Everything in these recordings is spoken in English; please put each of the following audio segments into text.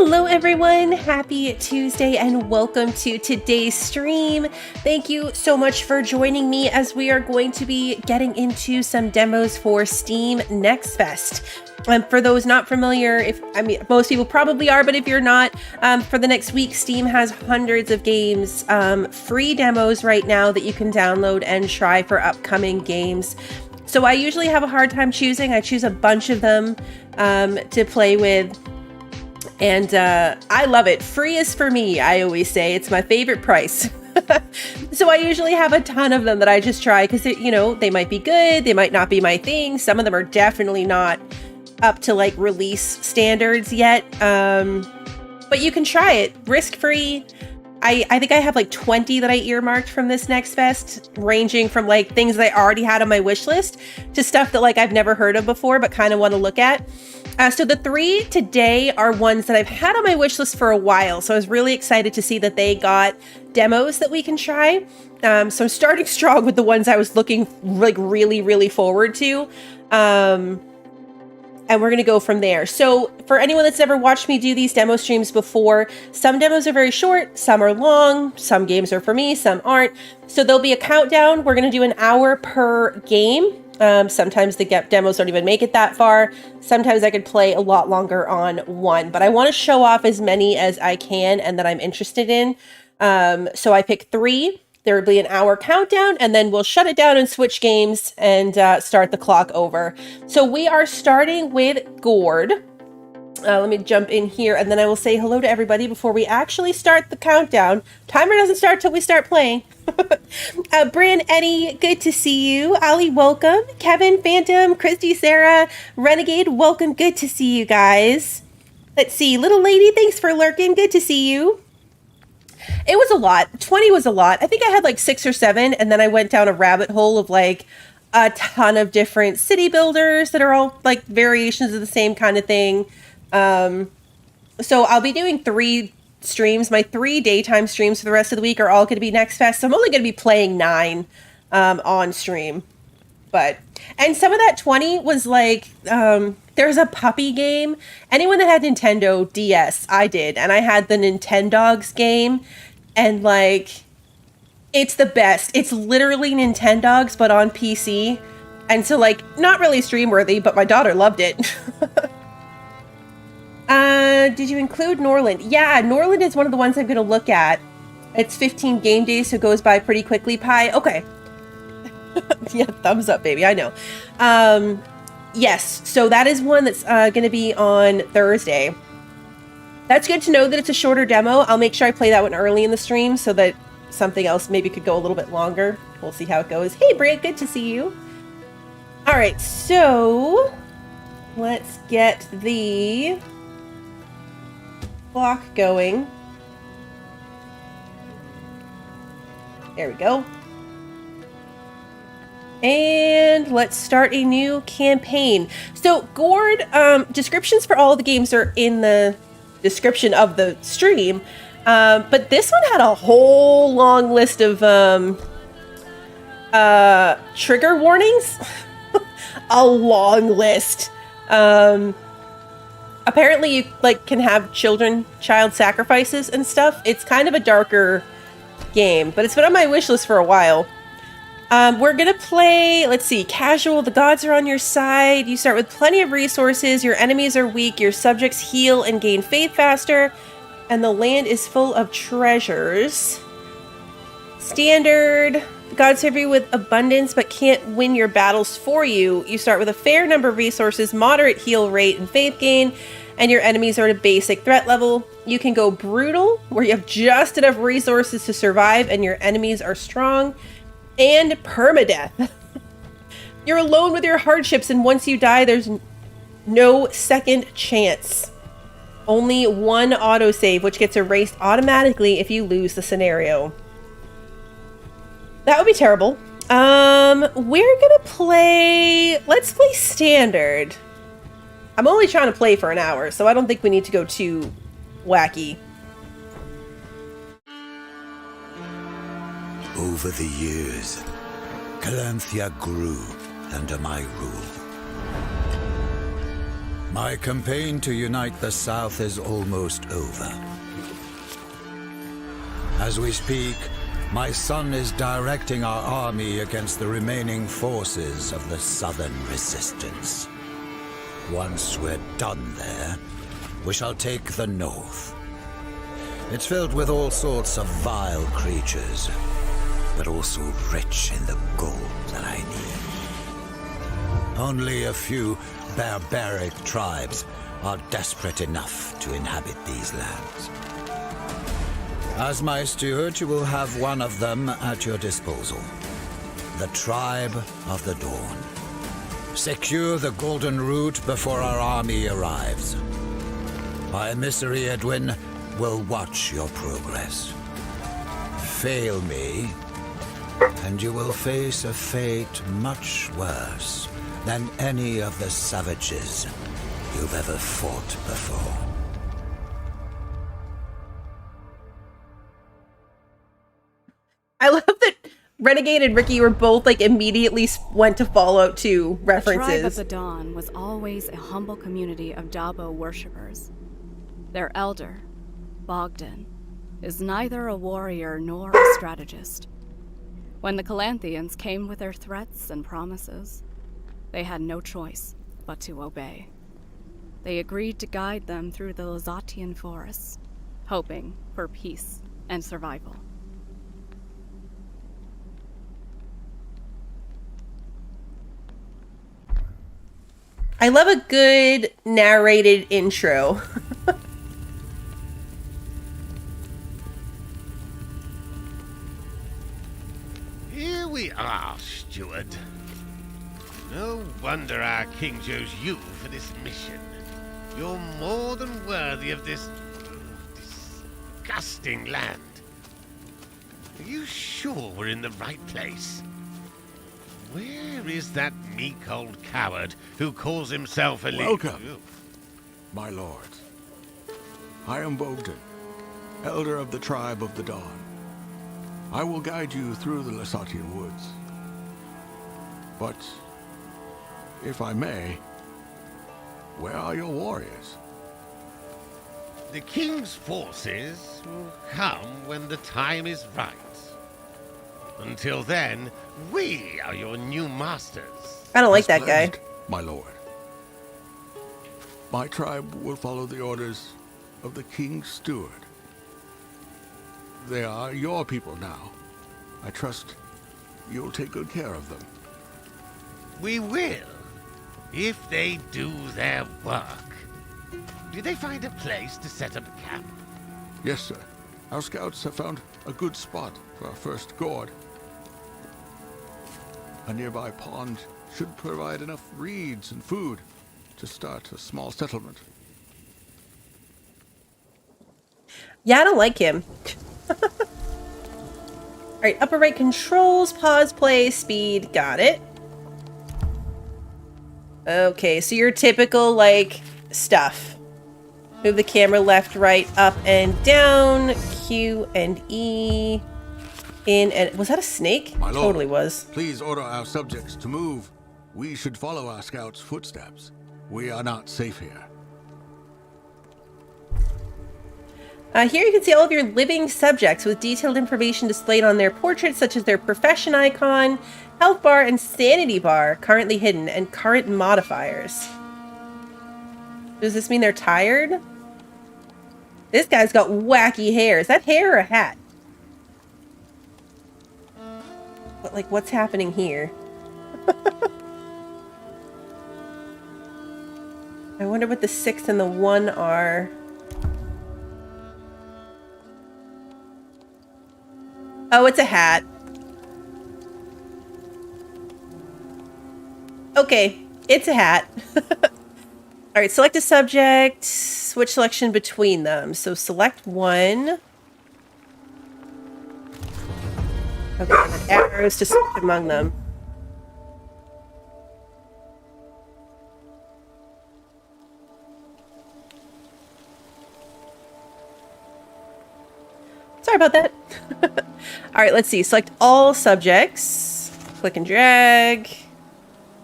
Hello everyone, happy Tuesday and welcome to today's stream. Thank you so much for joining me as we are going to be getting into some demos for Steam Next Fest. For those not familiar, most people probably are, but if you're not, for the next week, Steam has hundreds of games, free demos right now that you can download and try for upcoming games. So I usually have a hard time choosing. I choose a bunch of them to play with. And I love it. Free is for me, I always say. It's my favorite price. So I usually have a ton of them that I just try because, they might be good. They might not be my thing. Some of them are definitely not up to like release standards yet. But you can try it risk-free. I think I have like 20 that I earmarked from this Next Fest, ranging from like things that I already had on my wish list to stuff that like I've never heard of before, but kind of want to look at. So the three today are ones that I've had on my wish list for a while. So I was really excited to see that they got demos that we can try. So I'm starting strong with the ones I was looking like really forward to. And we're going to go from there. So for anyone that's never watched me do these demo streams before, some demos are very short, some are long, some games are for me, some aren't. So there'll be a countdown. We're going to do an hour per game. Sometimes the demos don't even make it that far. Sometimes I could play a lot longer on one, but I want to show off as many as I can and that I'm interested in. So I picked 3. There will be an hour countdown, and then we'll shut it down and switch games and start the clock over. So we are starting with Gord. Let me jump in here, and then I will say hello to everybody before we actually start the countdown. Timer doesn't start till we start playing. Bran, Eddie, good to see you. Ali, welcome. Kevin, Phantom, Christy, Sarah, Renegade, welcome. Good to see you guys. Let's see. Little lady, thanks for lurking. Good to see you. It was a lot. 20 was a lot. I think I had like 6 or 7, and then I went down a rabbit hole of like a ton of different city builders that are all like variations of the same kind of thing. So I'll be doing 3 streams. My 3 daytime streams for the rest of the week are all going to be Next Fest. So I'm only going to be playing 9 on stream. And some of that 20 was like, there's a puppy game. Anyone that had Nintendo DS, I did. And I had the Nintendogs game. And like, it's the best. It's literally Nintendogs, but on PC. And so like, not really stream worthy, but my daughter loved it. Did you include Norland? Yeah, Norland is one of the ones I'm going to look at. It's 15 game days, so it goes by pretty quickly. Pi, okay. Yeah, thumbs up, baby. I know. Yes, so that is one that's going to be on Thursday. That's good to know that it's a shorter demo. I'll make sure I play that one early in the stream so that something else maybe could go a little bit longer. We'll see how it goes. Hey, Brit, good to see you. All right, so let's get the clock going. There we go. And let's start a new campaign. So Gord, descriptions for all of the games are in the description of the stream. But this one had a whole long list of trigger warnings. A long list. Apparently you like can have child sacrifices and stuff. It's kind of a darker game, but it's been on my wish list for a while. We're gonna play, let's see, casual. The gods are on your side. You start with plenty of resources. Your enemies are weak. Your subjects heal and gain faith faster. And the land is full of treasures. Standard. The gods serve you with abundance but can't win your battles for you. You start with a fair number of resources, moderate heal rate and faith gain, and your enemies are at a basic threat level. You can go brutal, where you have just enough resources to survive and your enemies are strong. And permadeath. You're alone with your hardships, and once you die, there's no second chance. Only one autosave, which gets erased automatically if you lose the scenario. That would be terrible. We're gonna play... Let's play standard. I'm only trying to play for an hour, so I don't think we need to go too wacky. Over the years, Calanthea grew under my rule. My campaign to unite the South is almost over. As we speak, my son is directing our army against the remaining forces of the Southern Resistance. Once we're done there, we shall take the North. It's filled with all sorts of vile creatures, but also rich in the gold that I need. Only a few barbaric tribes are desperate enough to inhabit these lands. As my steward, you will have one of them at your disposal. The Tribe of the Dawn. Secure the Golden Root before our army arrives. My emissary Edwin will watch your progress. Fail me, and you will face a fate much worse than any of the savages you've ever fought before. I love that Renegade and Ricky were both like immediately went to Fallout 2 references. The Tribe of the Dawn was always a humble community of Dabo worshippers. Their elder, Bogdan, is neither a warrior nor a strategist. When the Calanthians came with their threats and promises, they had no choice but to obey. They agreed to guide them through the Lazatian forests, hoping for peace and survival. I love a good narrated intro. Here we are, steward. No wonder our king chose you for this mission. You're more than worthy of this disgusting land. Are you sure we're in the right place? Where is that meek old coward who calls himself a Welcome, my lords. I am Bogdan, elder of the Tribe of the Dawn. I will guide you through the Lazatian woods. But, if I may, where are your warriors? The king's forces will come when the time is right. Until then, we are your new masters. I don't like that As guy. pledged, my lord. My tribe will follow the orders of the king's steward. They are your people now. I trust you'll take good care of them. We will, if they do their work. Did they find a place to set up a camp? Yes, sir. Our scouts have found a good spot for our first Gord. A nearby pond should provide enough reeds and food to start a small settlement. Yeah, I don't like him. Alright, upper right controls, pause, play, speed, got it. Okay, so your typical, like, stuff. Move the camera left, right, up, and down. Q and E. In and... Was that a snake? My lord, Totally was. Please order our subjects to move. We should follow our scouts' footsteps. We are not safe here. Here you can see all of your living subjects with detailed information displayed on their portraits, such as their profession icon, health bar, and sanity bar, currently hidden, and current modifiers. Does this mean they're tired? This guy's got wacky hair. Is that hair or a hat? But, like, what's happening here? I wonder what the 6 and the 1 are. Oh, it's a hat. Okay, it's a hat. All right, select a subject, switch selection between them. So select one. Okay, and then arrows to switch among them. Sorry about that. All right, let's see. Select all subjects. Click and drag.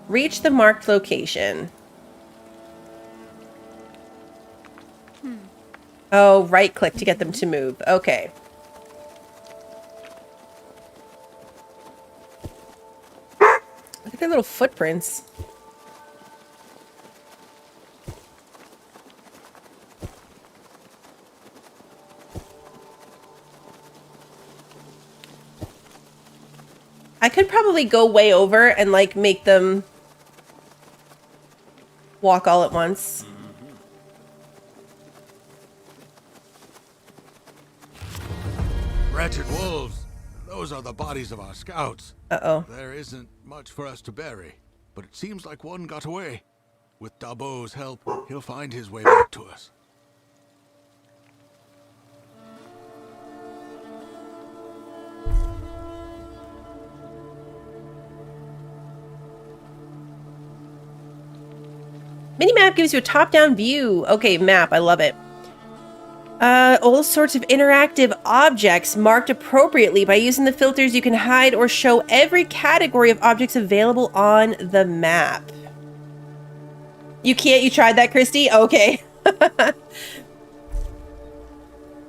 Reach the marked location. Oh, right-click to get them to move. Okay. Look at their little footprints. I could probably go way over and, like, make them walk all at once. Wretched wolves. Those are the bodies of our scouts. Uh-oh. There isn't much for us to bury, but it seems like one got away. With Dabo's help, he'll find his way back to us. Minimap gives you a top-down view. Okay, map. I love it. All sorts of interactive objects marked appropriately. By using the filters, you can hide or show every category of objects available on the map. You can't? You tried that, Christy? Okay.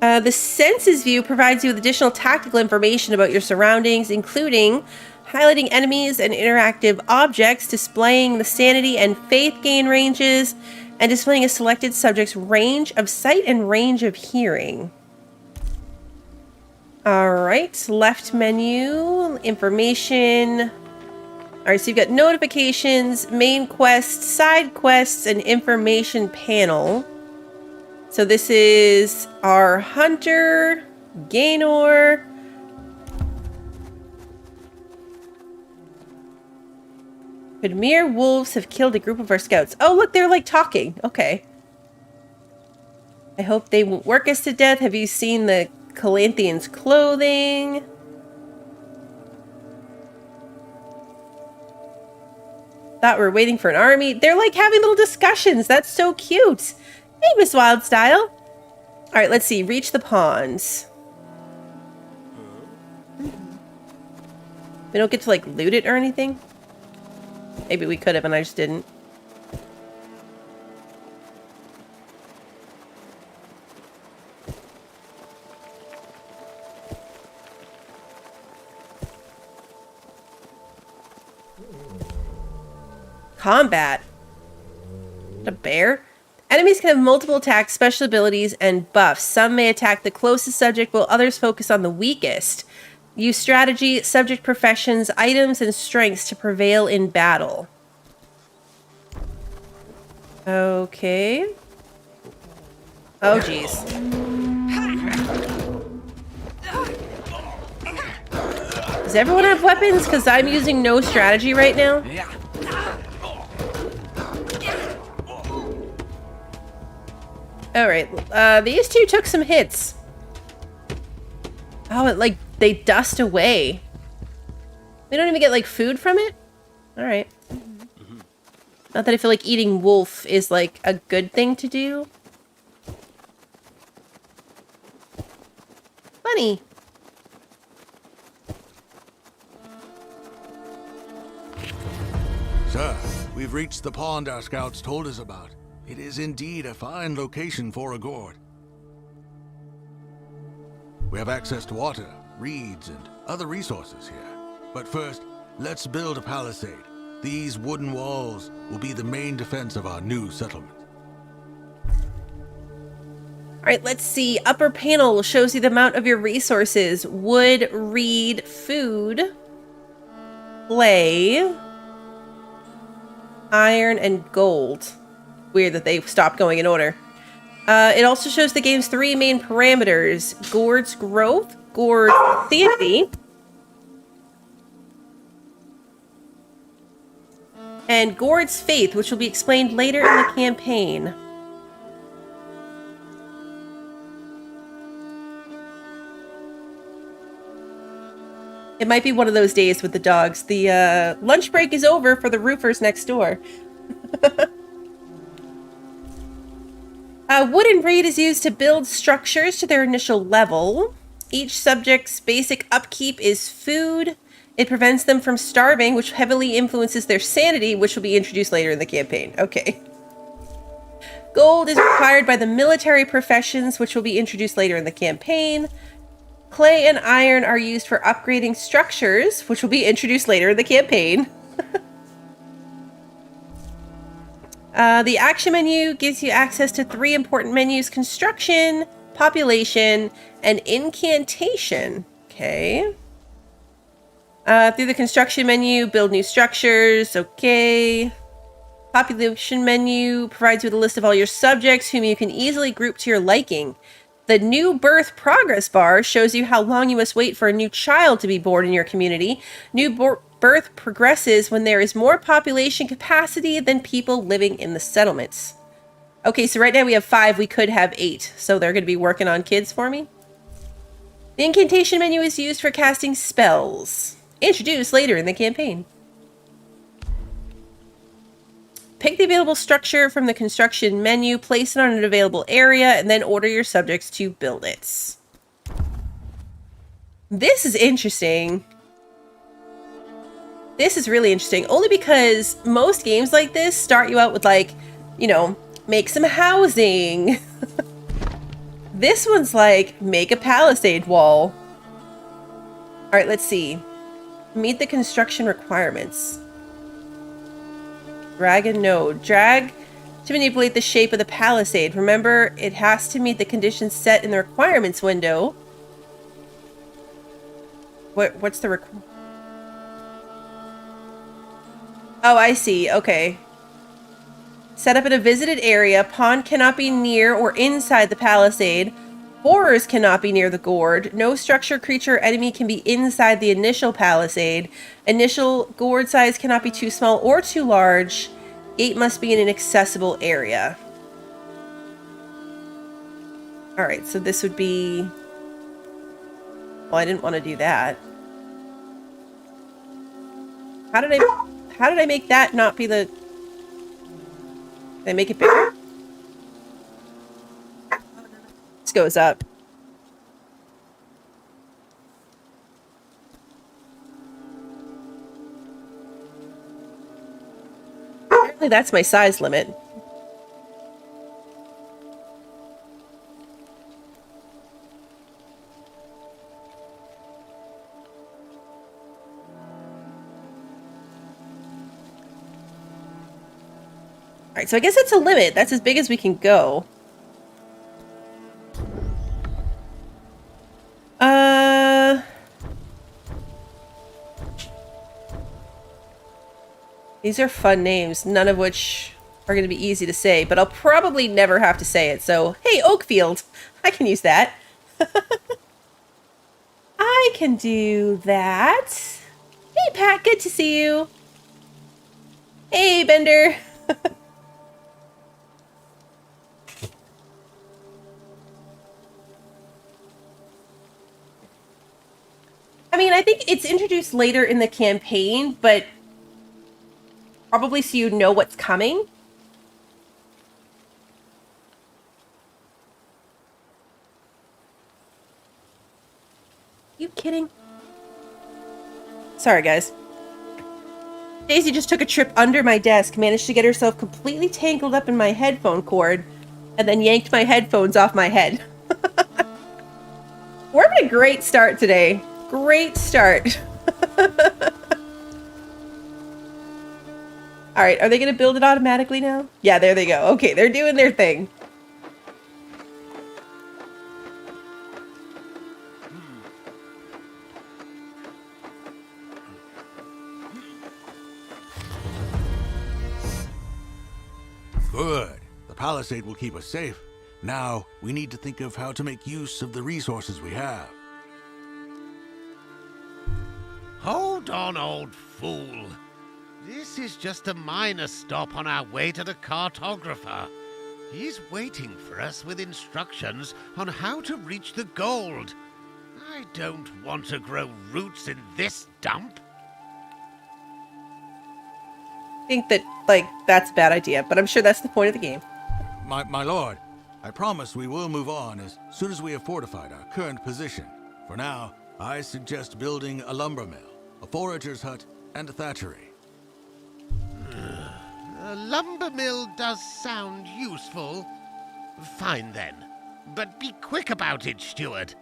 The Senses view provides you with additional tactical information about your surroundings, including highlighting enemies and interactive objects, displaying the sanity and faith gain ranges, and displaying a selected subject's range of sight and range of hearing. Alright, left menu, information. Alright, so you've got notifications, main quests, side quests, and information panel. So this is our hunter, Gaynor. Mere wolves have killed a group of our scouts. Oh, look, they're like talking. Okay. I hope they won't work us to death. Have you seen the Calanthians' clothing? Thought we were waiting for an army. They're like having little discussions. That's so cute. Hey, Miss Wildstyle. All right, let's see. Reach the ponds. We don't get to like loot it or anything. Maybe we could have, and I just didn't. Combat. A bear? Enemies can have multiple attacks, special abilities, and buffs. Some may attack the closest subject, while others focus on the weakest. Use strategy, subject professions, items, and strengths to prevail in battle. Okay. Oh, jeez. Does everyone have weapons? Because I'm using no strategy right now. Alright, these two took some hits. Oh, it, like, they dust away. We don't even get, like, food from it? Alright. Not that I feel like eating wolf is, like, a good thing to do. Funny. Sir, we've reached the pond our scouts told us about. It is indeed a fine location for a Gord. We have access to water, reeds, and other resources here. But first, let's build a palisade. These wooden walls will be the main defense of our new settlement. Alright, let's see. Upper panel shows you the amount of your resources. Wood, reed, food, clay, iron, and gold. Weird that they stopped going in order. It also shows the game's three main parameters. Gord's growth, Gord's sanity, and Gord's faith, which will be explained later in the campaign. It might be one of those days with the dogs. The lunch break is over for the roofers next door. Wood and reed is used to build structures to their initial level. Each subject's basic upkeep is food. It prevents them from starving, which heavily influences their sanity, which will be introduced later in the campaign. Okay. Gold is required by the military professions, which will be introduced later in the campaign. Clay and iron are used for upgrading structures, which will be introduced later in the campaign. The action menu gives you access to 3 important menus: construction, population, and incantation. Okay. Through the construction menu, build new structures. Okay. Population menu provides you with a list of all your subjects whom you can easily group to your liking. The new birth progress bar shows you how long you must wait for a new child to be born in your community. New birth progresses when there is more population capacity than people living in the settlements. Okay, so right now we have 5. We could have 8. So they're going to be working on kids for me. The incantation menu is used for casting spells, introduced later in the campaign. Pick the available structure from the construction menu, place it on an available area, and then order your subjects to build it. This is interesting. This is really interesting, only because most games like this start you out with, like, you know, make some housing. This one's like, make a palisade wall. All right, let's see. Meet the construction requirements. Drag a node. Drag to manipulate the shape of the palisade. Remember, it has to meet the conditions set in the requirements window. What's the Oh, I see. Okay. Set up in a visited area. Pawn cannot be near or inside the palisade. Horrors cannot be near the gourd. No structure, creature, or enemy can be inside the initial palisade. Initial gourd size cannot be too small or too large. Gate must be in an accessible area. Alright, so this would be... Well, I didn't want to do that. How did I make that not be the... Did I make it bigger? This goes up. Apparently that's my size limit. Alright, so I guess that's a limit. That's as big as we can go. These are fun names, none of which are going to be easy to say, but I'll probably never have to say it. So, hey, Oakfield, I can use that. I can do that. Hey, Pat, good to see you. Hey, Bender. I mean, I think it's introduced later in the campaign, but probably so you know what's coming. You kidding? Sorry, guys. Daisy just took a trip under my desk, managed to get herself completely tangled up in my headphone cord, and then yanked my headphones off my head. We're having a great start today. Great start. Alright, are they going to build it automatically now? Yeah, there they go. Okay, they're doing their thing. Good. The palisade will keep us safe. Now, we need to think of how to make use of the resources we have. Hold on, old fool. This is just a minor stop on our way to the cartographer. He's waiting for us with instructions on how to reach the gold. I don't want to grow roots in this dump. I think that, like, that's a bad idea, but I'm sure that's the point of the game. My lord, I promise we will move on as soon as we have fortified our current position. For now, I suggest building a lumber mill, a forager's hut, and a thatchery. A lumber mill does sound useful. Fine then. But be quick about it, steward.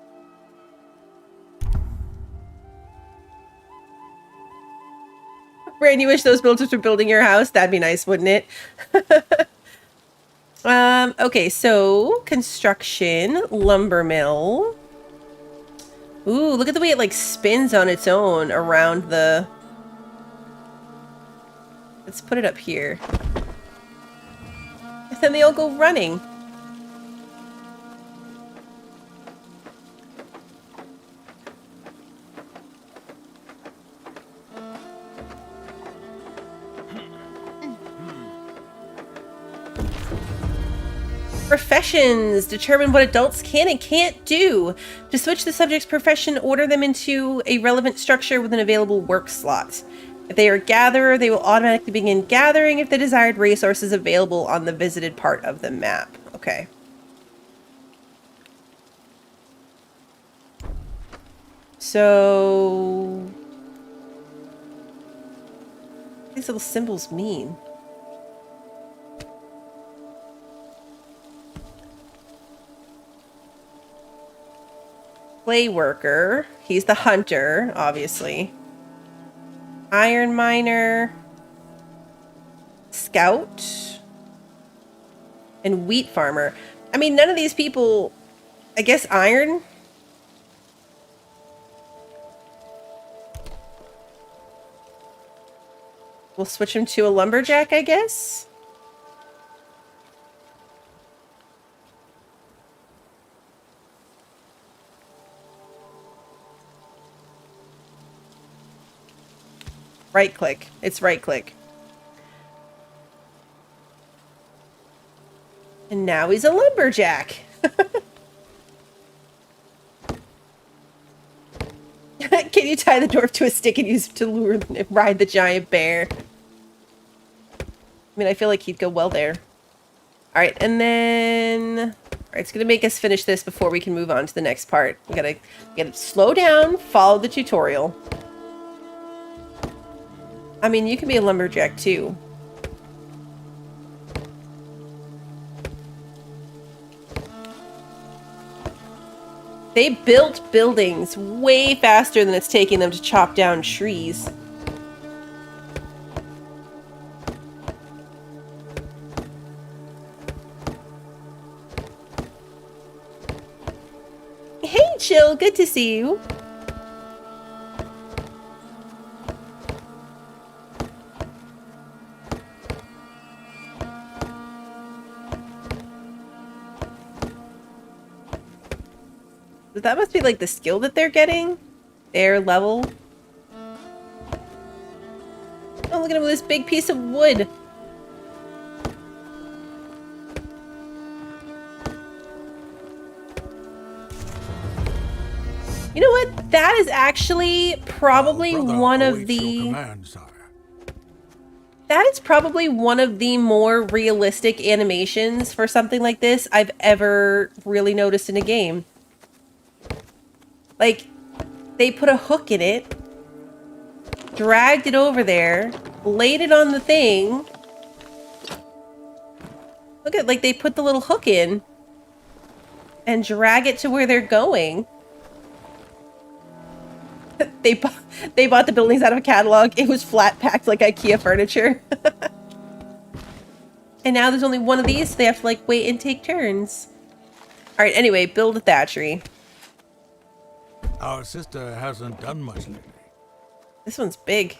Brand, you wish those builders were building your house? That'd be nice, wouldn't it? Okay, so construction, lumber mill. Ooh, look at the way it like spins on its own around the... Let's put it up here. And then they all go running. Professions. Determine what adults can and can't do. To switch the subject's profession, order them into a relevant structure with an available work slot. If they are a gatherer, they will automatically begin gathering if the desired resource is available on the visited part of the map. Okay. So... what do these little symbols mean? Clay worker. He's the hunter, obviously. Iron miner. Scout. And wheat farmer. I mean, none of these people... I guess iron? We'll switch him to a lumberjack, I guess? Right click. It's right click. And now he's a lumberjack. Can you tie the dwarf to a stick and use it to lure and ride the giant bear? I mean, I feel like he'd go well there. All right, and then... all right, it's going to make us finish this before we can move on to the next part. We gotta slow down, follow the tutorial. I mean, you can be a lumberjack too. They built buildings way faster than it's taking them to chop down trees. Hey, Chill, good to see you. That must be like the skill that they're getting. Their level. Oh, look at him with this big piece of wood. You know what? That is actually probably one of the... that is probably one of the more realistic animations for something like this I've ever really noticed in a game. Like, they put a hook in it, dragged it over there, laid it on the thing. Look at, like, they put the little hook in and drag it to where they're going. They bought the buildings out of a catalog. It was flat packed like IKEA furniture. And now there's only one of these, so they have to, like, wait and take turns. All right, anyway, build a thatchery. Our sister hasn't done much lately. This one's big.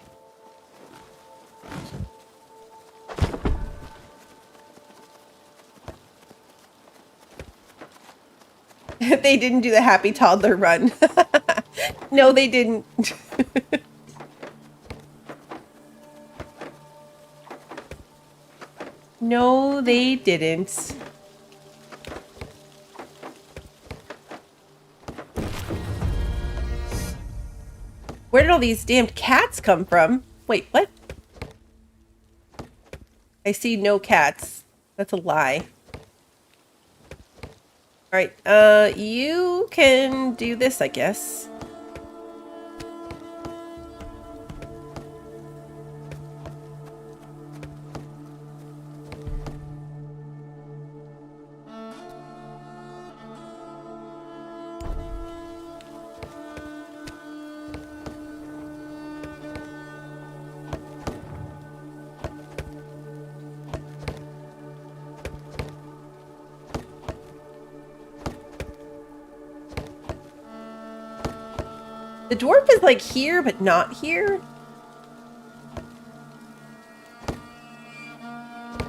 They didn't do the happy toddler run. No, they didn't. No, they didn't. Where did all these damned cats come from? Wait, what? I see no cats. That's a lie. Alright, you can do this, I guess. The dwarf is like here, but not here.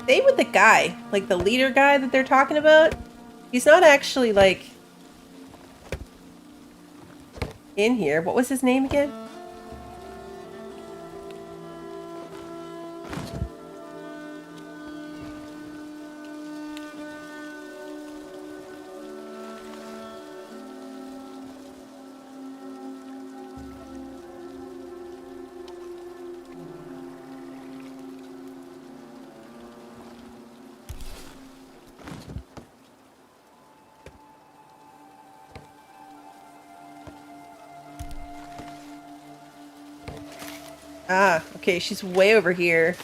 Same with the guy, like the leader guy that they're talking about. He's not actually like in here. What was his name again? Ah, okay, she's way over here.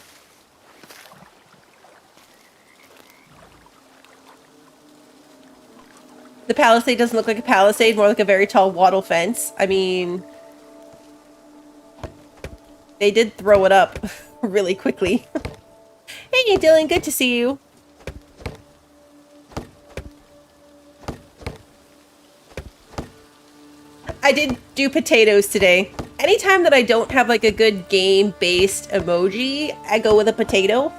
The palisade doesn't look like a palisade, more like a very tall wattle fence. I mean, they did throw it up really quickly. Hey, Dylan, good to see you. I did do potatoes today. Anytime that I don't have like a good game-based emoji, I go with a potato.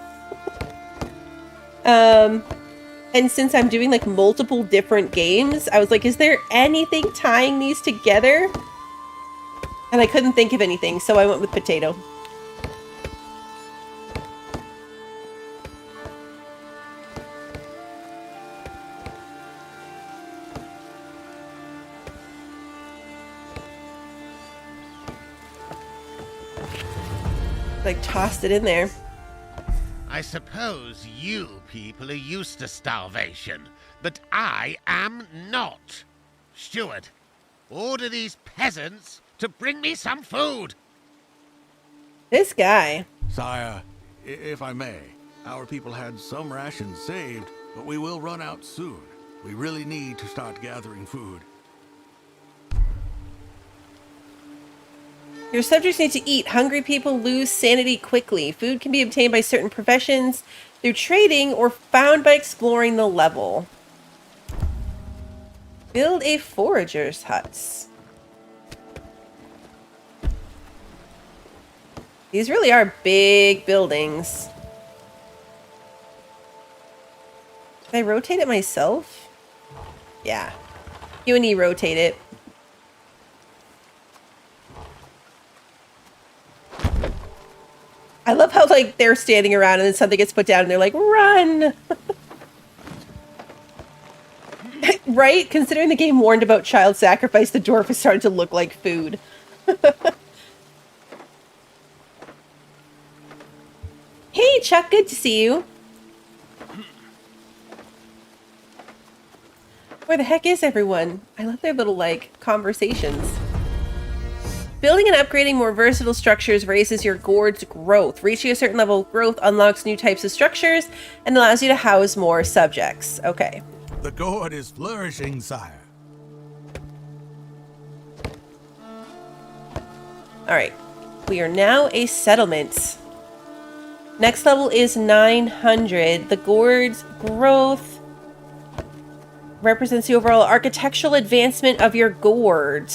And since I'm doing like multiple different games, I was like, is there anything tying these together? And I couldn't think of anything, so I went with potato. Like tossed it in there. I suppose you people are used to starvation, but I am not. Steward, order these peasants to bring me some food. This guy. Sire, if I may, our people had some rations saved, but we will run out soon. We really need to start gathering food. Your subjects need to eat. Hungry people lose sanity quickly. Food can be obtained by certain professions through trading or found by exploring the level. Build a forager's hut. These really are big buildings. Can I rotate it myself? Yeah. You and E rotate it. I love how, like, they're standing around and then something gets put down and they're like, run! Right? Considering the game warned about child sacrifice, the dwarf is starting to look like food. Hey, Chuck, good to see you. Where the heck is everyone? I love their little, like, conversations. Building and upgrading more versatile structures raises your Gord's growth. Reaching a certain level of growth unlocks new types of structures and allows you to house more subjects. Okay. The Gord is flourishing, sire. Alright. We are now a settlement. Next level is 900. The Gord's growth represents the overall architectural advancement of your Gord.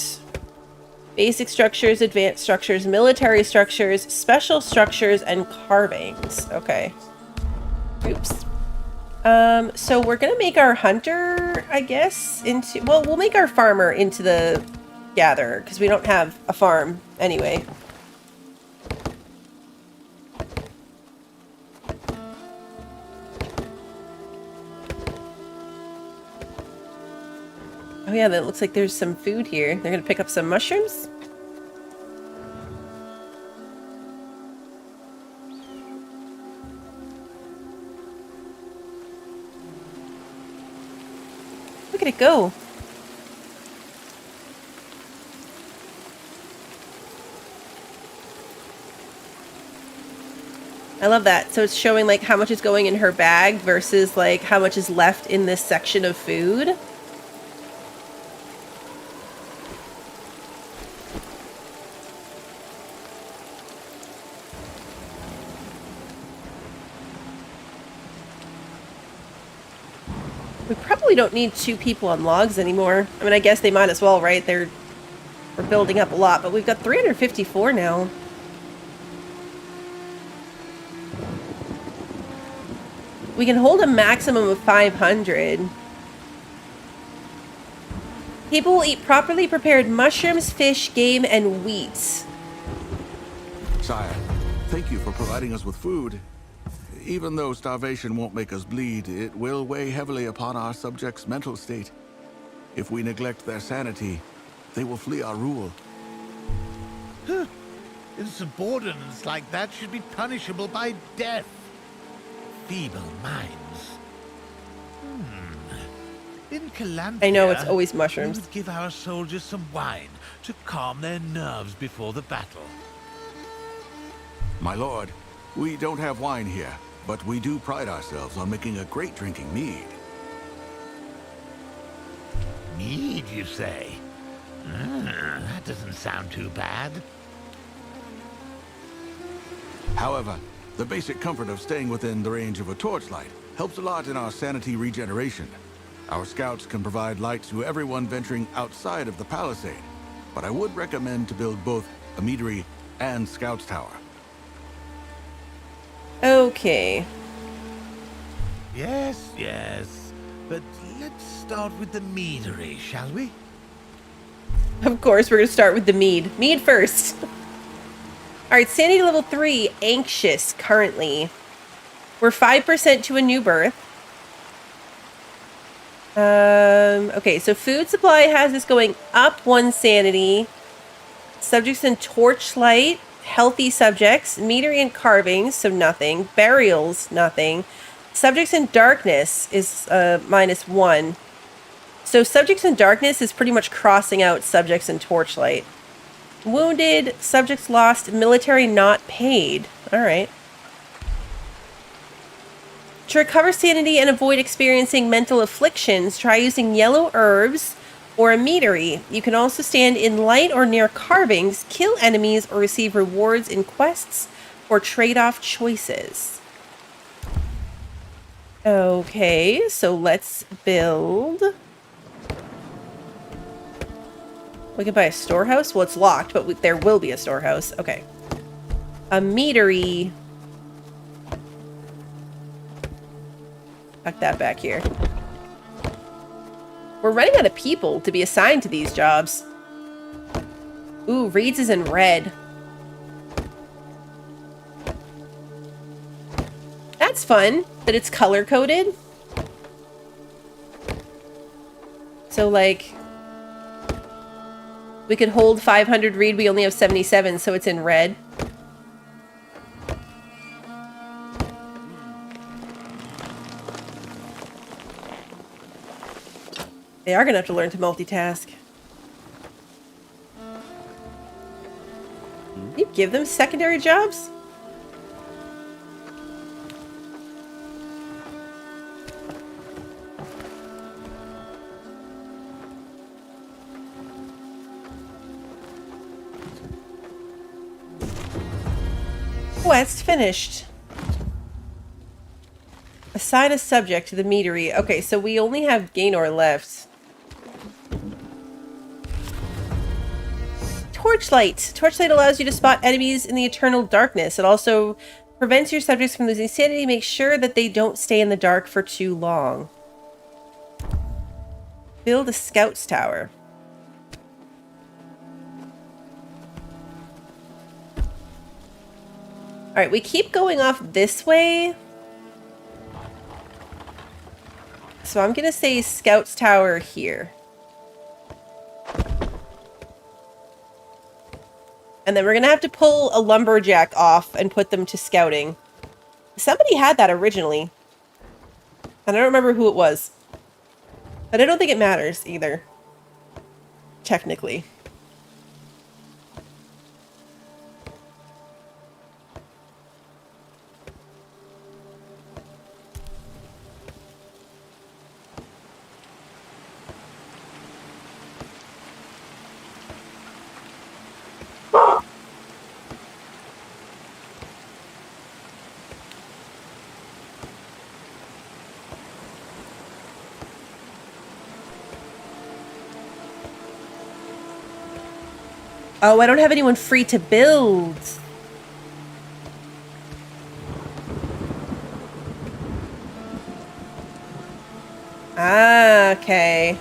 Basic structures, advanced structures, military structures, special structures, and carvings. Okay. Oops. So we're gonna make our hunter, I guess, into... Well, we'll make our farmer into the gatherer, because we don't have a farm anyway. Oh yeah, that looks like there's some food here. They're gonna pick up some mushrooms. Look at it go. I love that. So it's showing like how much is going in her bag versus like how much is left in this section of food. We probably don't need 2 people on logs anymore. I mean, I guess they might as well, right? They're We're building up a lot, but we've got 354 now. We can hold a maximum of 500. People will eat properly prepared mushrooms, fish, game, and wheat. Sire, thank you for providing us with food. Even though starvation won't make us bleed, it will weigh heavily upon our subjects' mental state. If we neglect their sanity, they will flee our rule. Insubordinance like that should be punishable by death. Feeble minds. In Calanthea, I know, it's always mushrooms. we would give our soldiers some wine to calm their nerves before the battle. My lord, we don't have wine here, but we do pride ourselves on making a great drinking mead. Mead, you say? That doesn't sound too bad. However, the basic comfort of staying within the range of a torchlight helps a lot in our sanity regeneration. Our scouts can provide light to everyone venturing outside of the palisade, but I would recommend to build both a meadery and scouts tower. Okay. Yes, yes. But let's start with the meadery, shall we? Of course, we're going to start with the mead. Mead first. All right, sanity level 3, anxious currently. We're 5% to a new birth. Okay, so food supply has us going up 1 sanity. Subjects in torchlight, healthy subjects. Meadery and carvings, so nothing. Burials, nothing. Subjects in darkness is -1. So subjects in darkness is pretty much crossing out subjects in torchlight. Wounded, subjects lost, military not paid. All right. To recover sanity and avoid experiencing mental afflictions, try using yellow herbs or a meadery. You can also stand in light or near carvings, kill enemies, or receive rewards in quests or trade-off choices. Okay, so let's build. We can buy a storehouse. Well, it's locked, but there will be a storehouse. Okay. A meadery. Tuck that back here. We're running out of people to be assigned to these jobs. Ooh, Reed's is in red. That's fun, but it's color-coded. So, like, we could hold 500 Reed. We only have 77, so it's in red. They are going to have to learn to multitask. You give them secondary jobs? Quest finished. Assign a subject to the meadery. Okay, so we only have Gaynor left. Torchlight. Torchlight allows you to spot enemies in the eternal darkness. It also prevents your subjects from losing sanity. Make sure that they don't stay in the dark for too long. Build a scouts tower. Alright, we keep going off this way. So I'm going to say scouts tower here. And then we're going to have to pull a lumberjack off and put them to scouting. Somebody had that originally. And I don't remember who it was. But I don't think it matters either. Technically. Oh, I don't have anyone free to build. Ah, okay.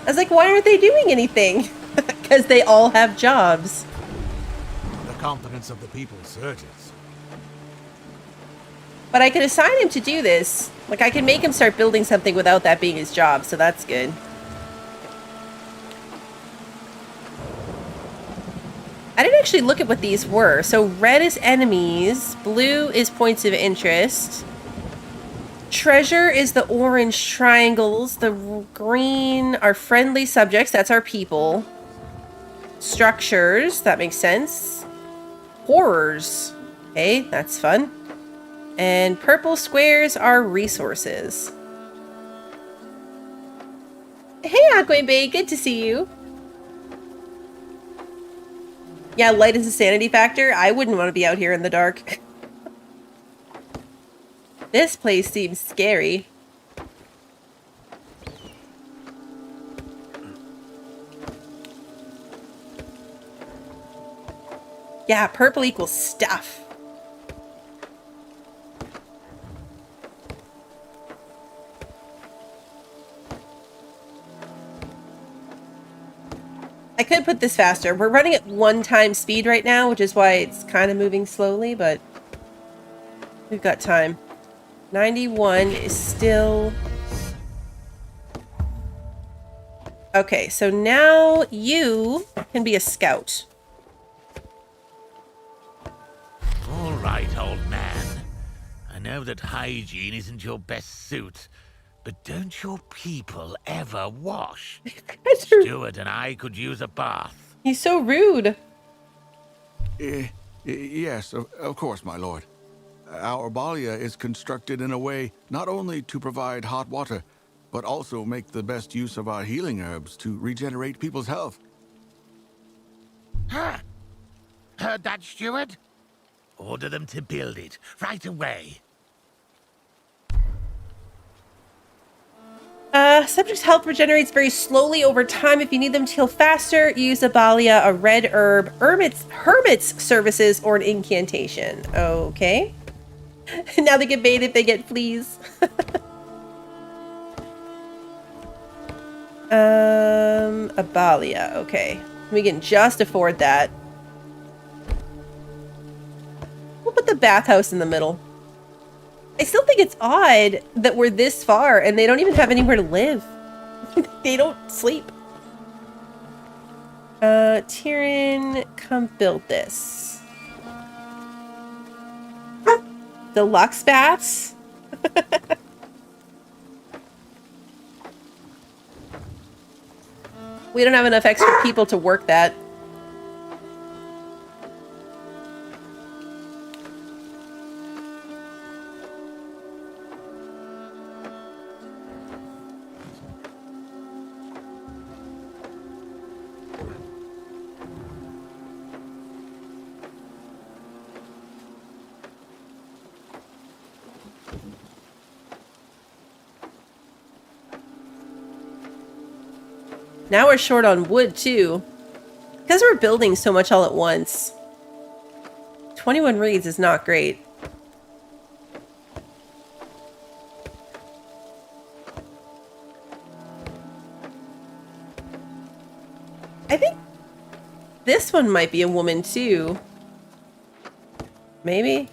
I was like, why aren't they doing anything? Because they all have jobs. The confidence of the people surges. But I could assign him to do this. Like, I can make him start building something without that being his job, so that's good. I didn't actually look at what these were. So red is enemies, blue is points of interest. Treasure is the orange triangles. The green are friendly subjects. That's our people. Structures. That makes sense. Horrors. Okay, that's fun. And purple squares are resources. Hey, Aquain Bay. Good to see you. Yeah, light is a sanity factor. I wouldn't want to be out here in the dark. This place seems scary. Yeah, purple equals stuff. I could put this faster. We're running at 1x speed right now, which is why it's kind of moving slowly, but we've got time. 91 is still... Okay, so now you can be a scout. All right, old man. I know that hygiene isn't your best suit, but don't your people ever wash? Stuart and I could use a bath. He's so rude. Yes, of course, my lord. Our balia is constructed in a way not only to provide hot water, but also make the best use of our healing herbs to regenerate people's health. Huh? Heard that, Stuart? Order them to build it right away. Subject's health regenerates very slowly over time. If you need them to heal faster, use a balia, a red herb, hermit's services, or an incantation. Okay. Now they get bait if they get fleas. A balia. Okay. We can just afford that. We'll put the bathhouse in the middle. I still think it's odd that we're this far and they don't even have anywhere to live. They don't sleep. Tyrion, come build this. Deluxe baths? We don't have enough extra people to work that. Now we're short on wood, too. Because we're building so much all at once. 21 reeds is not great. I think this one might be a woman, too. Maybe?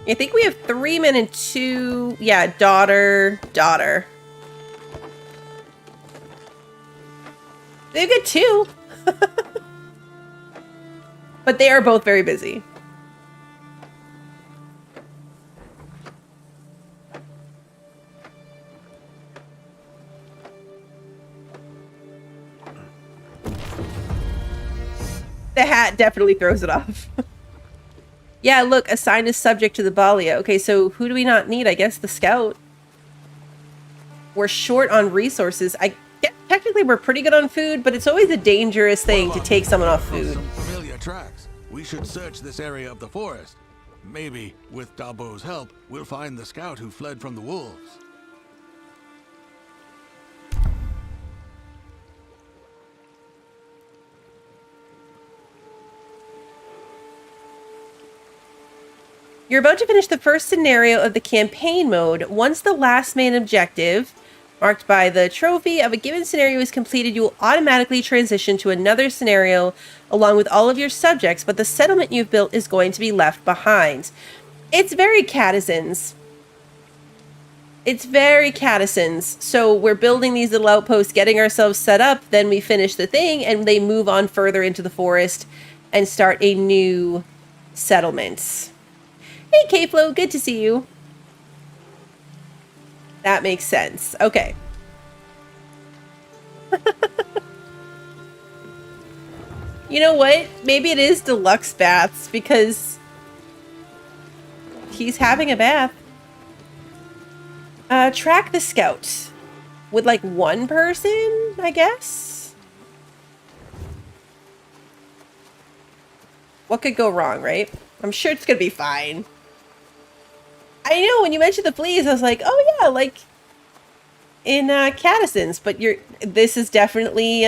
I think we have 3 men and 2... Yeah, daughter. They've got 2. But they are both very busy. The hat definitely throws it off. Yeah, look, assign a subject to the balia. Okay, so who do we not need? I guess the scout. We're short on resources. I guess technically we're pretty good on food, but it's always a dangerous thing to take someone off food. Some familiar tracks. We should search this area of the forest. Maybe, with Dabo's help, we'll find the scout who fled from the wolves. You're about to finish the first scenario of the campaign mode. Once the last main objective, marked by the trophy of a given scenario, is completed, you will automatically transition to another scenario along with all of your subjects, but the settlement you've built is going to be left behind. It's very Catizens. It's very Catizens. So we're building these little outposts, getting ourselves set up, then we finish the thing, and they move on further into the forest and start a new settlement. Hey, K-Flo, good to see you. That makes sense. Okay. You know what? Maybe it is deluxe baths because he's having a bath. Track the scout. With like one person, I guess? What could go wrong, right? I'm sure it's gonna be fine. I know, when you mentioned the fleas, I was like, oh yeah, like in Catizens, but this is definitely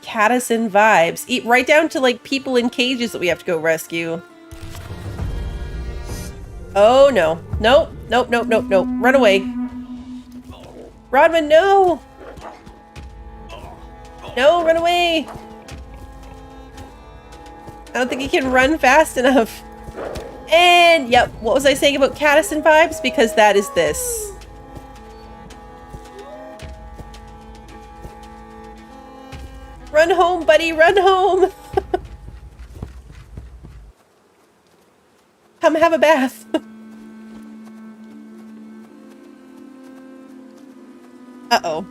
Catizen vibes. Right down to like people in cages that we have to go rescue. Oh no. Nope. Nope, nope, nope, nope. Run away. Rodman, no! No, run away! I don't think he can run fast enough. And, yep, what was I saying about Catizens vibes? Because that is this. Run home, buddy, run home! Come have a bath. Uh-oh.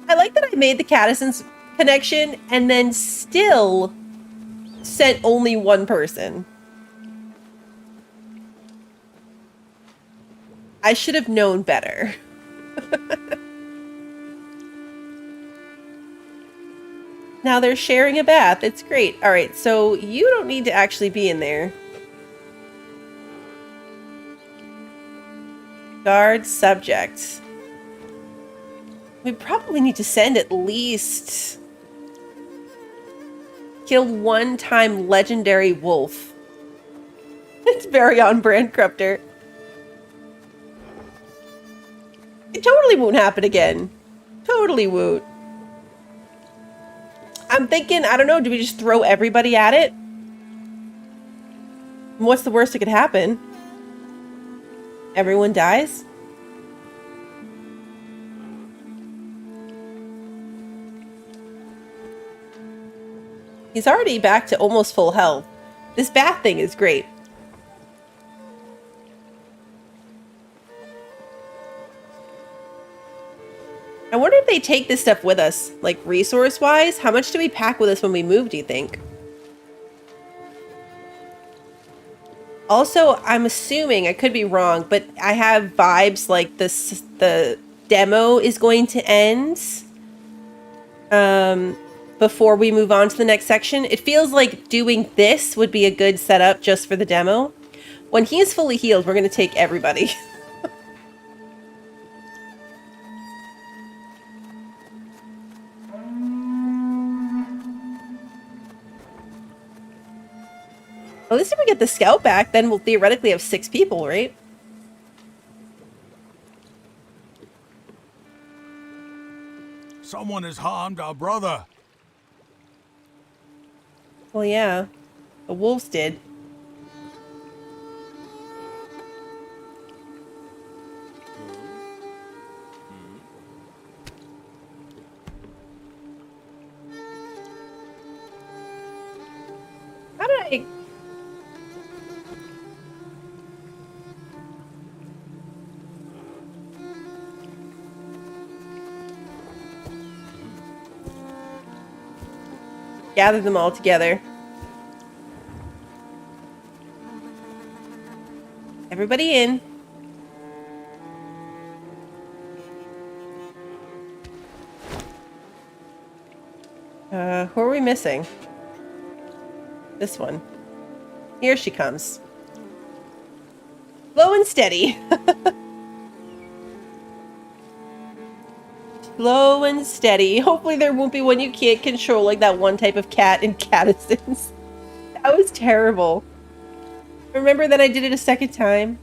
I like that I made the Catizens connection and then still sent only one person. I should have known better. Now they're sharing a bath. It's great. All right, so you don't need to actually be in there. Guard subject. We probably need to send at least... Kill one-time legendary wolf. It's very on-brand, Corruptor. It totally won't happen again. Totally won't. I'm thinking, I don't know, do we just throw everybody at it? What's the worst that could happen? Everyone dies? He's already back to almost full health. This bath thing is great. I wonder if they take this stuff with us, like resource-wise. How much do we pack with us when we move, do you think? Also, I'm assuming, I could be wrong, but I have vibes like this, the demo is going to end before we move on to the next section. It feels like doing this would be a good setup just for the demo. When he is fully healed, we're going to take everybody. At least if we get the scout back, then we'll theoretically have 6 people, right? Someone has harmed our brother. Well, yeah. The wolves did. How did I... gather them all together. Everybody in. Who are we missing? This one. Here she comes. Slow and steady. Slow and steady. Hopefully there won't be one you can't control, like that one type of cat in Catizens. That That was terrible. Remember that I did it a second time?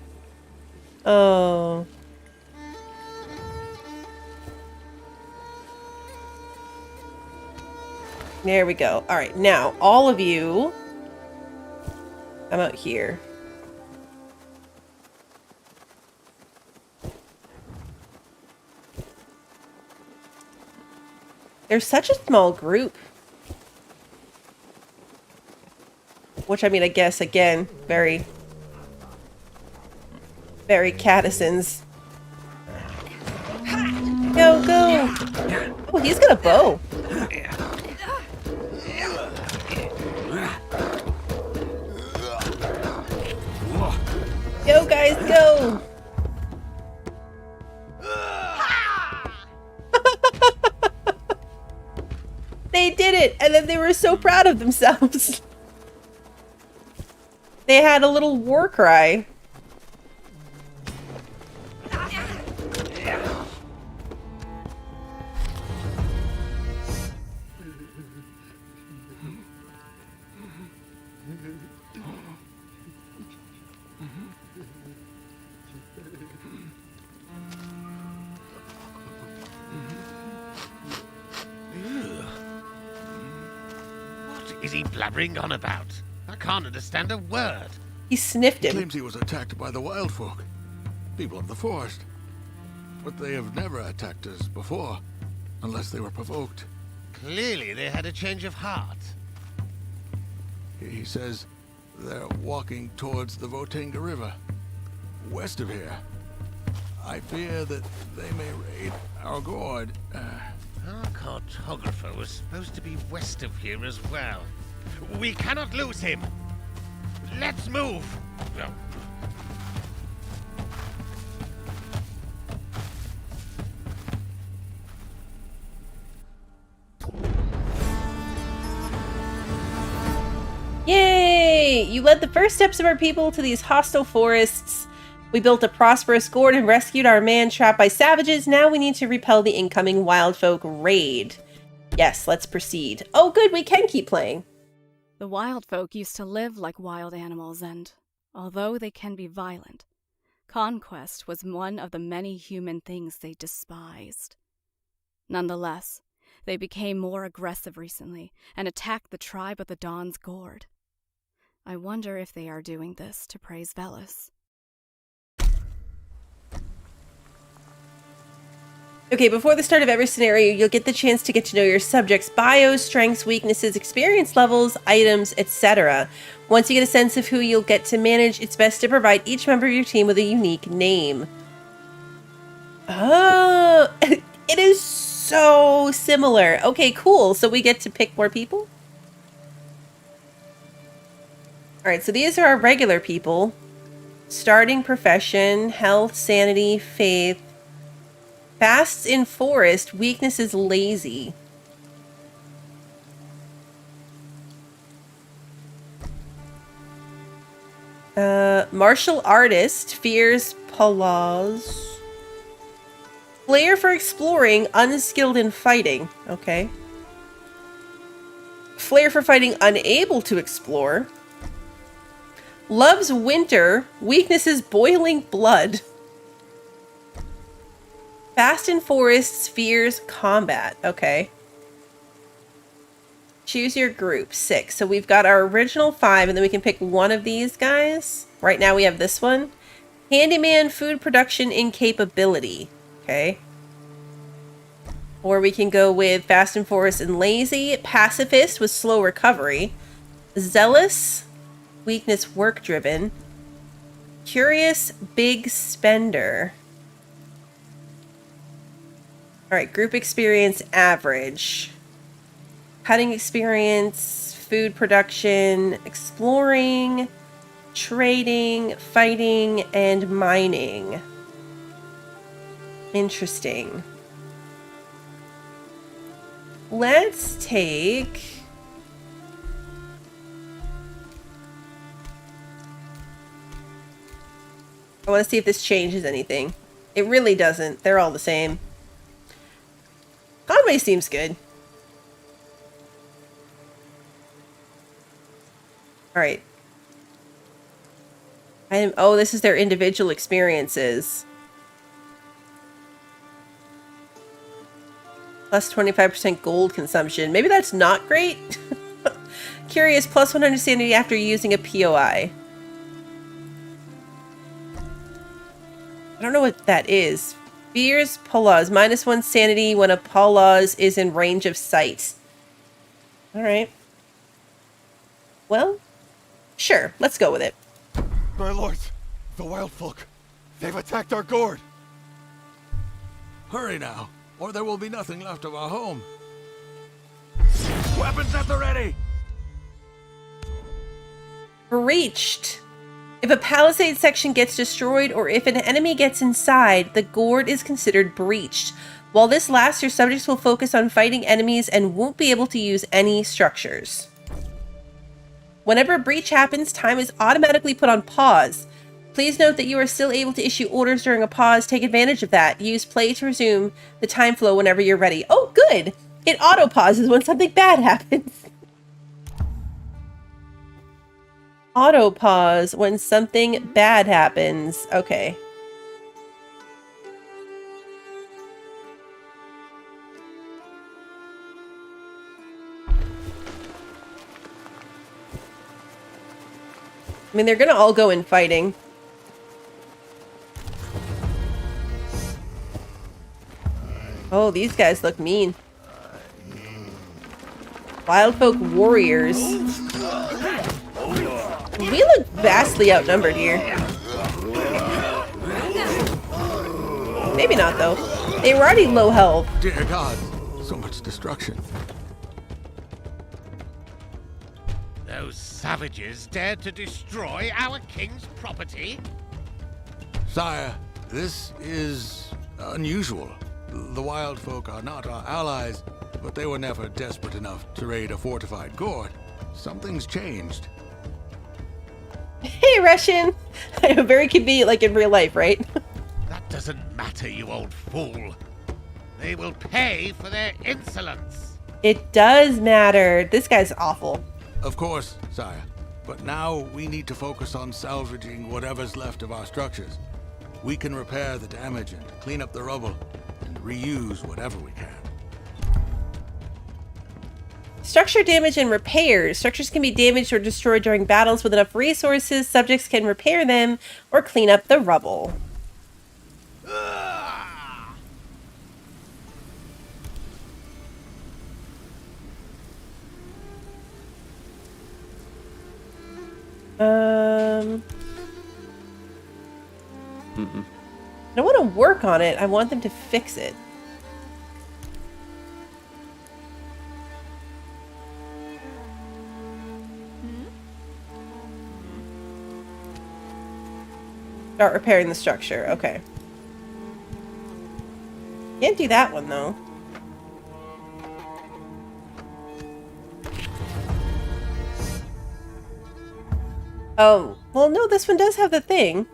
Oh. There we go. All right, now all of you come out here. They're such a small group. Which, I mean, I guess, again, very Cattisons. Go, go! Oh, he's got a bow. Go, guys, go! They did it! And then they were so proud of themselves. They had a little war cry. What is he blabbering on about? I can't understand a word. He sniffed He him. claims he was attacked by the wild folk, people of the forest. But they have never attacked us before, unless they were provoked. Clearly they had a change of heart. He says they're walking towards the Votinga River, west of here. I fear that they may raid our Gord. Our cartographer was supposed to be west of here as well. We cannot lose him. Let's move. Oh. Yay! You led the first steps of our people to these hostile forests. We built a prosperous Gord and rescued our man trapped by savages. Now we need to repel the incoming wildfolk raid. Yes, let's proceed. Oh good, we can keep playing. The wild folk used to live like wild animals, and although they can be violent, conquest was one of the many human things they despised. Nonetheless, they became more aggressive recently and attacked the tribe of the Dawn's Gord. I wonder if they are doing this to praise Velis. Okay, before the start of every scenario, you'll get the chance to get to know your subjects' bios, strengths, weaknesses, experience levels, items, etc. Once you get a sense of who you'll get to manage, it's best to provide each member of your team with a unique name. Oh, it is so similar. Okay, cool. So we get to pick more people? All right, so these are our regular people. Starting profession, health, sanity, faith. Fasts in forest, weakness is lazy. Martial artist, fears palaz. Flair for exploring, unskilled in fighting. Okay. Flair for fighting, unable to explore. Loves winter, weakness is boiling blood. Fast in forests, fears combat. Okay. Choose your group. 6. So we've got our original 5, and then we can pick one of these guys. Right now we have this one. Handyman, food production incapability. Okay. Or we can go with fast and forest and lazy. Pacifist with slow recovery. Zealous, weakness work driven. Curious, big spender. All right, group experience average. Cutting experience, food production, exploring, trading, fighting, and mining. Interesting. Let's take... I want to see if this changes anything. It really doesn't. They're all the same. Conway seems good. All right. Oh, this is their individual experiences. Plus 25% gold consumption. Maybe that's not great. Curious, plus 100 sanity after using a POI. I don't know what that is. Fears Palaws. Minus 1 sanity when a Palaws is in range of sight. Alright. Well, sure. Let's go with it. My lords, the wild folk. They've attacked our Gord. Hurry now, or there will be nothing left of our home. Weapons at the ready! Breached. If a palisade section gets destroyed or if an enemy gets inside, the Gord is considered breached. While this lasts, your subjects will focus on fighting enemies and won't be able to use any structures. Whenever a breach happens, time is automatically put on pause. Please note that you are still able to issue orders during a pause. Take advantage of that. Use play to resume the time flow whenever you're ready. Oh, good! It auto-pauses when something bad happens. Auto-pause when something bad happens. Okay. I mean, they're gonna all go in fighting. Oh, these guys look mean. Wildfolk warriors. We look vastly outnumbered here. Maybe not, though. They were already low health. Dear God, so much destruction. Those savages dared to destroy our king's property? Sire, this is unusual. The wild folk are not our allies, but they were never desperate enough to raid a fortified Gord. Something's changed. Hey, Russian! Very convenient, like in real life, right? That doesn't matter, you old fool. They will pay for their insolence. It does matter. This guy's awful. Of course, sire. But now we need to focus on salvaging whatever's left of our structures. We can repair the damage and clean up the rubble, and reuse whatever we can. Structure damage and repairs. Structures can be damaged or destroyed during battles with enough resources. Subjects can repair them or clean up the rubble. I don't want to work on it. I want them to fix it. Start repairing the structure. Okay. Can't do that one, though. Oh, well, no, this one does have the thing.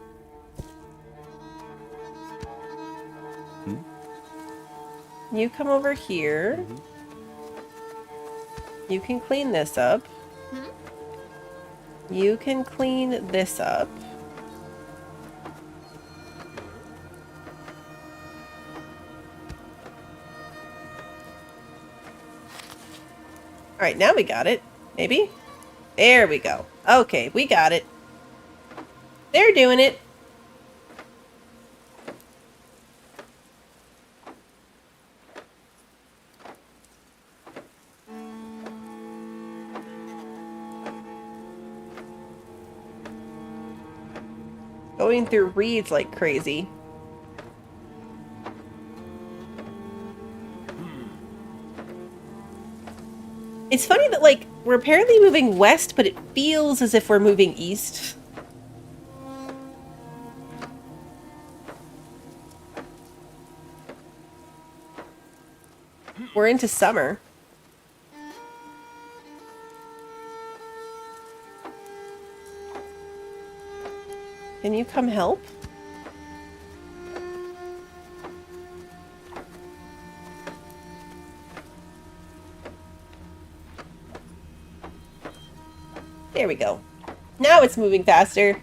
You come over here. You can clean this up. You can clean this up. All right, now we got it. Maybe? There we go. Okay, we got it. They're doing it. Going through reeds like crazy. It's funny that, like, we're apparently moving west, but it feels as if we're moving east. We're into summer. Can you come help? There we go. Now it's moving faster.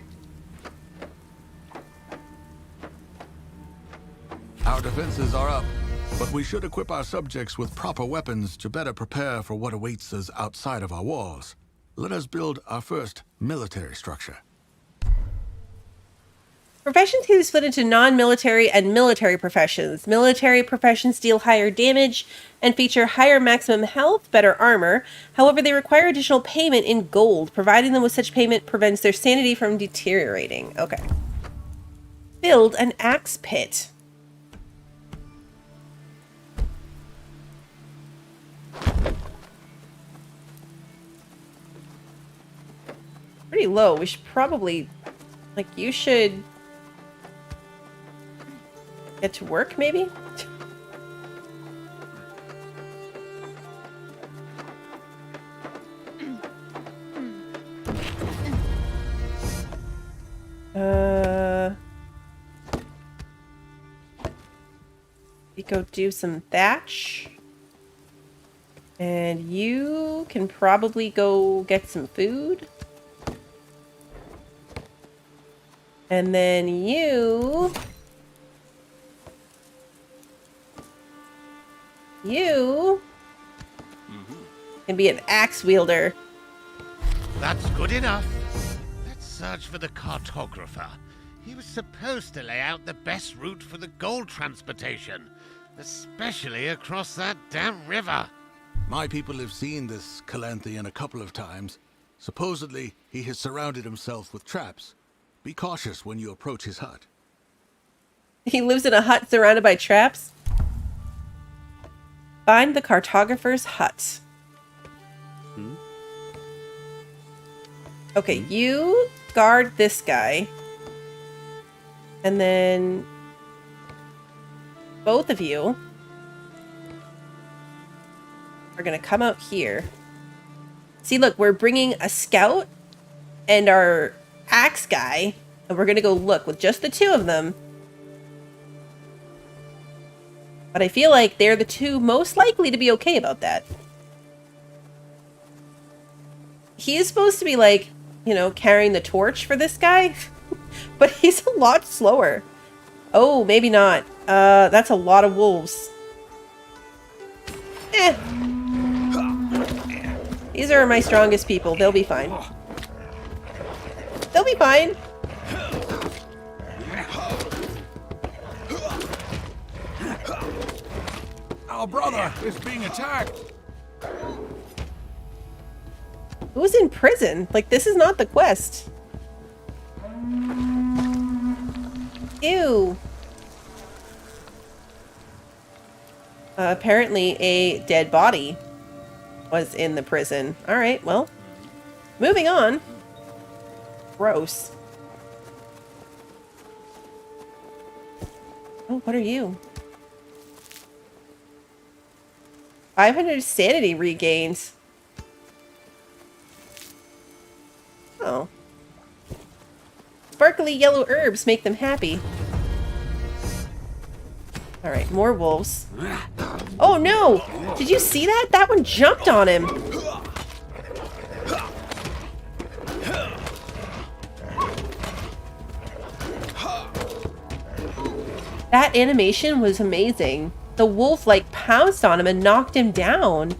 Our defenses are up, but we should equip our subjects with proper weapons to better prepare for what awaits us outside of our walls. Let us build our first military structure. Professions can be split into non-military and military professions. Military professions deal higher damage and feature higher maximum health, better armor. However, they require additional payment in gold. Providing them with such payment prevents their sanity from deteriorating. Okay. Build an axe pit. Pretty low. We should probably... Like, you should... get to work, maybe? We go do some thatch. And you can probably go get some food. And then you can be an axe wielder. That's good enough. Let's search for the cartographer. He was supposed to lay out the best route for the gold transportation, especially across that damn river. My people have seen this Calanthian a couple of times. Supposedly, he has surrounded himself with traps. Be cautious when you approach his hut. He lives in a hut surrounded by traps. Find the cartographer's hut. Okay, you guard this guy. And then both of you are going to come out here. See, look, we're bringing a scout and our axe guy, and we're going to go look with just the two of them. But I feel like they're the two most likely to be okay about that. He is supposed to be like, you know, carrying the torch for this guy. But he's a lot slower. Oh, maybe not. That's a lot of wolves. These are my strongest people. They'll be fine. They'll be fine. Our brother is being attacked. Who's in prison? Like, this is not the quest. Ew. Apparently a dead body was in the prison. Alright, well. Moving on. Gross. Oh, what are you? 500 sanity regained. Oh. Sparkly yellow herbs make them happy. Alright, more wolves. Oh no! Did you see that? That one jumped on him! That animation was amazing. The wolf, like, pounced on him and knocked him down.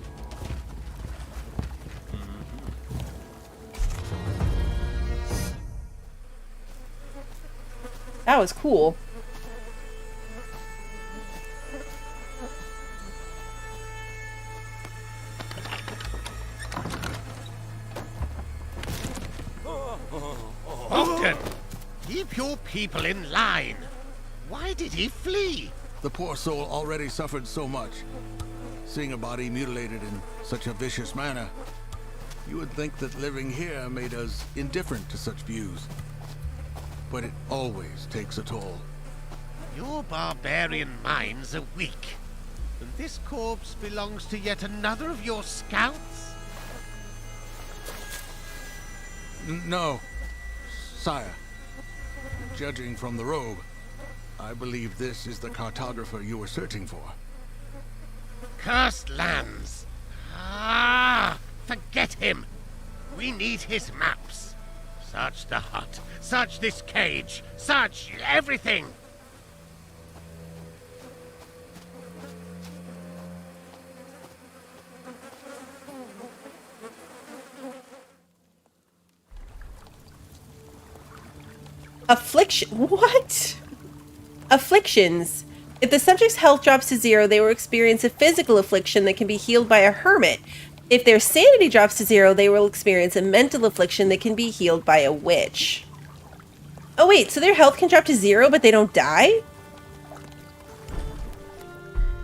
That was cool. Ogden, keep your people in line. Why did he flee? The poor soul already suffered so much. Seeing a body mutilated in such a vicious manner, you would think that living here made us indifferent to such views. But it always takes a toll. Your barbarian minds are weak. And this corpse belongs to yet another of your scouts? No, sire. Judging from the robe, I believe this is the cartographer you were searching for. Cursed lands. Ah, forget him. We need his maps. Search the hut. Search this cage. Search everything. Affliction. What? Afflictions. If the subject's health drops to 0, they will experience a physical affliction that can be healed by a hermit. If their sanity drops to 0, they will experience a mental affliction that can be healed by a witch. Oh wait, so their health can drop to 0, but they don't die?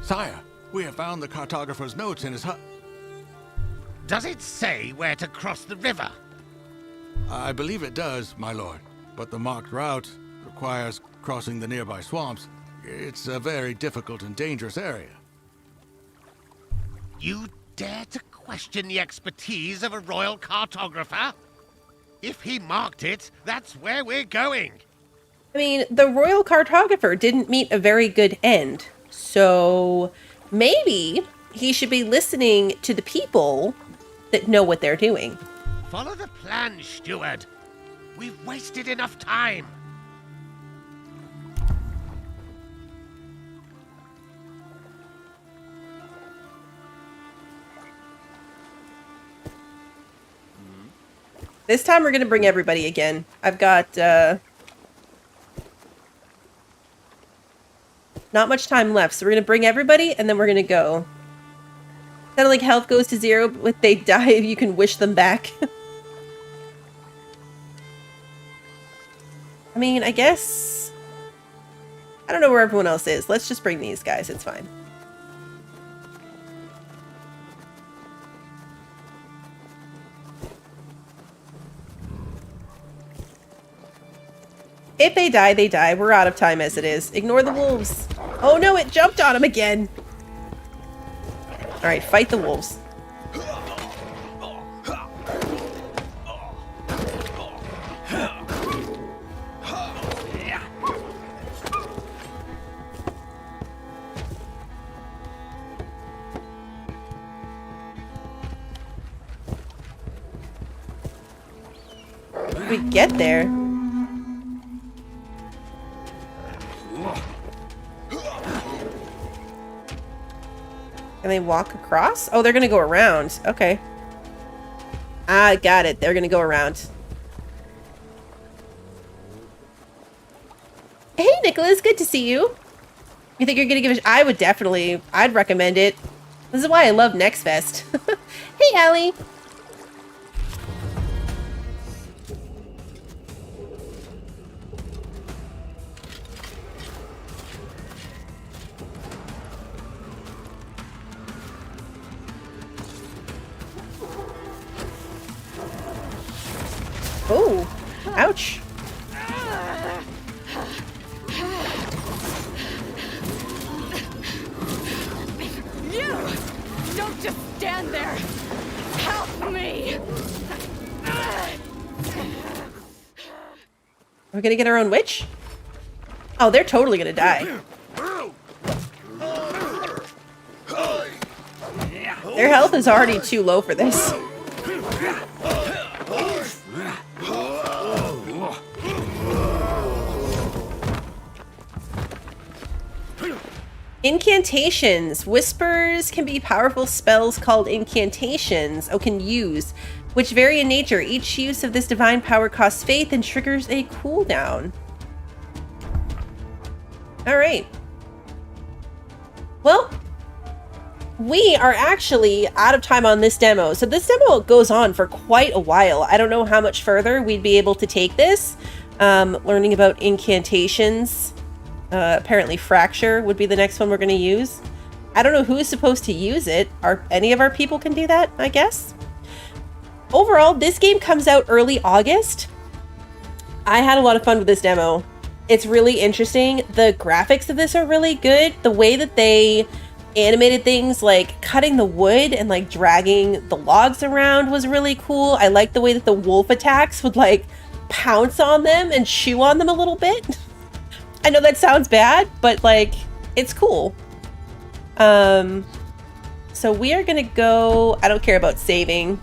Sire, we have found the cartographer's notes in his hut. Does it say where to cross the river? I believe it does, my lord, but the marked route requires crossing the nearby swamps. It's a very difficult and dangerous area. You dare to question the expertise of a royal cartographer? If he marked it, that's where we're going. I mean, the royal cartographer didn't meet a very good end. So maybe he should be listening to the people that know what they're doing. Follow the plan, steward. We've wasted enough time. This time we're going to bring everybody again. I've got not much time left, so we're going to bring everybody and then we're going to go. Kind of like health goes to 0, but if they die, you can wish them back. I mean, I guess... I don't know where everyone else is. Let's just bring these guys. It's fine. If they die, they die. We're out of time as it is. Ignore the wolves. Oh no, it jumped on him again. Alright, fight the wolves. We get there. Can they walk across? Oh, they're gonna go around. Okay. I got it. They're gonna go around. Hey, Nicholas. Good to see you. You think you're gonna give a... I would definitely... I'd recommend it. This is why I love Next Fest. Hey, Allie. Oh, ouch. You! Don't just stand there! Help me! Are we gonna get our own witch? Oh, they're totally gonna die. Their health is already too low for this. Incantations. Whispers can be powerful spells called incantations, can use, which vary in nature. Each use of this divine power costs faith and triggers a cooldown. Alright. Well, we are actually out of time on this demo. So this demo goes on for quite a while. I don't know how much further we'd be able to take this. Learning about incantations. Apparently fracture would be the next one we're going to use. I don't know who is supposed to use it. Any of our people can do that, I guess. Overall, this game comes out early August. I had a lot of fun with this demo. It's really interesting. The graphics of this are really good. The way that they animated things like cutting the wood and like dragging the logs around was really cool. I like the way that the wolf attacks would like pounce on them and chew on them a little bit. I know that sounds bad, but like, it's cool. So we are gonna go, I don't care about saving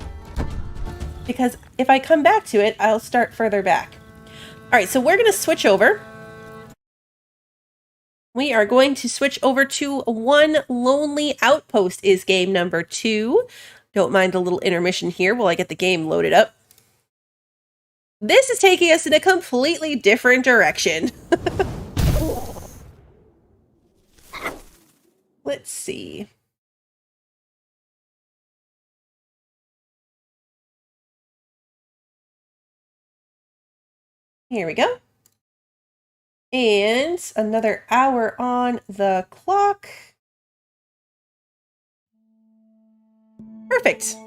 because if I come back to it, I'll start further back. All right, so we're going to switch over. We are going to switch over to One Lonely Outpost is game number 2. Don't mind the little intermission here while I get the game loaded up. This is taking us in a completely different direction. Let's see. Here we go. And another hour on the clock. Perfect.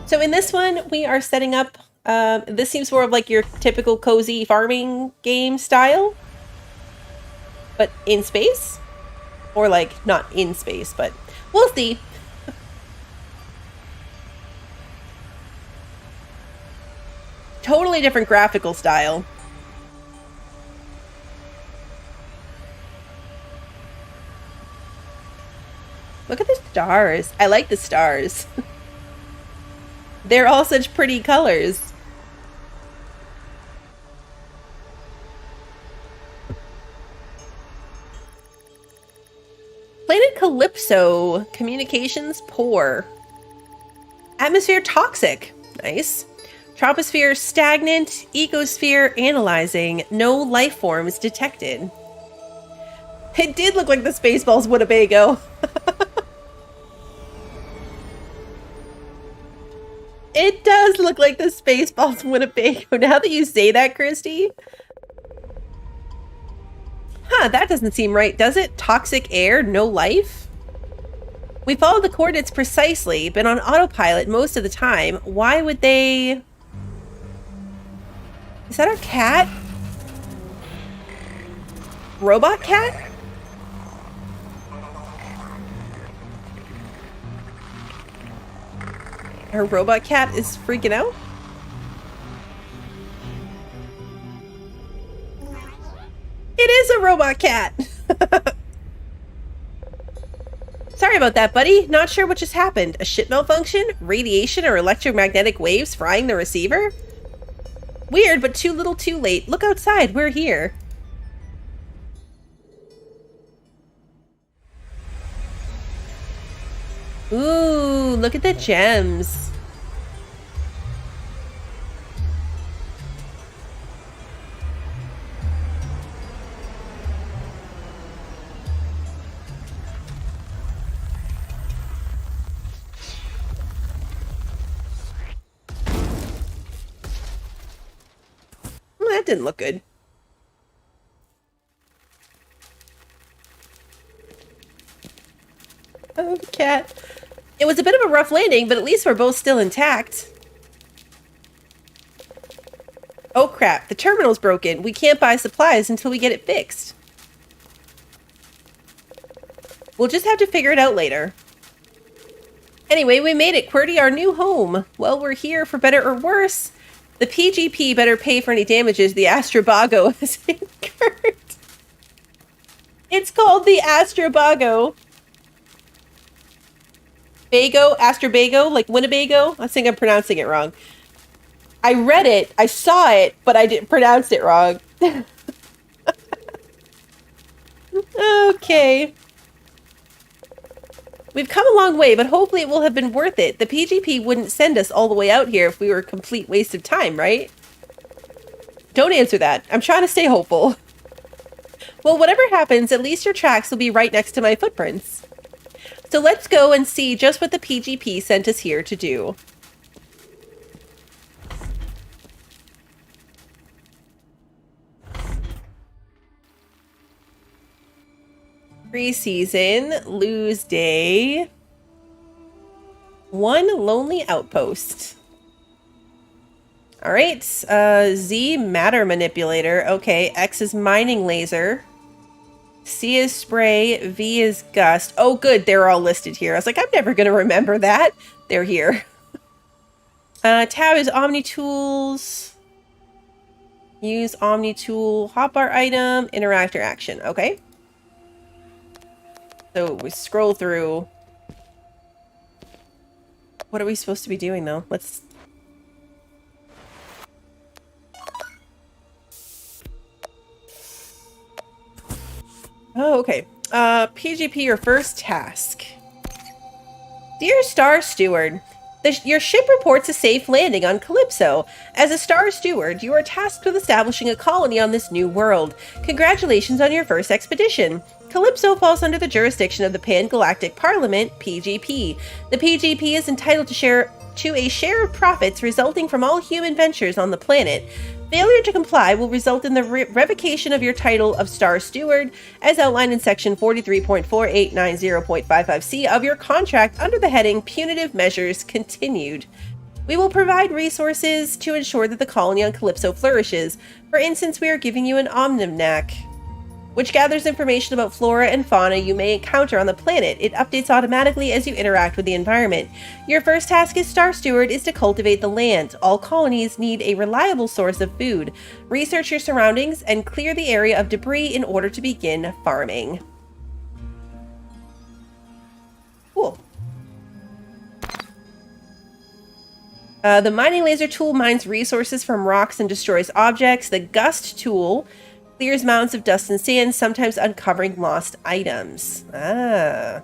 So in this one, we are setting up, this seems more of like your typical cozy farming game style, but in space. Or like, not in space, but we'll see. Totally different graphical style. Look at the stars. I like the stars. They're all such pretty colors. Planet Calypso. Communications poor. Atmosphere toxic. Nice. Troposphere stagnant. Ecosphere analyzing. No life forms detected. It did look like the Spaceballs Winnebago. It does look like the Spaceballs Winnebago. Now that you say that, Christy. Huh, that doesn't seem right, does it? Toxic air, no life? We followed the coordinates precisely, been on autopilot most of the time. Why would they... Is that our cat? Robot cat? Our robot cat is freaking out? It is a robot cat! Sorry about that, buddy. Not sure what just happened. A ship malfunction? Radiation or electromagnetic waves frying the receiver? Weird, but too little too late. Look outside, we're here. Ooh, look at the gems. Well, that didn't look good. Oh, cat. It was a bit of a rough landing, but at least we're both still intact. Oh crap, the terminal's broken. We can't buy supplies until we get it fixed. We'll just have to figure it out later. Anyway, we made it, QWERTY, our new home. Well, we're here for better or worse. The PGP better pay for any damages the Astrobago has incurred. It's called the Astrobago. Bago, Astrobago, like Winnebago. I think I'm pronouncing it wrong. I read it, I saw it, but I didn't pronounce it wrong. Okay. We've come a long way, but hopefully it will have been worth it. The PGP wouldn't send us all the way out here if we were a complete waste of time, right? Don't answer that. I'm trying to stay hopeful. Well, whatever happens, at least your tracks will be right next to my footprints. So let's go and see just what the PGP sent us here to do. Pre-season, lose day. One lonely outpost. All right, Z matter manipulator. Okay, X is mining laser. C is spray, V is gust. Oh good, they're all listed here. I was like, I'm never gonna remember that. They're here. Tab is Omni Tools. Use Omni Tool, hotbar item, interactor action. Okay. So we scroll through. What are we supposed to be doing, though? Let's... Oh, okay. PGP, your first task. Dear Star Steward, your ship reports a safe landing on Calypso. As a Star Steward, you are tasked with establishing a colony on this new world. Congratulations on your first expedition. Calypso falls under the jurisdiction of the Pan-Galactic Parliament, PGP. The PGP is entitled to a share of profits resulting from all human ventures on the planet. Failure to comply will result in the revocation of your title of Star Steward, as outlined in Section 43.4890.55C of your contract under the heading Punitive Measures Continued. We will provide resources to ensure that the colony on Calypso flourishes. For instance, we are giving you an Omnimnac, which gathers information about flora and fauna you may encounter on the planet. It updates automatically as you interact with the environment. Your first task as Star Steward is to cultivate the land. All colonies need a reliable source of food. Research your surroundings and clear the area of debris in order to begin farming. Cool. The mining laser tool mines resources from rocks and destroys objects. The gust tool clears mounds of dust and sand, sometimes uncovering lost items. Ah.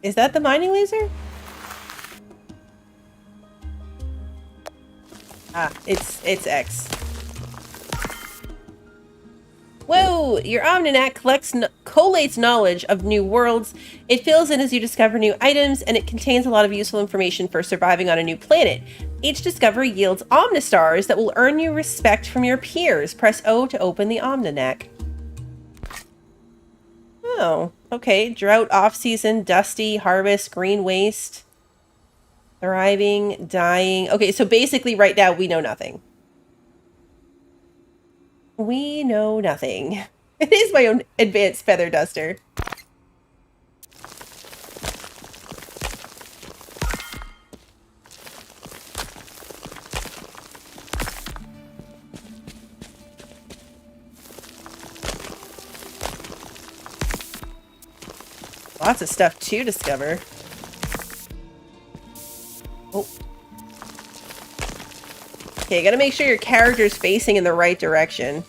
Is that the mining laser? Ah, it's X. Whoa! Your Omninac collates knowledge of new worlds. It fills in as you discover new items, and it contains a lot of useful information for surviving on a new planet. Each discovery yields Omnistars that will earn you respect from your peers. Press O to open the Omninac. Oh, okay. Drought, off-season, dusty, harvest, green waste, thriving, dying. Okay, so basically right now we know nothing. We know nothing. It is my own advanced feather duster. Lots of stuff to discover. Oh. Okay, gotta make sure your character's facing in the right direction.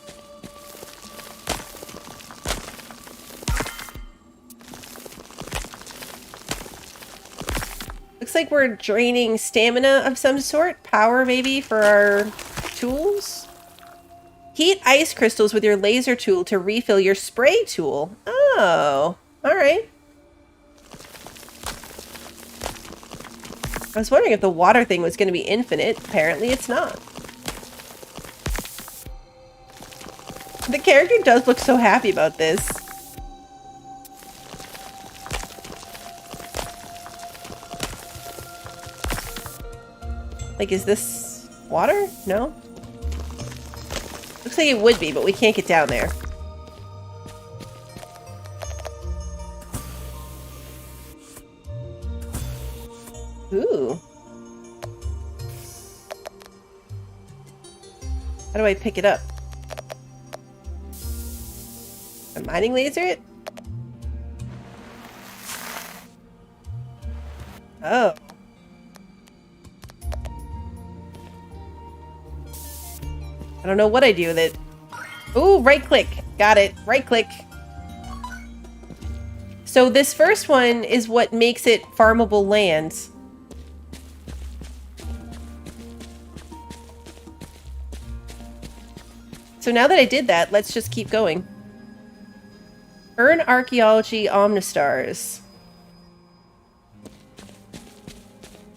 Looks like we're draining stamina of some sort. Power, maybe, for our tools? Heat ice crystals with your laser tool to refill your spray tool. Oh, alright. I was wondering if the water thing was going to be infinite. Apparently it's not. The character does look so happy about this. Like, is this water? No? Looks like it would be, but we can't get down there. Ooh. How do I pick it up? A mining laser it? Oh. I don't know what I do with it. Ooh, right click. Got it. Right click. So this first one is what makes it farmable land. So now that I did that, let's just keep going. Earn Archaeology Omnistars.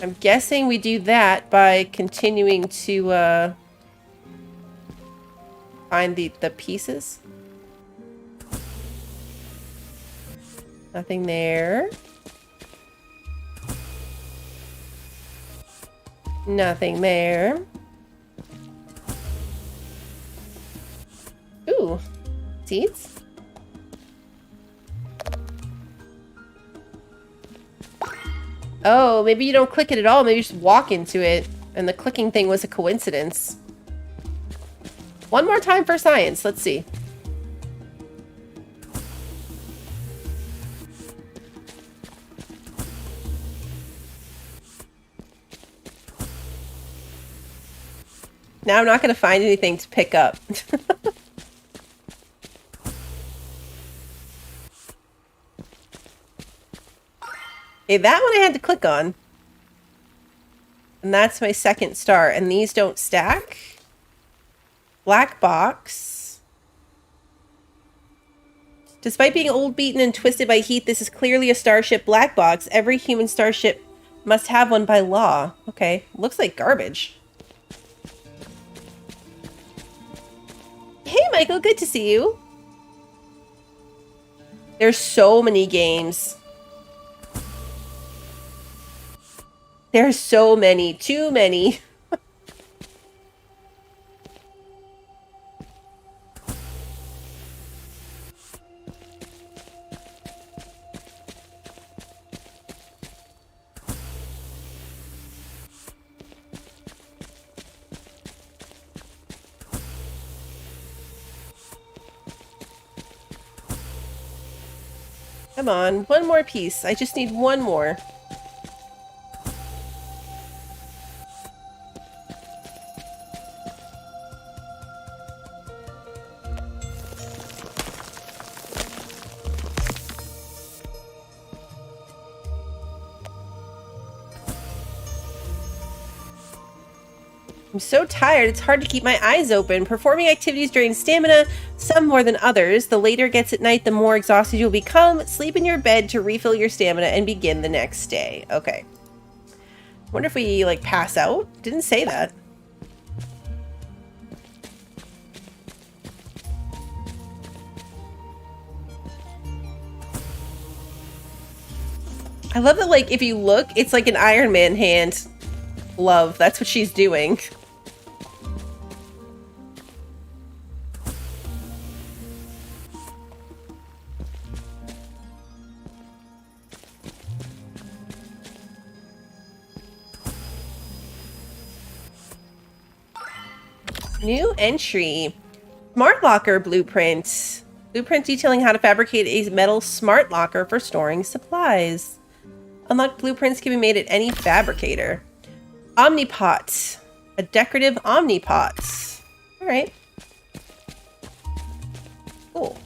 I'm guessing we do that by continuing to find the pieces. Nothing there. Nothing there. Ooh, seeds? Oh, maybe you don't click it at all. Maybe you just walk into it. And the clicking thing was a coincidence. One more time for science. Let's see. Now I'm not going to find anything to pick up. Okay, that one I had to click on. And that's my second star. And these don't stack. Black box. Despite being old, beaten, and twisted by heat, this is clearly a starship black box. Every human starship must have one by law. Okay, looks like garbage. Hey, Michael, good to see you. There's so many games. There's so many. Too many. Come on, one more piece. I just need one more. I'm so tired, it's hard to keep my eyes open. Performing activities drain stamina, some more than others. The later it gets at night, the more exhausted you'll become. Sleep in your bed to refill your stamina and begin the next day. Okay. Wonder if we, like, pass out? Didn't say that. I love that, like, if you look, it's like an Iron Man hand. Love, that's what she's doing. New entry. Smart locker blueprint. Blueprint detailing how to fabricate a metal smart locker for storing supplies. Unlocked blueprints can be made at any fabricator. Omnipot. A decorative omnipot. Alright. Cool.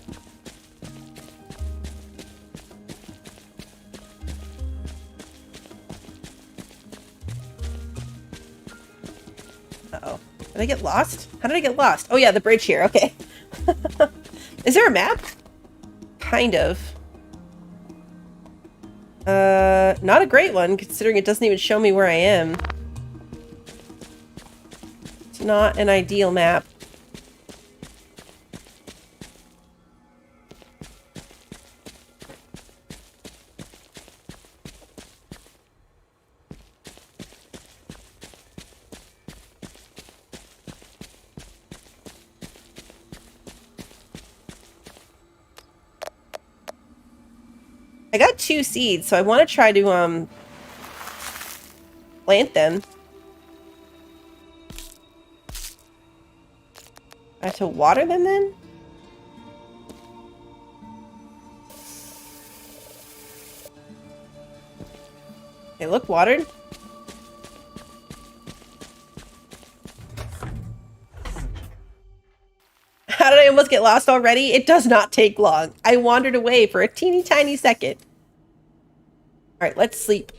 Uh-oh. Did I get lost? How did I get lost? Oh yeah, the bridge here. Okay. Is there a map? Kind of. Not a great one, considering it doesn't even show me where I am. It's not an ideal map. I got 2 seeds, so I want to try to, plant them. I have to water them then? They look watered. How did I almost get lost already? It does not take long. I wandered away for a teeny tiny second. Alright, let's sleep.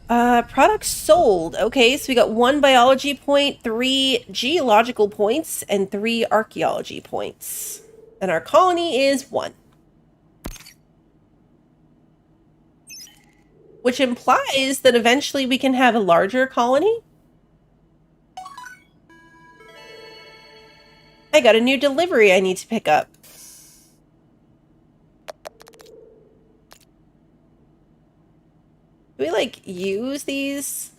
Products sold. Okay, so we got 1 biology point, 3 geological points, and 3 archaeology points. And our colony is 1. Which implies that eventually we can have a larger colony. I got a new delivery I need to pick up. Do we, like, use these?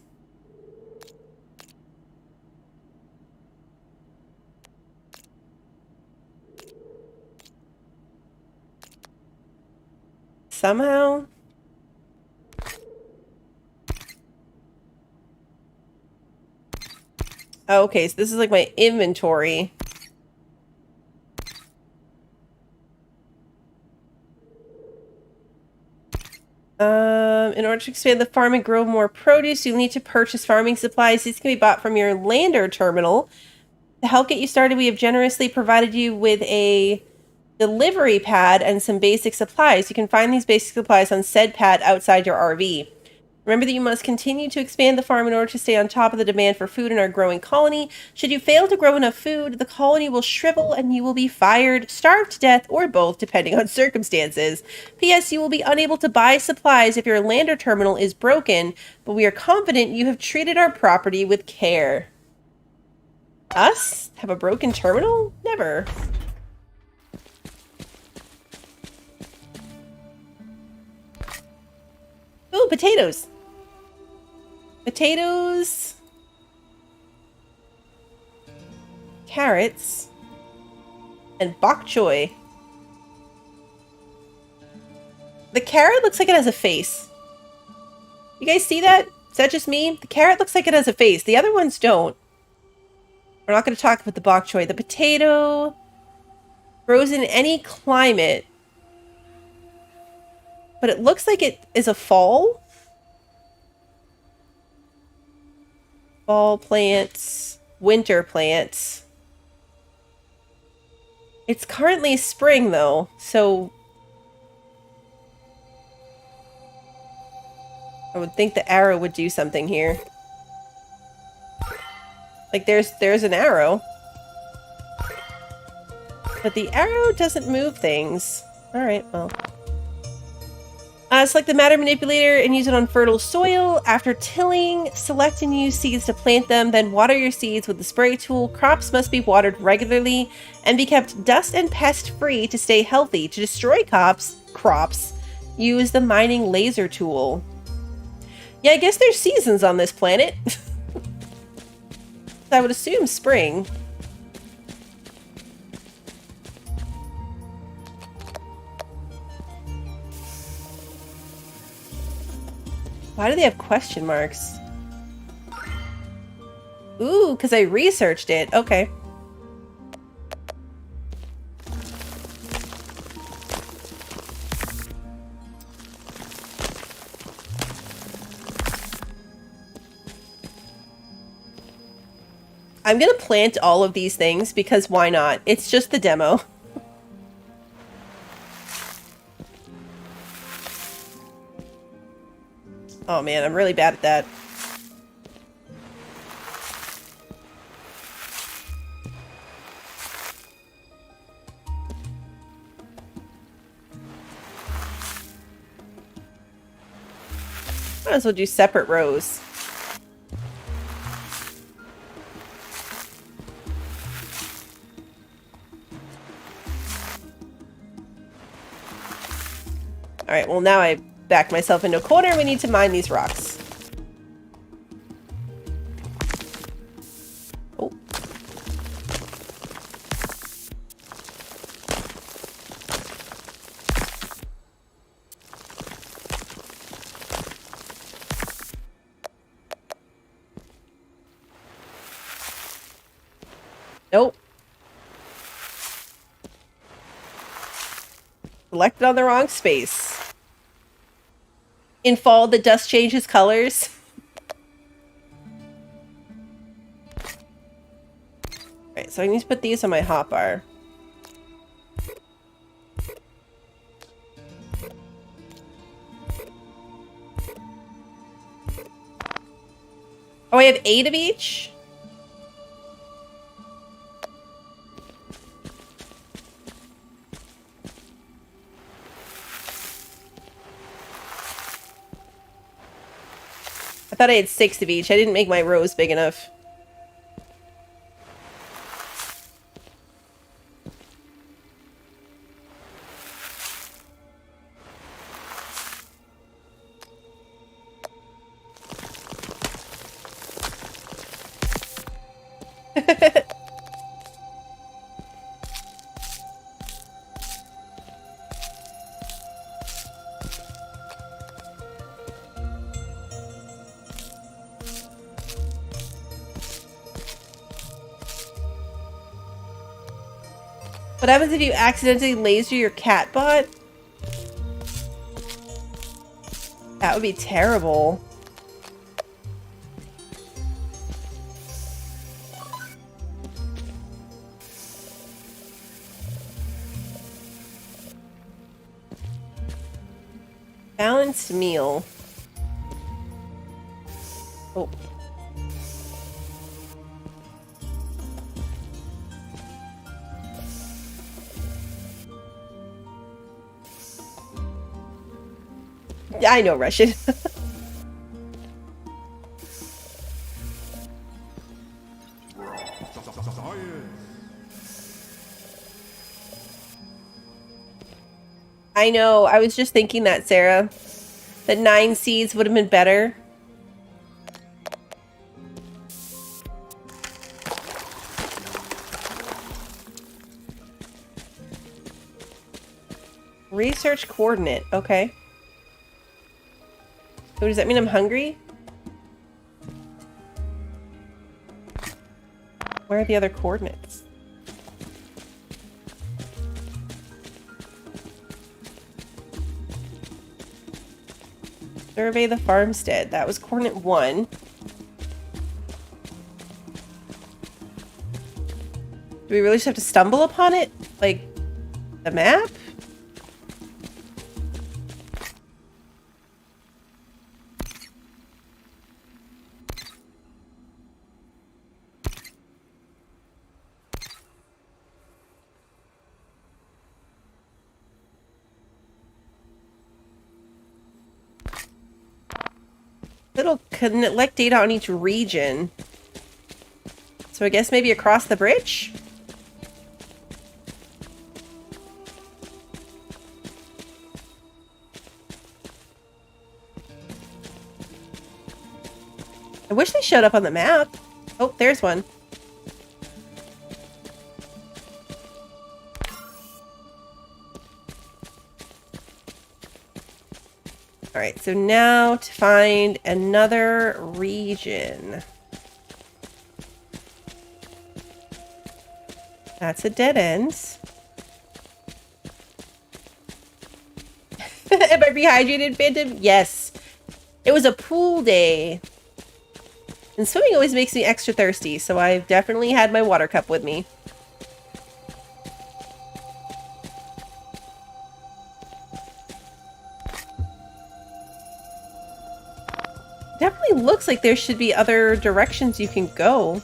Somehow? Oh, okay, so this is like my inventory. In order to expand the farm and grow more produce, you'll need to purchase farming supplies. These can be bought from your lander terminal. To help get you started, we have generously provided you with a delivery pad and some basic supplies. You can find these basic supplies on said pad outside your RV. Remember that you must continue to expand the farm in order to stay on top of the demand for food in our growing colony. Should you fail to grow enough food, the colony will shrivel and you will be fired, starved to death, or both, depending on circumstances. P.S. You will be unable to buy supplies if your lander terminal is broken, but we are confident you have treated our property with care. Us? Have a broken terminal? Never. Ooh, potatoes. Potatoes. Carrots. And bok choy. The carrot looks like it has a face. You guys see that? Is that just me? The carrot looks like it has a face. The other ones don't. We're not going to talk about the bok choy. The potato grows in any climate. But it looks like it is a fall. Fall plants. Winter plants. It's currently spring though, so I would think the arrow would do something here. Like there's an arrow. But the arrow doesn't move things. Alright, well. Select the matter manipulator and use it on fertile soil. After tilling, select and use seeds to plant them, then water your seeds with the spray tool. Crops must be watered regularly and be kept dust and pest free to stay healthy. To destroy crops, use the mining laser tool. Yeah, I guess there's seasons on this planet. I would assume spring. Why do they have question marks? Ooh, because I researched it. Okay. I'm gonna plant all of these things because why not? It's just the demo. Oh man, I'm really bad at that. Might as well do separate rows. Alright, well now I backed myself into a corner. We need to mine these rocks. Oh. Nope. Selected on the wrong space. In fall, the dust changes colors. Alright, so I need to put these on my hotbar. Oh, I have 8 of each? I thought I had 6 of each. I didn't make my rows big enough. What happens if you accidentally laser your cat bot? That would be terrible. Balanced meal. Oh. I know Russian. I know. I was just thinking that, Sarah. That 9 seeds would have been better. Research coordinate. Okay. So does that mean I'm hungry? Where are the other coordinates? Survey the farmstead. That was coordinate 1. Do we really just have to stumble upon it? Like, the map? It'll collect data on each region. So I guess maybe across the bridge? I wish they showed up on the map. Oh, there's one. Alright, so now to find another region. That's a dead end. Am I rehydrated, Phantom? Yes. It was a pool day. And swimming always makes me extra thirsty, so I've definitely had my water cup with me. Definitely looks like there should be other directions you can go.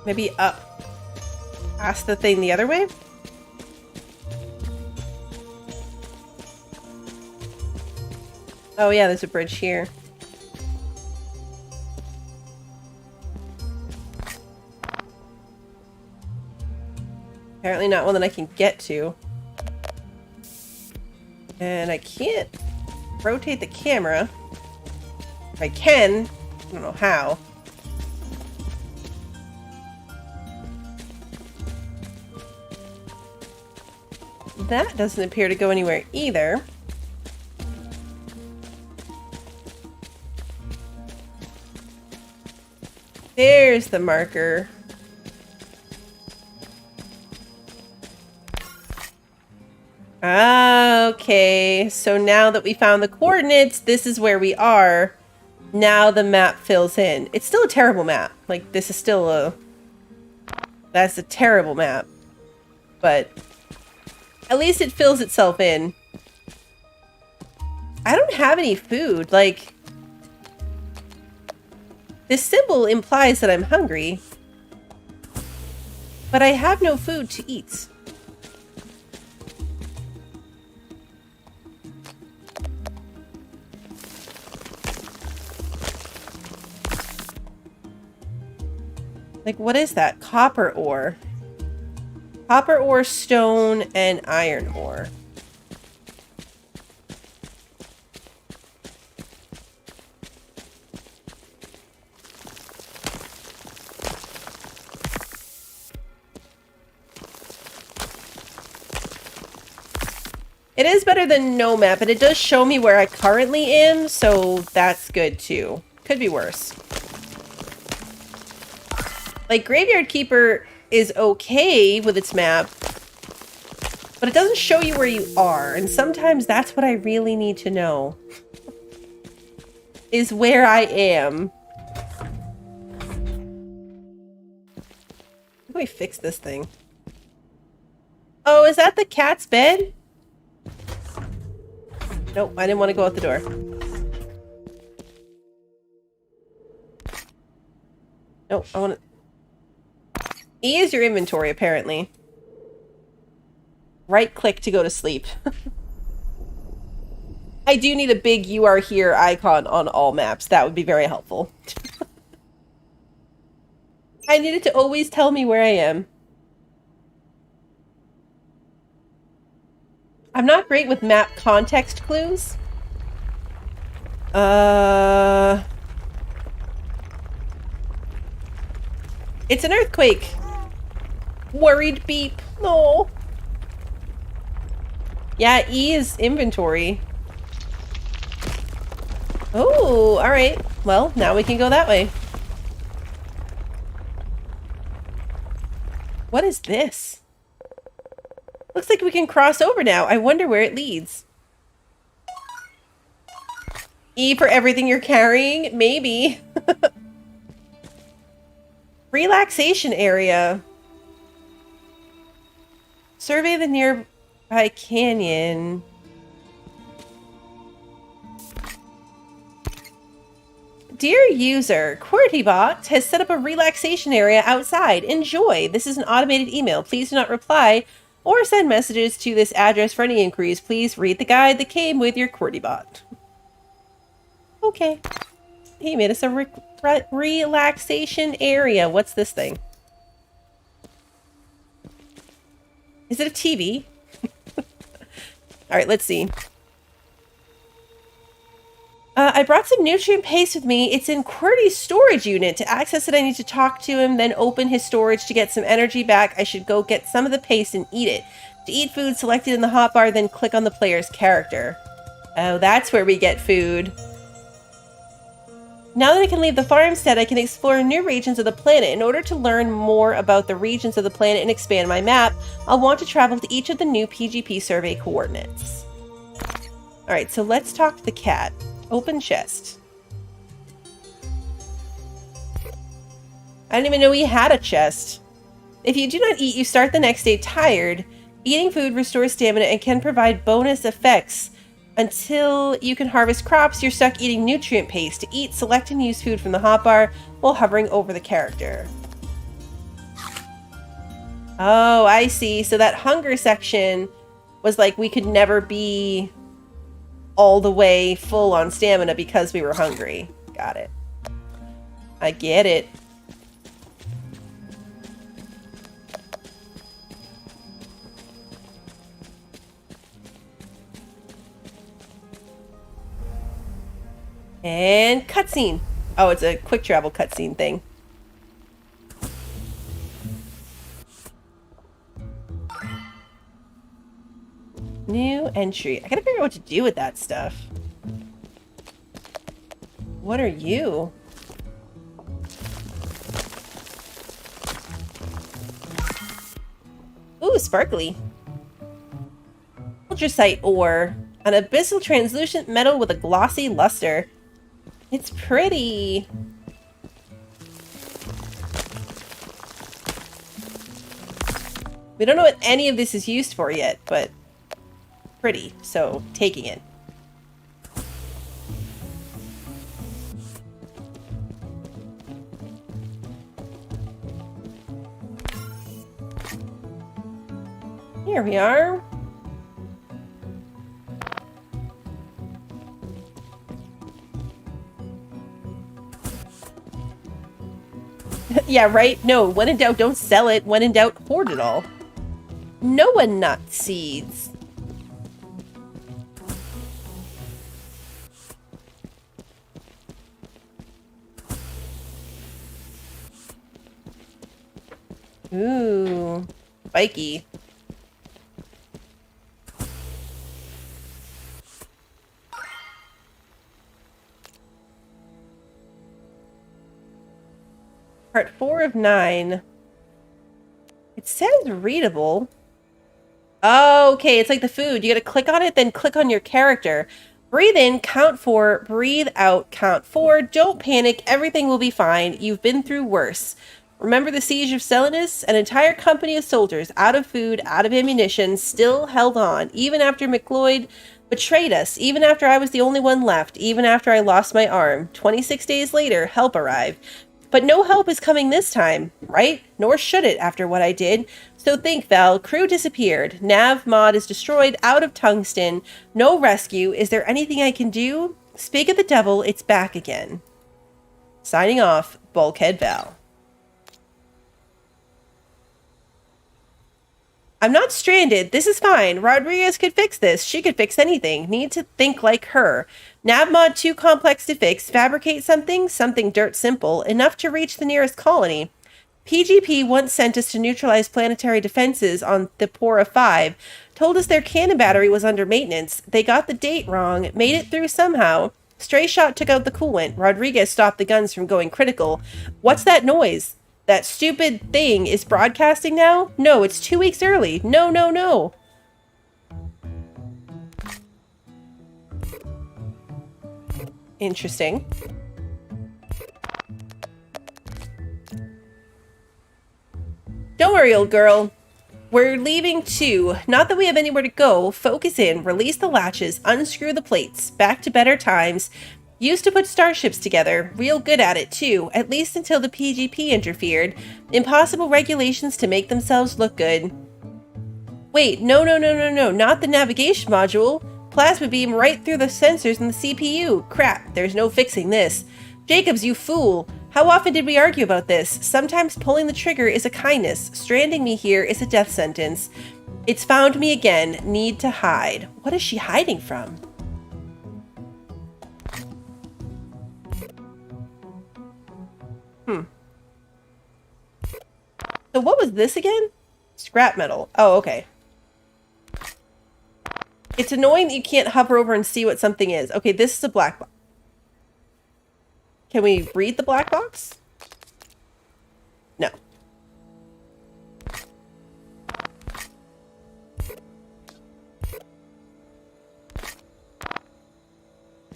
Maybe up past the thing the other way? Oh yeah, there's a bridge here. Apparently not one that I can get to. And I can't rotate the camera. If I can, I don't know how. That doesn't appear to go anywhere either. There's the marker. Okay, so now that we found the coordinates, this is where we are. Now the map fills in. It's still a terrible map. Like, this is still a... That's a terrible map. But at least it fills itself in. I don't have any food. Like, this symbol implies that I'm hungry. But I have no food to eat. Like, what is that? Copper ore. Copper ore, stone, and iron ore. It is better than no map, and it does show me where I currently am, so that's good too. Could be worse. Like, Graveyard Keeper is okay with its map, but it doesn't show you where you are, and sometimes that's what I really need to know. Is where I am. How do we fix this thing? Oh, is that the cat's bed? Nope, I didn't want to go out the door. Nope, I want to... E is your inventory, apparently. Right-click to go to sleep. I do need a big "You are here" icon on all maps. That would be very helpful. I need it to always tell me where I am. I'm not great with map context clues. It's an earthquake. Worried beep. No. Yeah, E is inventory. Oh, alright. Well, now we can go that way. What is this? Looks like we can cross over now. I wonder where it leads. E for everything you're carrying? Maybe. Relaxation area. Survey the nearby canyon. Dear user, QWERTYBot has set up a relaxation area outside. Enjoy. This is an automated email. Please do not reply or send messages to this address for any inquiries. Please read the guide that came with your QWERTYBot. Okay. He made us a relaxation area. What's this thing? Is it a TV? Alright, let's see. I brought some nutrient paste with me. It's in QWERTY's storage unit. To access it, I need to talk to him, then open his storage to get some energy back. I should go get some of the paste and eat it. To eat food, select it in the hotbar, then click on the player's character. Oh, that's where we get food. Now that I can leave the farmstead, I can explore new regions of the planet. In order to learn more about the regions of the planet and expand my map, I'll want to travel to each of the new PGP survey coordinates. Alright, so let's talk to the cat. Open chest. I didn't even know he had a chest. If you do not eat, you start the next day tired. Eating food restores stamina and can provide bonus effects. Until you can harvest crops, you're stuck eating nutrient paste. To eat, select and use food from the hotbar while hovering over the character. Oh, I see. So that hunger section was like we could never be all the way full on stamina because we were hungry. Got it. I get it. And cutscene. Oh, it's a quick travel cutscene thing. New entry. I gotta figure out what to do with that stuff. What are you? Ooh, sparkly. Ultracite ore. An abyssal translucent metal with a glossy luster. It's pretty. We don't know what any of this is used for yet, but pretty, so taking it. Here we are. Yeah, right? No, when in doubt, don't sell it. When in doubt, hoard it all. Noah nut seeds. Ooh, spiky. Part 4 of 9. It says readable. Oh, okay, it's like the food. You gotta click on it, then click on your character. Breathe in, count 4. Breathe out, count 4. Don't panic, everything will be fine. You've been through worse. Remember the siege of Selinus? An entire company of soldiers, out of food, out of ammunition, still held on, even after McLeod betrayed us, even after I was the only one left, even after I lost my arm. 26 days later, help arrived. But no help is coming this time, right? Nor should it after what I did. So think, Val. Crew disappeared. Nav mod is destroyed, out of tungsten. No rescue. Is there anything I can do? Speak of the devil, it's back again. Signing off, Bulkhead Val. I'm not stranded. This is fine. Rodriguez could fix this. She could fix anything. Need to think like her. Navmod too complex to fix. Fabricate something dirt simple, enough to reach the nearest colony. PGP once sent us to neutralize planetary defenses on the Pora 5. Told us their cannon battery was under maintenance. They got the date wrong. Made it through somehow. Stray shot took out the coolant. Rodriguez stopped the guns from going critical. What's that noise? That stupid thing is broadcasting now? No, it's 2 weeks early. No, no, no. Interesting. Don't worry, old girl. We're leaving too. Not that we have anywhere to go. Focus in, release the latches, unscrew the plates. Back to better times. Used to put starships together. Real good at it, too. At least until the PGP interfered. Impossible regulations to make themselves look good. Wait, no. Not the navigation module. Plasma beam right through the sensors in the CPU. Crap, there's no fixing this. Jacobs, you fool. How often did we argue about this? Sometimes pulling the trigger is a kindness. Stranding me here is a death sentence. It's found me again. Need to hide. What is she hiding from? So what was this again? Scrap metal. Oh, okay. It's annoying that you can't hover over and see what something is. Okay, this is a black box. Can we read the black box? No.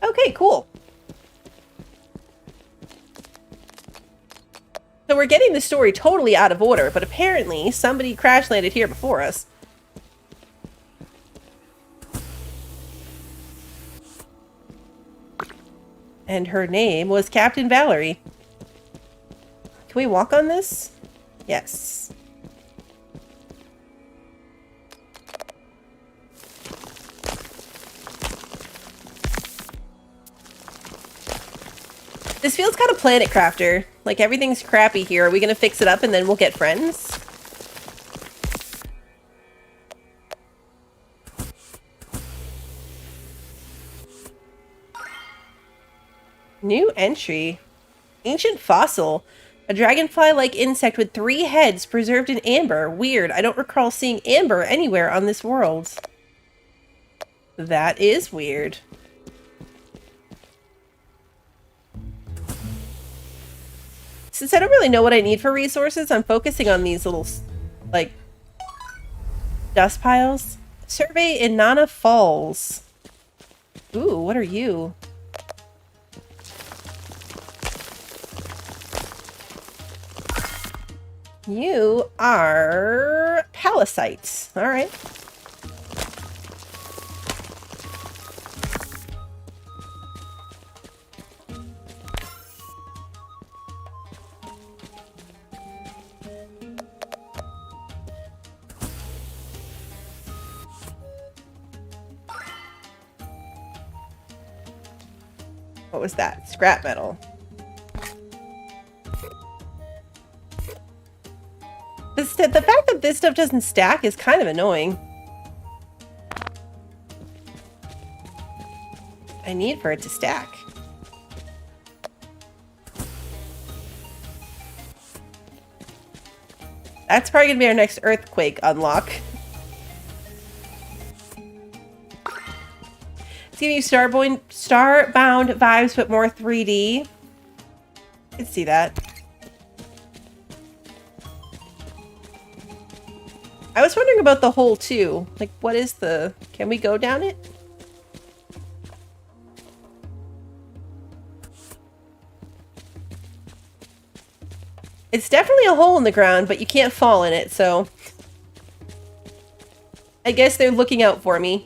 Okay, cool. So we're getting the story totally out of order, but apparently somebody crash landed here before us. And her name was Captain Valerie. Can we walk on this? Yes. This feels kind of Planet Crafter. Like, everything's crappy here. Are we gonna fix it up and then we'll get friends? New entry. Ancient fossil. A dragonfly-like insect with 3 heads preserved in amber. Weird. I don't recall seeing amber anywhere on this world. That is weird. Since I don't really know what I need for resources, I'm focusing on these little, like, dust piles. Survey Inanna Falls. Ooh, what are you? You are palasites. All right. What was that? Scrap metal. The fact that this stuff doesn't stack is kind of annoying. I need for it to stack. That's probably gonna be our next earthquake unlock. It's giving you Starbound vibes, but more 3D. I can see that. I was wondering about the hole too. Like, what is the... Can we go down it? It's definitely a hole in the ground, but you can't fall in it, so... I guess they're looking out for me.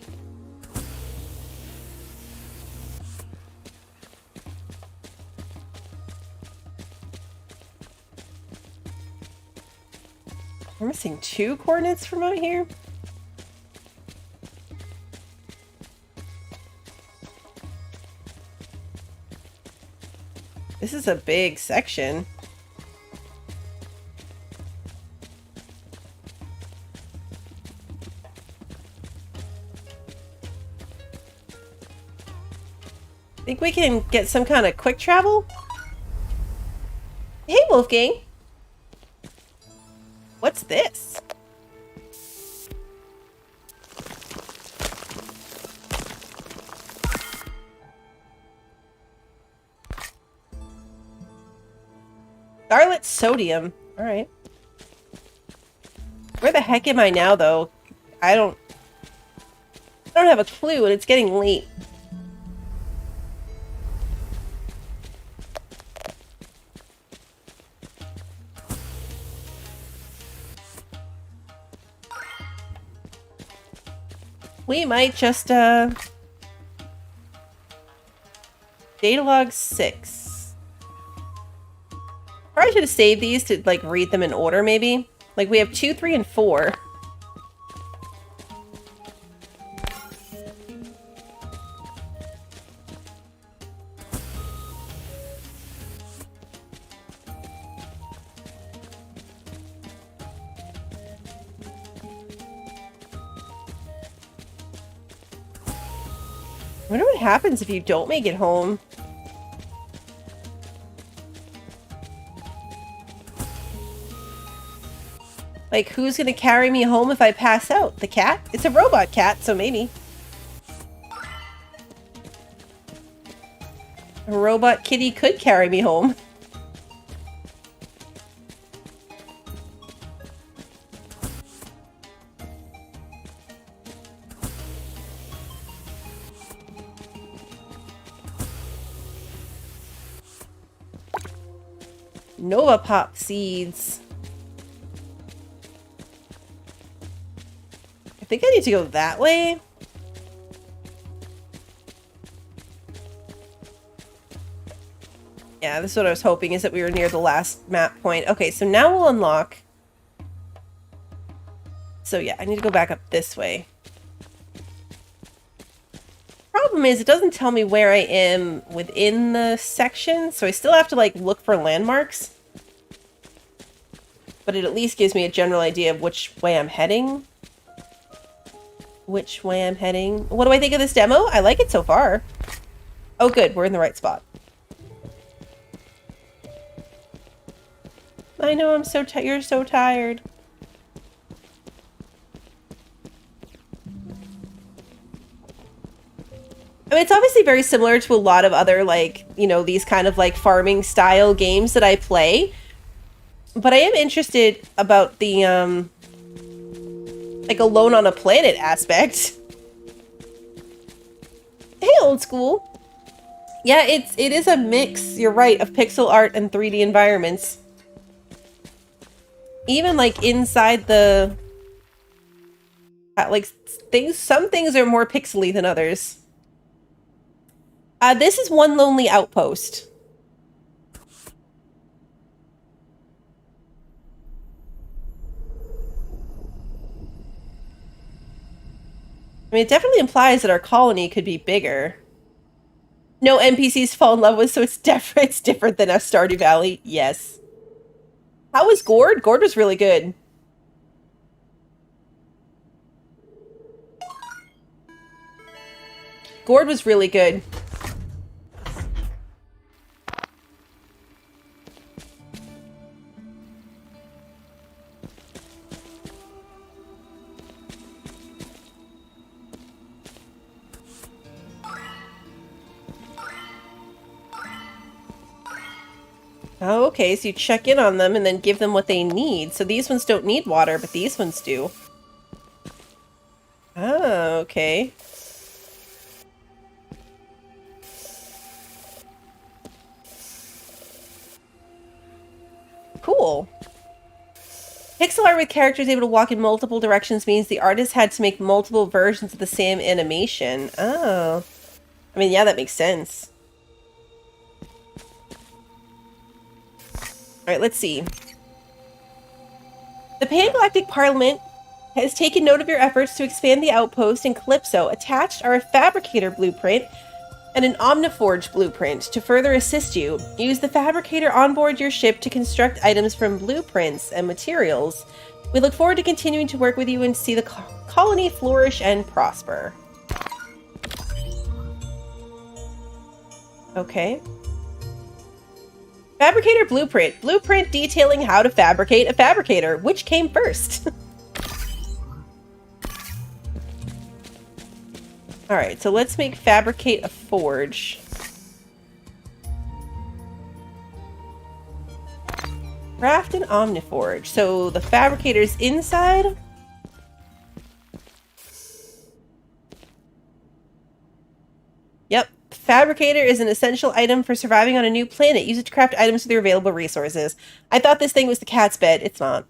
We're missing 2 coordinates from out here? This is a big section. Think we can get some kind of quick travel? Hey, Wolfgang. What's this? Scarlet sodium. All right. Where the heck am I now, though? I don't have a clue, and it's getting late. We might just, data log 6. Probably should have saved these to, like, read them in order, maybe. Like, we have 2, 3, and 4. I wonder what happens if you don't make it home. Like, who's gonna carry me home if I pass out? The cat? It's a robot cat, so maybe. A robot kitty could carry me home. Nova Pop seeds. I think I need to go that way. Yeah, this is what I was hoping, is that we were near the last map point. Okay, so now we'll unlock. So yeah, I need to go back up this way. Problem is, it doesn't tell me where I am within the section, so I still have to, like, look for landmarks. But it at least gives me a general idea of which way I'm heading. Which way I'm heading. What do I think of this demo? I like it so far. Oh, good. We're in the right spot. I know, I'm so tired. You're so tired. I mean, it's obviously very similar to a lot of other, like, you know, these kind of, like, farming style games that I play. But I am interested about the, like, alone on a planet aspect. Hey, old school. Yeah, it is a mix, you're right, of pixel art and 3D environments. Even, like, inside the... like, some things are more pixely than others. This is One Lonely Outpost. I mean, it definitely implies that our colony could be bigger. No NPCs fall in love with, so it's different than a Stardew Valley. Yes. How was Gord? Gord was really good. Gord was really good. Oh, okay, so you check in on them and then give them what they need. So these ones don't need water, but these ones do. Oh, okay. Cool. Pixel art with characters able to walk in multiple directions means the artist had to make multiple versions of the same animation. Oh. I mean, yeah, that makes sense. Alright, let's see. The Pan-Galactic Parliament has taken note of your efforts to expand the outpost in Calypso. Attached are a fabricator blueprint and an Omniforge blueprint to further assist you. Use the fabricator on board your ship to construct items from blueprints and materials. We look forward to continuing to work with you and see the colony flourish and prosper. Okay. Fabricator blueprint. Blueprint detailing how to fabricate a fabricator. Which came first? Alright, so let's make fabricate a forge. Craft an Omniforge. So the fabricator's inside. Yep. Fabricator is an essential item for surviving on a new planet. Use it to craft items with your available resources. I thought this thing was the cat's bed. It's not.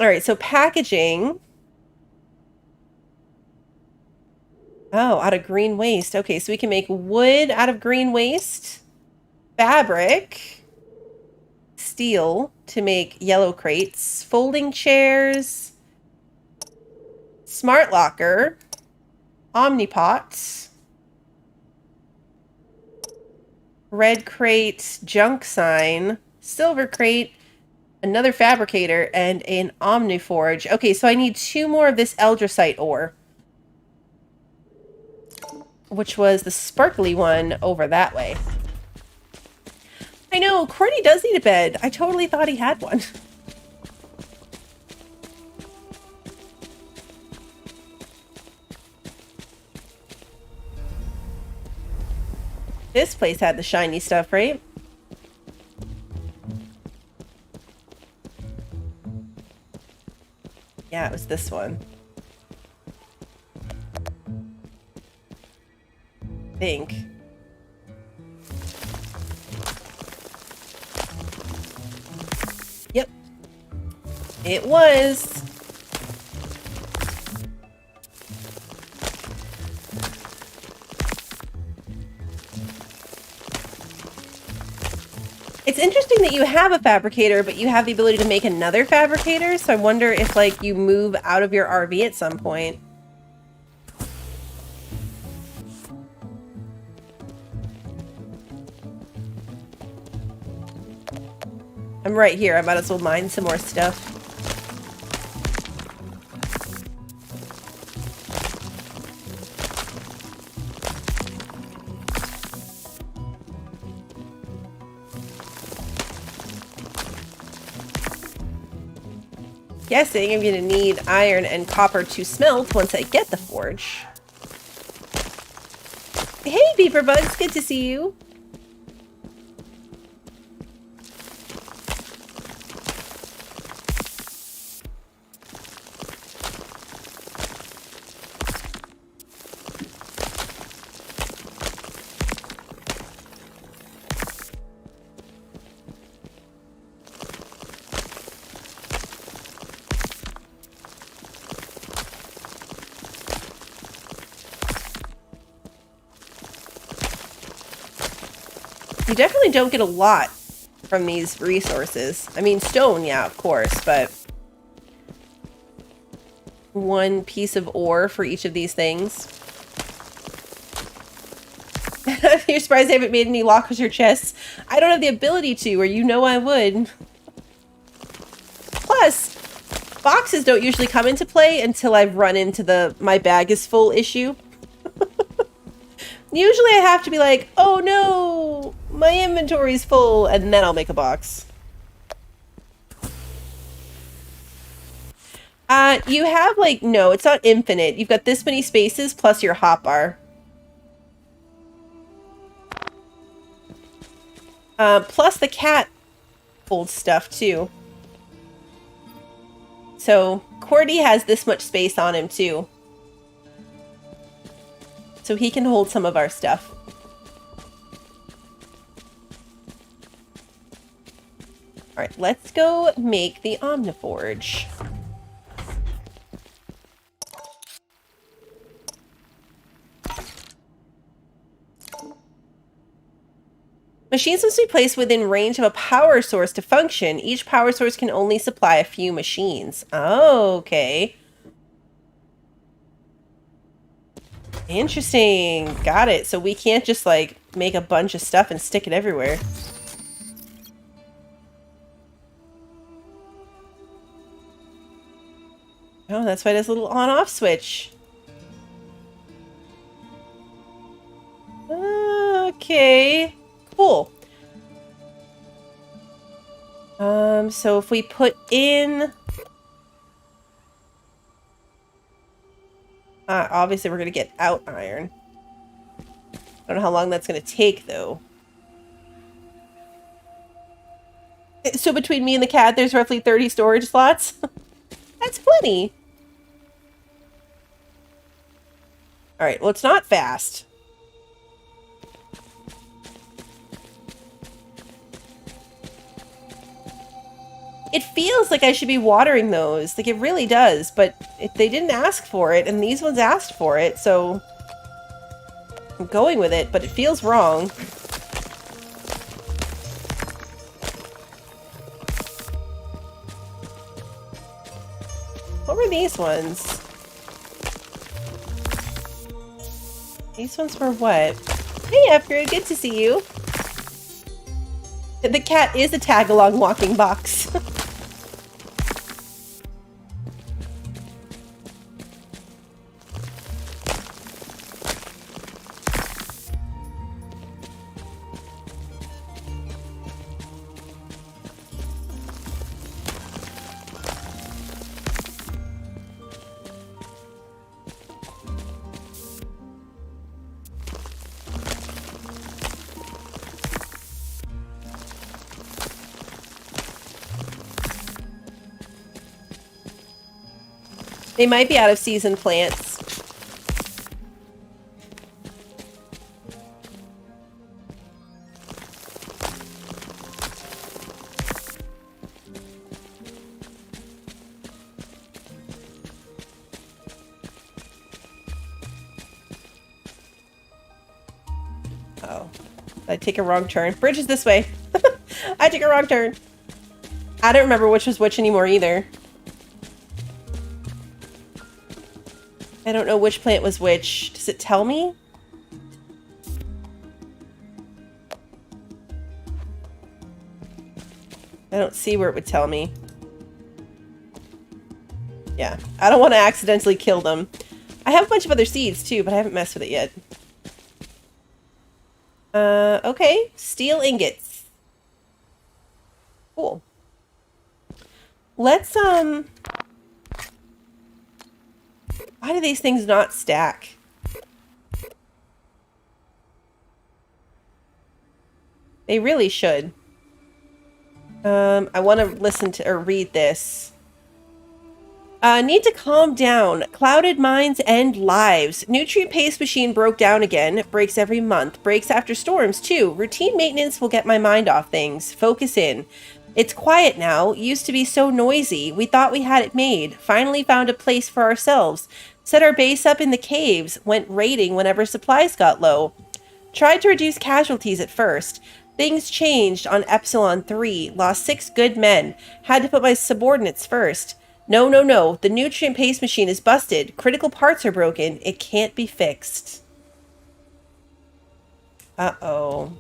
Alright, so packaging. Oh, out of green waste. Okay, so we can make wood out of green waste. Fabric. Steel to make yellow crates. Folding chairs. Smart locker. Omnipot. Red crate. Junk sign. Silver crate. Another fabricator. And an Omniforge. Okay, so I need 2 more of this Eldrasite ore. Which was the sparkly one over that way. I know, Cordy does need a bed. I totally thought he had one. This place had the shiny stuff, right? Yeah, it was this one. Think. Yep. It was. It's interesting that you have a fabricator, but you have the ability to make another fabricator, so I wonder if, like, you move out of your RV at some point. I'm right here. I might as well mine some more stuff. Guessing I'm going to need iron and copper to smelt once I get the forge. Hey, Beaver Bugs. Good to see you. You definitely don't get a lot from these resources. I mean, stone, yeah, of course, but 1 piece of ore for each of these things. You're surprised I haven't made any lockers or chests? I don't have the ability to, or you know I would. Plus, boxes don't usually come into play until I've run into the my bag is full issue. Usually I have to be like, oh no, my inventory's full, and then I'll make a box. You have, like, no, it's not infinite. You've got this many spaces plus your hotbar. Plus the cat holds stuff, too. So Cordy has this much space on him too. So he can hold some of our stuff. Alright, let's go make the Omniforge. Machines must be placed within range of a power source to function. Each power source can only supply a few machines. Oh, okay. Interesting. Got it. So we can't just, like, make a bunch of stuff and stick it everywhere. Oh, that's why there's a little on-off switch. Okay. Cool. So if we put in... obviously we're going to get out iron. I don't know how long that's going to take, though. So between me and the cat, there's roughly 30 storage slots. That's plenty. Alright, well, it's not fast. It feels like I should be watering those. Like, it really does. But they didn't ask for it, and these ones asked for it, so... I'm going with it, but it feels wrong. What were these ones? These ones were what? Hey, Upgrade, good to see you. The cat is a tag-along walking box. They might be out of season plants. Oh, did I take a wrong turn? Bridge is this way. I took a wrong turn. I don't remember which was which anymore either. I don't know which plant was which. Does it tell me? I don't see where it would tell me. Yeah, I don't want to accidentally kill them. I have a bunch of other seeds too, but I haven't messed with it yet. Okay. Steel ingots. Cool. Let's, why do these things not stack? They really should. I want to listen to or read this. Need to calm down. Clouded minds end lives. Nutrient paste machine broke down again. Breaks every month. Breaks after storms, too. Routine maintenance will get my mind off things. Focus in. It's quiet now. Used to be so noisy. We thought we had it made. Finally found a place for ourselves. Set our base up in the caves. Went raiding whenever supplies got low. Tried to reduce casualties at first. Things changed on Epsilon 3. Lost 6 good men. Had to put my subordinates first. No, no, no. The nutrient paste machine is busted. Critical parts are broken. It can't be fixed. Uh-oh.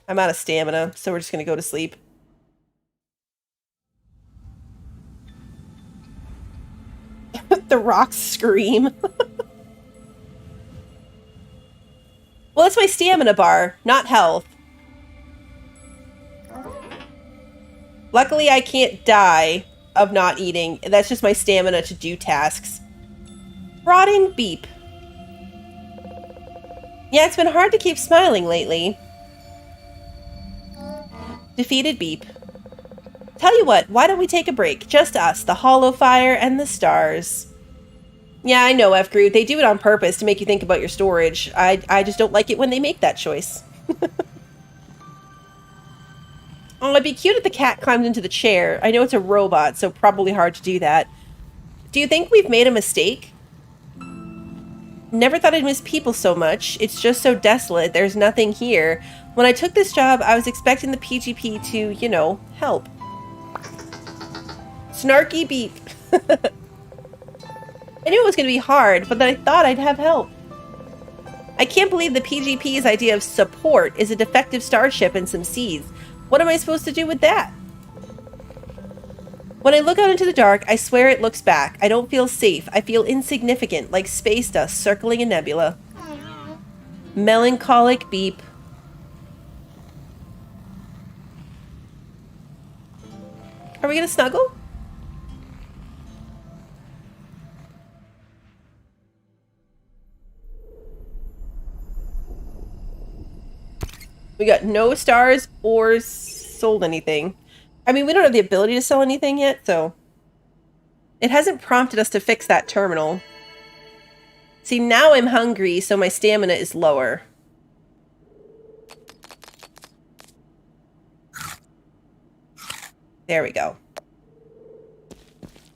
I'm out of stamina, so we're just going to go to sleep. The rocks scream. Well, it's my stamina bar, not health. Luckily, I can't die of not eating. That's just my stamina to do tasks. Rotting beep. Yeah, it's been hard to keep smiling lately. Defeated beep. Tell you what, why don't we take a break? Just us, the hollow fire, and the stars. Yeah, I know, F. Groot. They do it on purpose to make you think about your storage. I just don't like it when they make that choice. Oh, it'd be cute if the cat climbed into the chair. I know it's a robot, so probably hard to do that. Do you think we've made a mistake? Never thought I'd miss people so much. It's just so desolate. There's nothing here. When I took this job, I was expecting the PGP to, you know, help. Snarky beep. I knew it was going to be hard, but then I thought I'd have help. I can't believe the PGP's idea of support is a defective starship and some seeds. What am I supposed to do with that? When I look out into the dark, I swear it looks back. I don't feel safe. I feel insignificant, like space dust circling a nebula. Melancholic beep. Are we going to snuggle? We got no stars or sold anything. I mean, we don't have the ability to sell anything yet, so... It hasn't prompted us to fix that terminal. See, now I'm hungry, so my stamina is lower. There we go.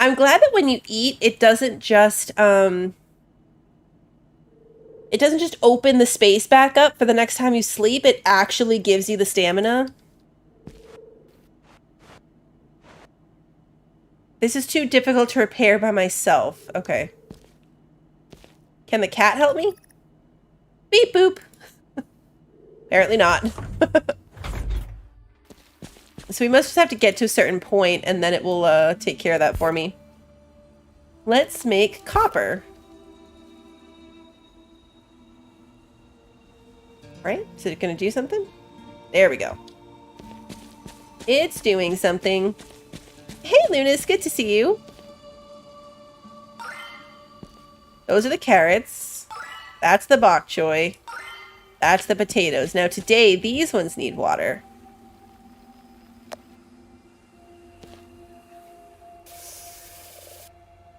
I'm glad that when you eat, it doesn't just open the space back up for the next time you sleep. It actually gives you the stamina. This is too difficult to repair by myself. Okay. Can the cat help me? Beep boop. Apparently not. So we must just have to get to a certain point and then it will take care of that for me. Let's make copper. Right? Is it going to do something? There we go. It's doing something. Hey, Lunas, good to see you. Those are the carrots. That's the bok choy. That's the potatoes. Now today, these ones need water.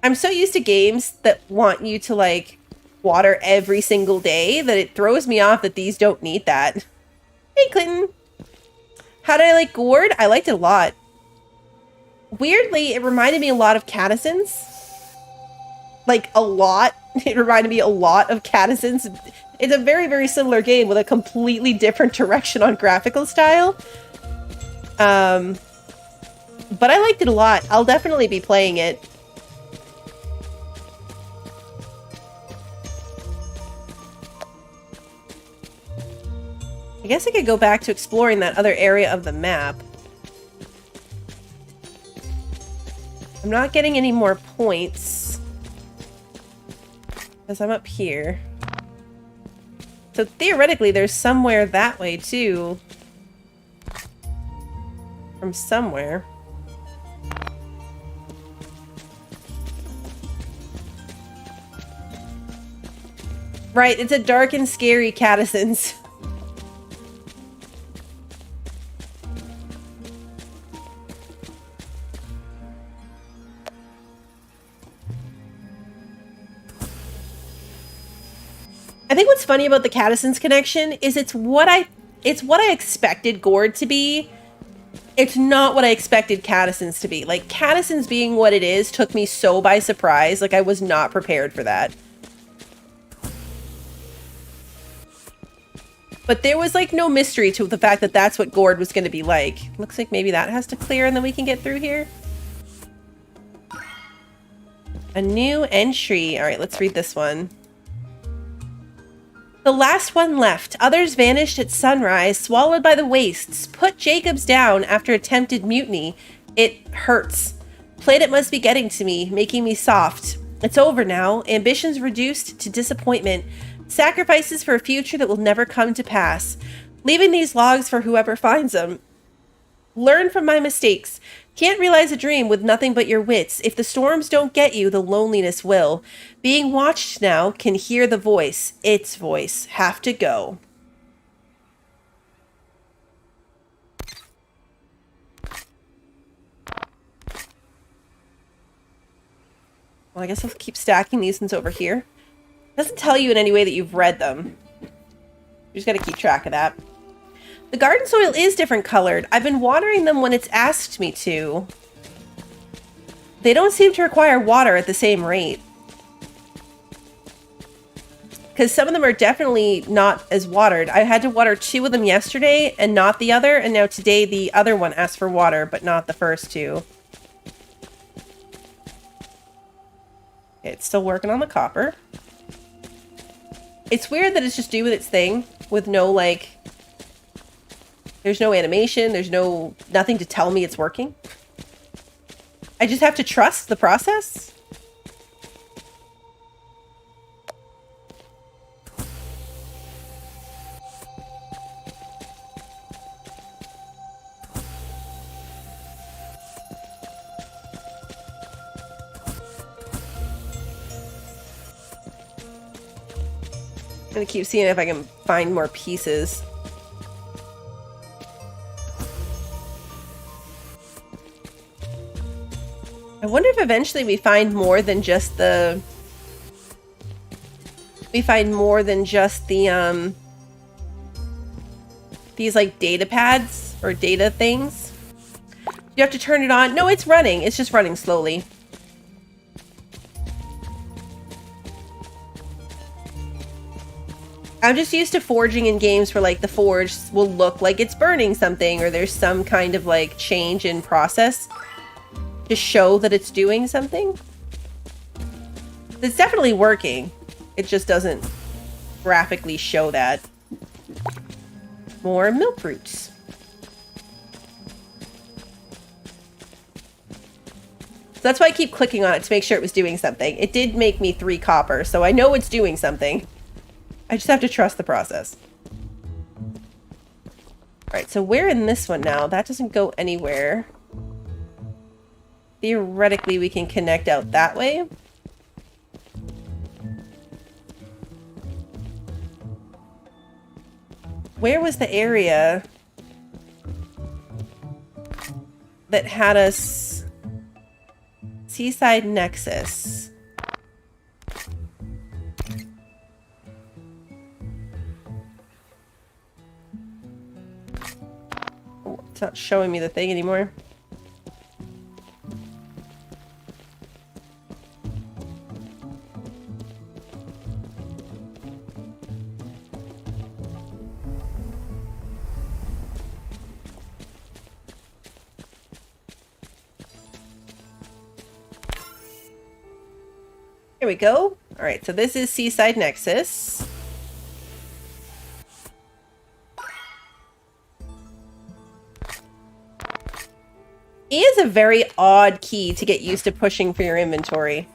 I'm so used to games that want you to, like, water every single day that it throws me off that these don't need that. Hey, Clinton. How did I like Gord? I liked it a lot. Weirdly, it reminded me a lot of Cattisons. Like, a lot. It reminded me a lot of Cattisons. It's a very, very similar game with a completely different direction on graphical style. But I liked it a lot. I'll definitely be playing it. I guess I could go back to exploring that other area of the map. I'm not getting any more points. Because I'm up here. So theoretically, there's somewhere that way too. From somewhere. Right, it's a dark and scary Cattisons. I think what's funny about the Cattisons connection is it's what I expected Gord to be. It's not what I expected Cattisons to be. Like, Cattisons being what it is took me so by surprise. Like, I was not prepared for that. But there was, like, no mystery to the fact that that's what Gord was going to be like. Looks like maybe that has to clear and then we can get through here. A new entry. All right, let's read this one. The last one left. Others vanished at sunrise, swallowed by the wastes. Put Jacobs down after attempted mutiny. It hurts. Planet must be getting to me, making me soft. It's over now. Ambitions reduced to disappointment. Sacrifices for a future that will never come to pass. Leaving these logs for whoever finds them. Learn from my mistakes. Can't realize a dream with nothing but your wits. If the storms don't get you, the loneliness will. Being watched now, can hear the voice. Its voice. Have to go. Well, I guess I'll keep stacking these ones over here. It doesn't tell you in any way that you've read them. You just gotta keep track of that. The garden soil is different colored. I've been watering them when it's asked me to. They don't seem to require water at the same rate. Because some of them are definitely not as watered. I had to water 2 of them yesterday and not the other. And now today the other one asked for water, but not the first 2. It's still working on the copper. It's weird that it's just doing its thing with no, like... There's no animation. There's nothing to tell me it's working. I just have to trust the process. I'm gonna keep seeing if I can find more pieces. I wonder if eventually we find more than just the... these like data pads or data things. You have to turn it on. No, it's running. It's just running slowly. I'm just used to forging in games where like the forge will look like it's burning something or there's some kind of like change in process to show that it's doing something. It's definitely working. It just doesn't graphically show that. More milk roots. So that's why I keep clicking on it to make sure it was doing something. It did make me 3 copper, so I know it's doing something. I just have to trust the process. Alright, so we're in this one now. That doesn't go anywhere. Theoretically, we can connect out that way. Where was the area that had us... Seaside Nexus? Oh, it's not showing me the thing anymore. Here we go. All right, so this is Seaside Nexus. It is a very odd key to get used to pushing for your inventory.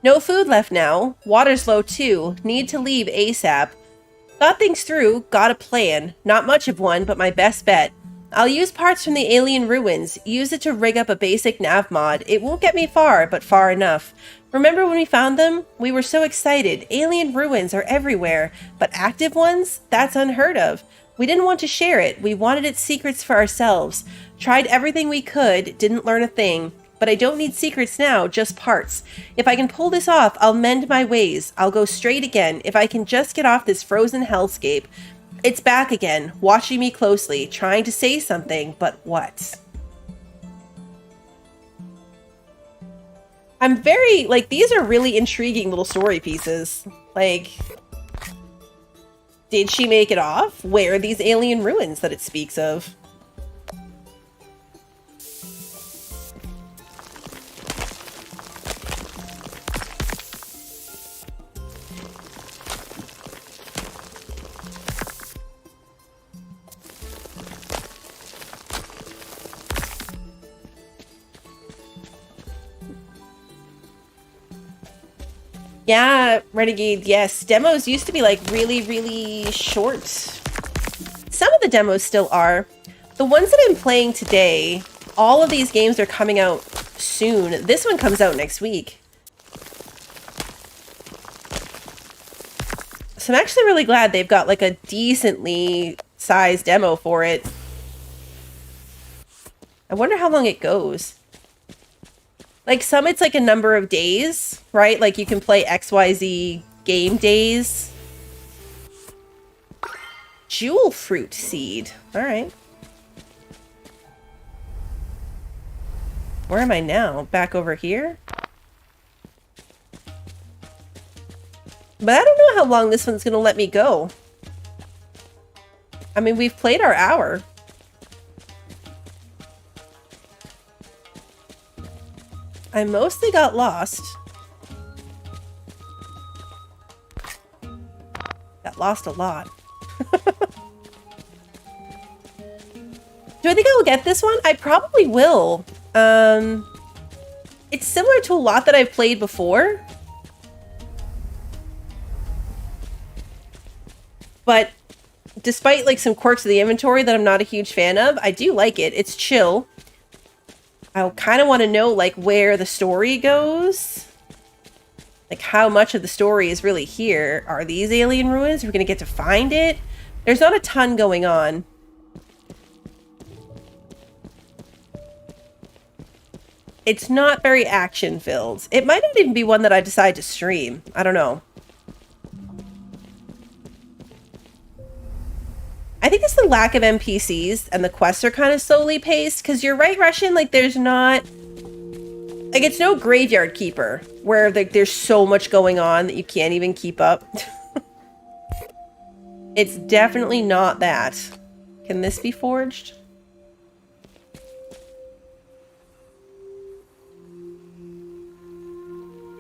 No food left now. Water's low too. Need to leave ASAP. Thought things through. Got a plan. Not much of one, but my best bet. I'll use parts from the alien ruins, use it to rig up a basic nav mod. It won't get me far, but far enough. Remember when we found them? We were so excited. Alien ruins are everywhere, but active ones? That's unheard of. We didn't want to share it. We wanted its secrets for ourselves. Tried everything we could, didn't learn a thing. But I don't need secrets now, just parts. If I can pull this off, I'll mend my ways. I'll go straight again, if I can just get off this frozen hellscape. It's back again, watching me closely, trying to say something, but what? I'm very, like, these are really intriguing little story pieces. Like, did she make it off? Where are these alien ruins that it speaks of? Yeah, Renegade, yes. Demos used to be like really, really short. Some of the demos still are. The ones that I'm playing today, all of these games are coming out soon. This one comes out next week. So I'm actually really glad they've got like a decently sized demo for it. I wonder how long it goes. Like some, it's like a number of days, right? Like you can play XYZ game days. Jewel fruit seed. All right. Where am I now? Back over here? But I don't know how long this one's going to let me go. I mean, we've played our hour. I mostly got lost. Got lost a lot. Do I think I will get this one? I probably will. It's similar to a lot that I've played before. But despite like some quirks of the inventory that I'm not a huge fan of, I do like it. It's chill. I kind of want to know like where the story goes. Like how much of the story is really here. Are these alien ruins? We're going to get to find it. There's not a ton going on. It's not very action filled. It might not even be one that I decide to stream. I don't know. I think it's the lack of NPCs and the quests are kind of slowly paced. Because you're right, Russian, like there's not... Like it's no Graveyard Keeper where like there's so much going on that you can't even keep up. It's definitely not that. Can this be forged?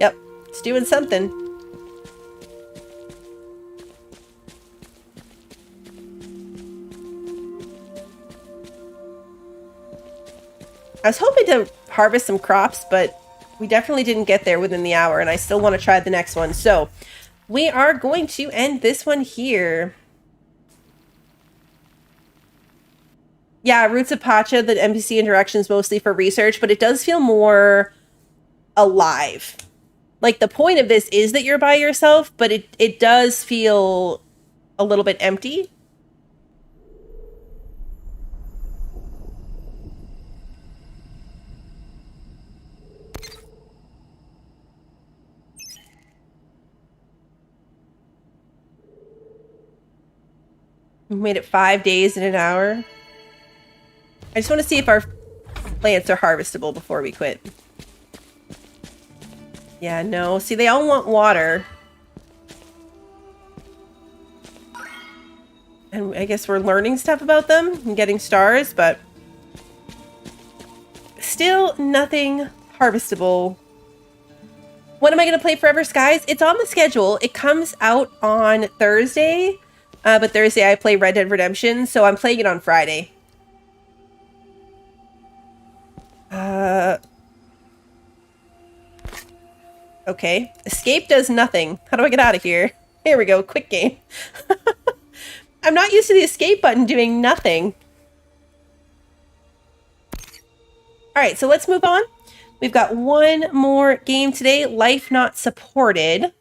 Yep, it's doing something. I was hoping to harvest some crops, but we definitely didn't get there within the hour, and I still want to try the next one. So we are going to end this one here. Yeah, Roots of Pacha, the NPC interactions mostly for research, but it does feel more alive. Like, the point of this is that you're by yourself, but it does feel a little bit empty. We made it 5 days in an hour. I just want to see if our plants are harvestable before we quit. Yeah, no. See, they all want water. And I guess we're learning stuff about them and getting stars, but still nothing harvestable. When am I going to play Forever Skies? It's on the schedule. It comes out on Thursday. But Thursday I play Red Dead Redemption, so I'm playing it on Friday. Okay. Escape does nothing. How do I get out of here? Here we go. Quick game. I'm not used to the escape button doing nothing. Alright, so let's move on. We've got one more game today. Life Not Supported.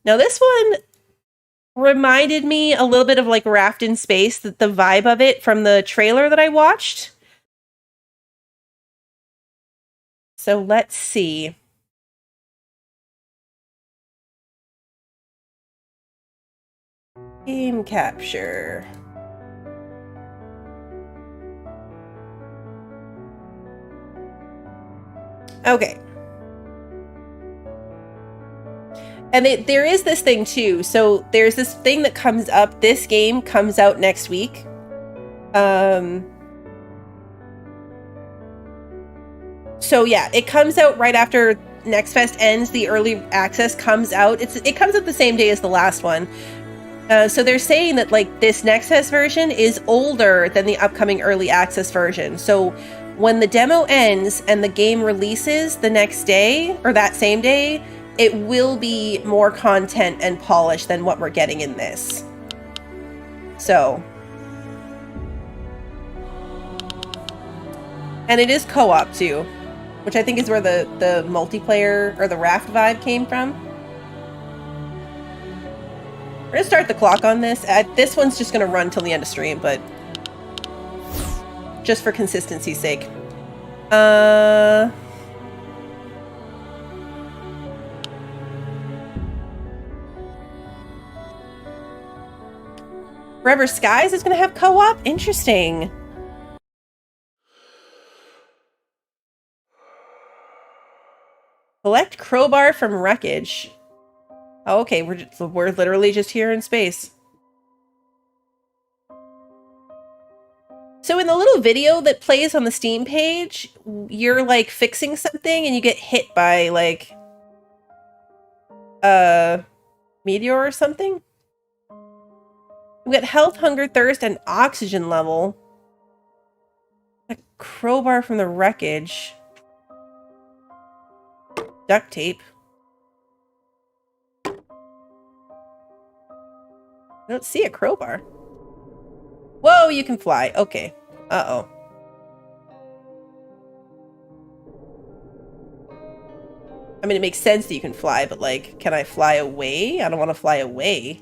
Now this one reminded me a little bit of like Raft in Space, the vibe of it from the trailer that I watched. So let's see. Game capture. Okay. And there is this thing too. So there's this thing that comes up. This game comes out next week. So yeah, it comes out right after Next Fest ends. The early access comes out. It comes out the same day as the last one. So they're saying that like this Next Fest version is older than the upcoming early access version. So when the demo ends and the game releases the next day or that same day, it will be more content and polished than what we're getting in this. So. And it is co-op too, which I think is where the multiplayer or the Raft vibe came from. We're going to start the clock on this. This one's just going to run till the end of stream, but just for consistency's sake. Forever Skies is going to have co-op? Interesting. Collect crowbar from wreckage. Oh, okay, we're literally just here in space. So in the little video that plays on the Steam page, you're like fixing something and you get hit by like a meteor or something. We got health, hunger, thirst, and oxygen level. A crowbar from the wreckage. Duct tape. I don't see a crowbar. Whoa, you can fly. Okay. Uh-oh. I mean, it makes sense that you can fly, but like, can I fly away? I don't want to fly away.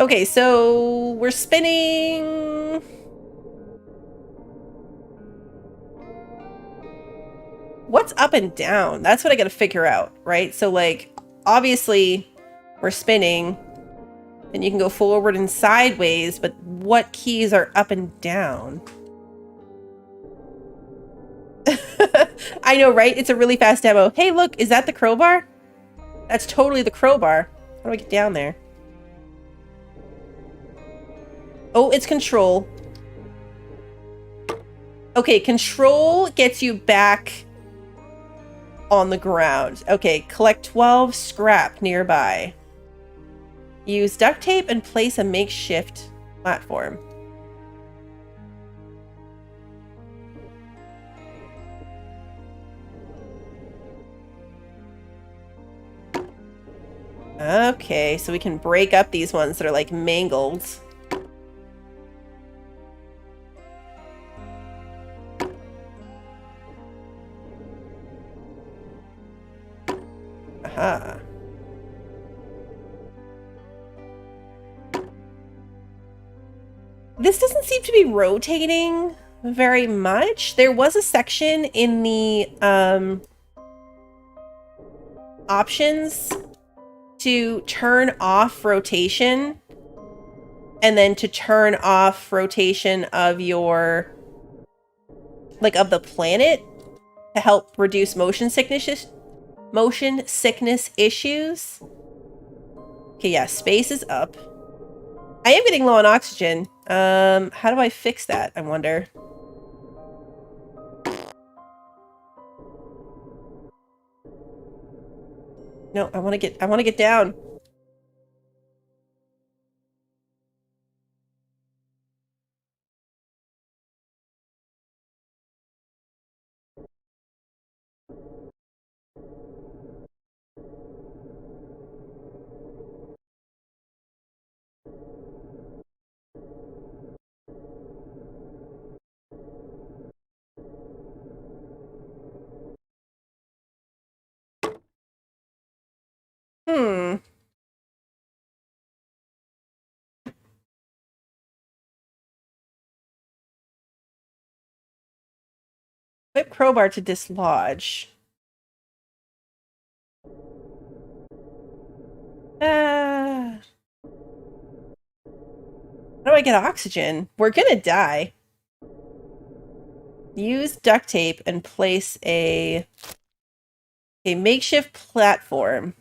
Okay, so we're spinning. What's up and down? That's what I gotta figure out, right? So like, obviously we're spinning and you can go forward and sideways, but what keys are up and down? I know, right? It's a really fast demo. Hey, look, is that the crowbar? That's totally the crowbar. How do I get down there? Oh, it's control. Okay, control gets you back on the ground. Okay, collect 12 scrap nearby. Use duct tape and place a makeshift platform. Okay, so we can break up these ones that are like mangled. Aha. This doesn't seem to be rotating very much. There was a section in the options to turn off rotation and then to turn off rotation of your, like, of the planet to help reduce motion sickness issues. Okay, yeah, space is up. I am getting low on oxygen. How do I fix that, I wonder? No, I want to get down. Hmm. Equip crowbar to dislodge. How do I get oxygen? We're gonna die. Use duct tape and place a makeshift platform.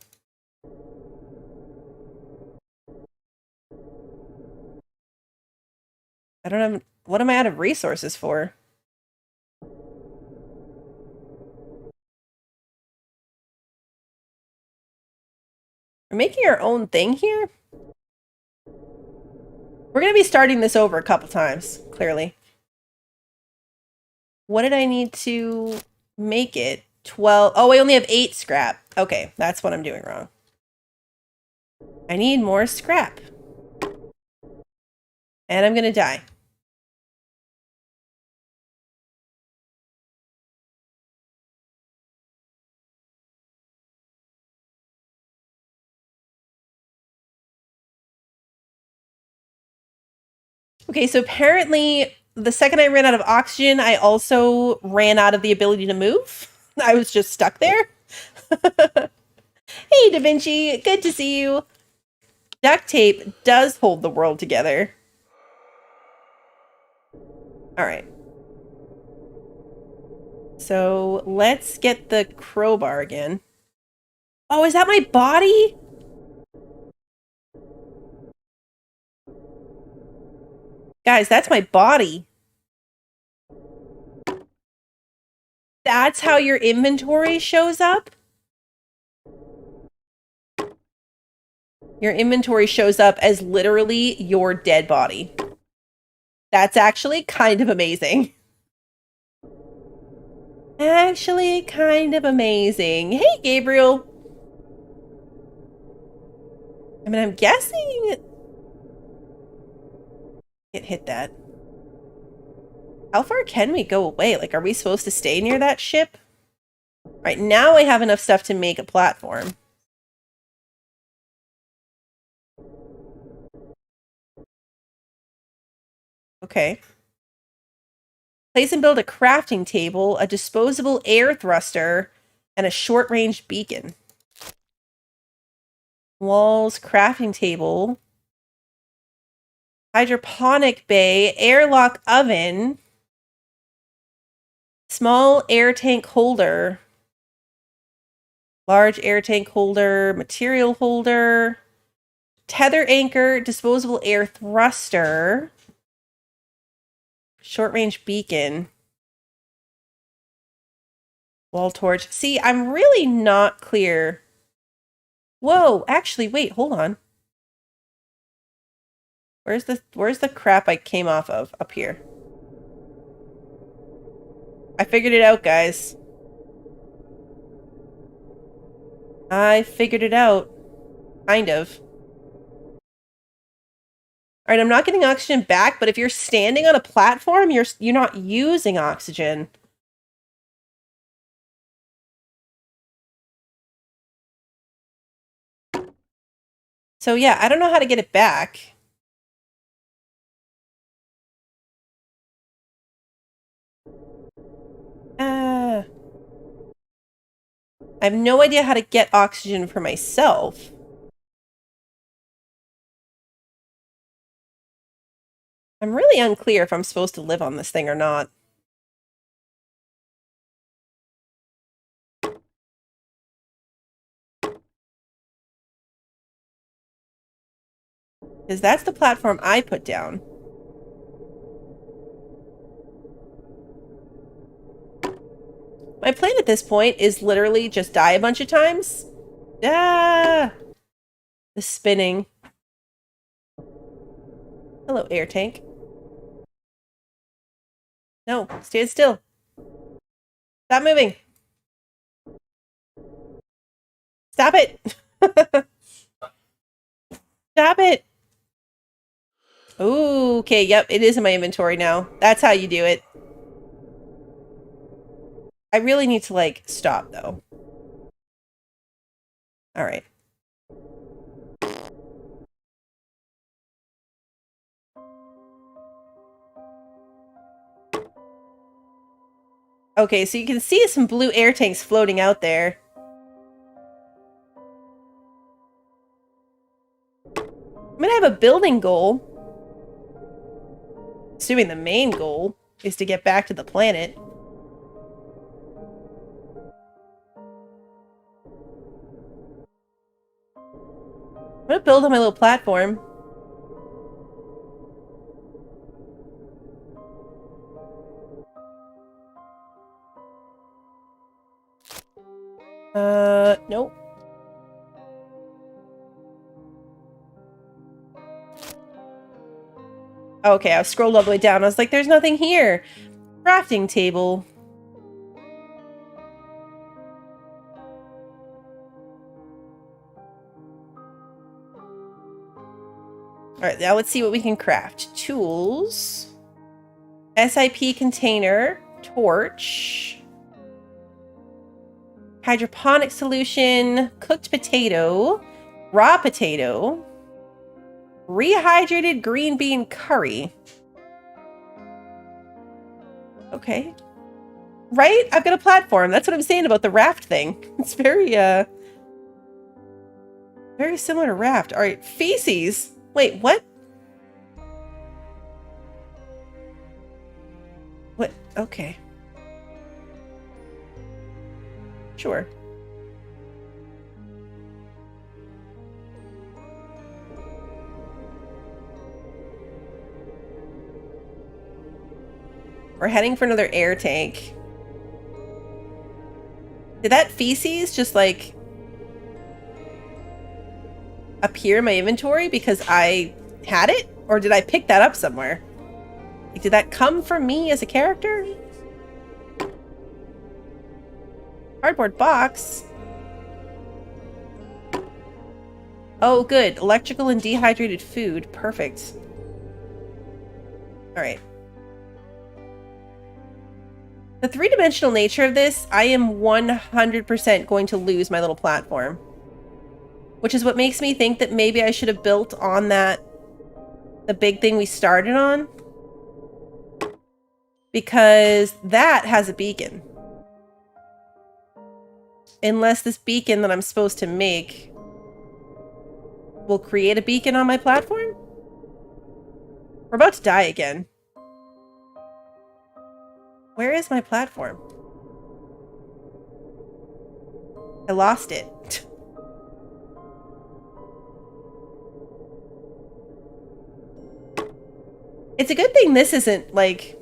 I don't know. What am I out of resources for? We're making our own thing here? We're going to be starting this over a couple times, clearly. What did I need to make it? 12. Oh, I only have 8 scrap. Okay, that's what I'm doing wrong. I need more scrap. And I'm going to die. Okay, so apparently the second I ran out of oxygen, I also ran out of the ability to move. I was just stuck there. Hey, Da Vinci, good to see you. Duct tape does hold the world together. All right. So let's get the crowbar again. Oh, is that my body? Guys, that's my body. That's how your inventory shows up? Your inventory shows up as literally your dead body. That's actually kind of amazing. Actually kind of amazing. Hey, Gabriel. I mean, I'm guessing it hit that. How far can we go away? Like, are we supposed to stay near that ship? Right now I have enough stuff to make a platform. Okay. Place and build a crafting table, a disposable air thruster, and a short-range beacon. Walls, crafting table, hydroponic bay, airlock oven, small air tank holder, large air tank holder, material holder, tether anchor, disposable air thruster, short-range beacon, wall torch. See, I'm really not clear. Whoa, actually, wait, hold on. Where's the crap I came off of? Up here. I figured it out, guys. I figured it out. Kind of. Alright, I'm not getting oxygen back, but if you're standing on a platform, you're not using oxygen. So yeah, I don't know how to get it back. I have no idea how to get oxygen for myself. I'm really unclear if I'm supposed to live on this thing or not. Because that's the platform I put down. My plan at this point is literally just die a bunch of times. Ah! The spinning. Hello, air tank. No, stand still. Stop moving. Stop it. Stop it. Ooh, okay, yep, it is in my inventory now. That's how you do it. I really need to, like, stop, though. Alright. Okay, so you can see some blue air tanks floating out there. I'm gonna have a building goal. Assuming the main goal is to get back to the planet. I'm gonna build on my little platform. Nope. Okay, I scrolled all the way down. I was like, there's nothing here. Crafting table. Alright, now let's see what we can craft. Tools. SIP container. Torch. Hydroponic solution. Cooked potato. Raw potato. Rehydrated green bean curry. Okay. Right? I've got a platform. That's what I'm saying about the raft thing. It's very similar to raft. All right, feces. Wait, what? What? Okay. Sure. We're heading for another air tank. Did that feces just like appear in my inventory because I had it? Or did I pick that up somewhere? Like, did that come from me as a character? Cardboard box? Oh, good. Electrical and dehydrated food. Perfect. Alright. The three-dimensional nature of this, I am 100% going to lose my little platform. Which is what makes me think that maybe I should have built on that, the big thing we started on. Because that has a beacon. Unless this beacon that I'm supposed to make will create a beacon on my platform? We're about to die again. Where is my platform? I lost it. It's a good thing this isn't like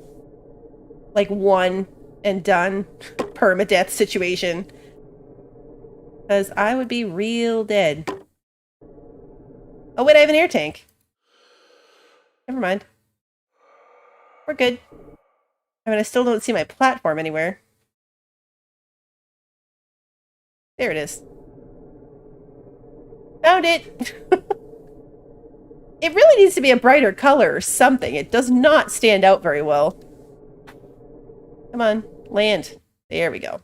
one and done permadeath situation. Because I would be real dead. Oh wait, I have an air tank. Never mind. We're good. I mean, I still don't see my platform anywhere. There it is. Found it! It really needs to be a brighter color or something. It does not stand out very well. Come on, land. There we go.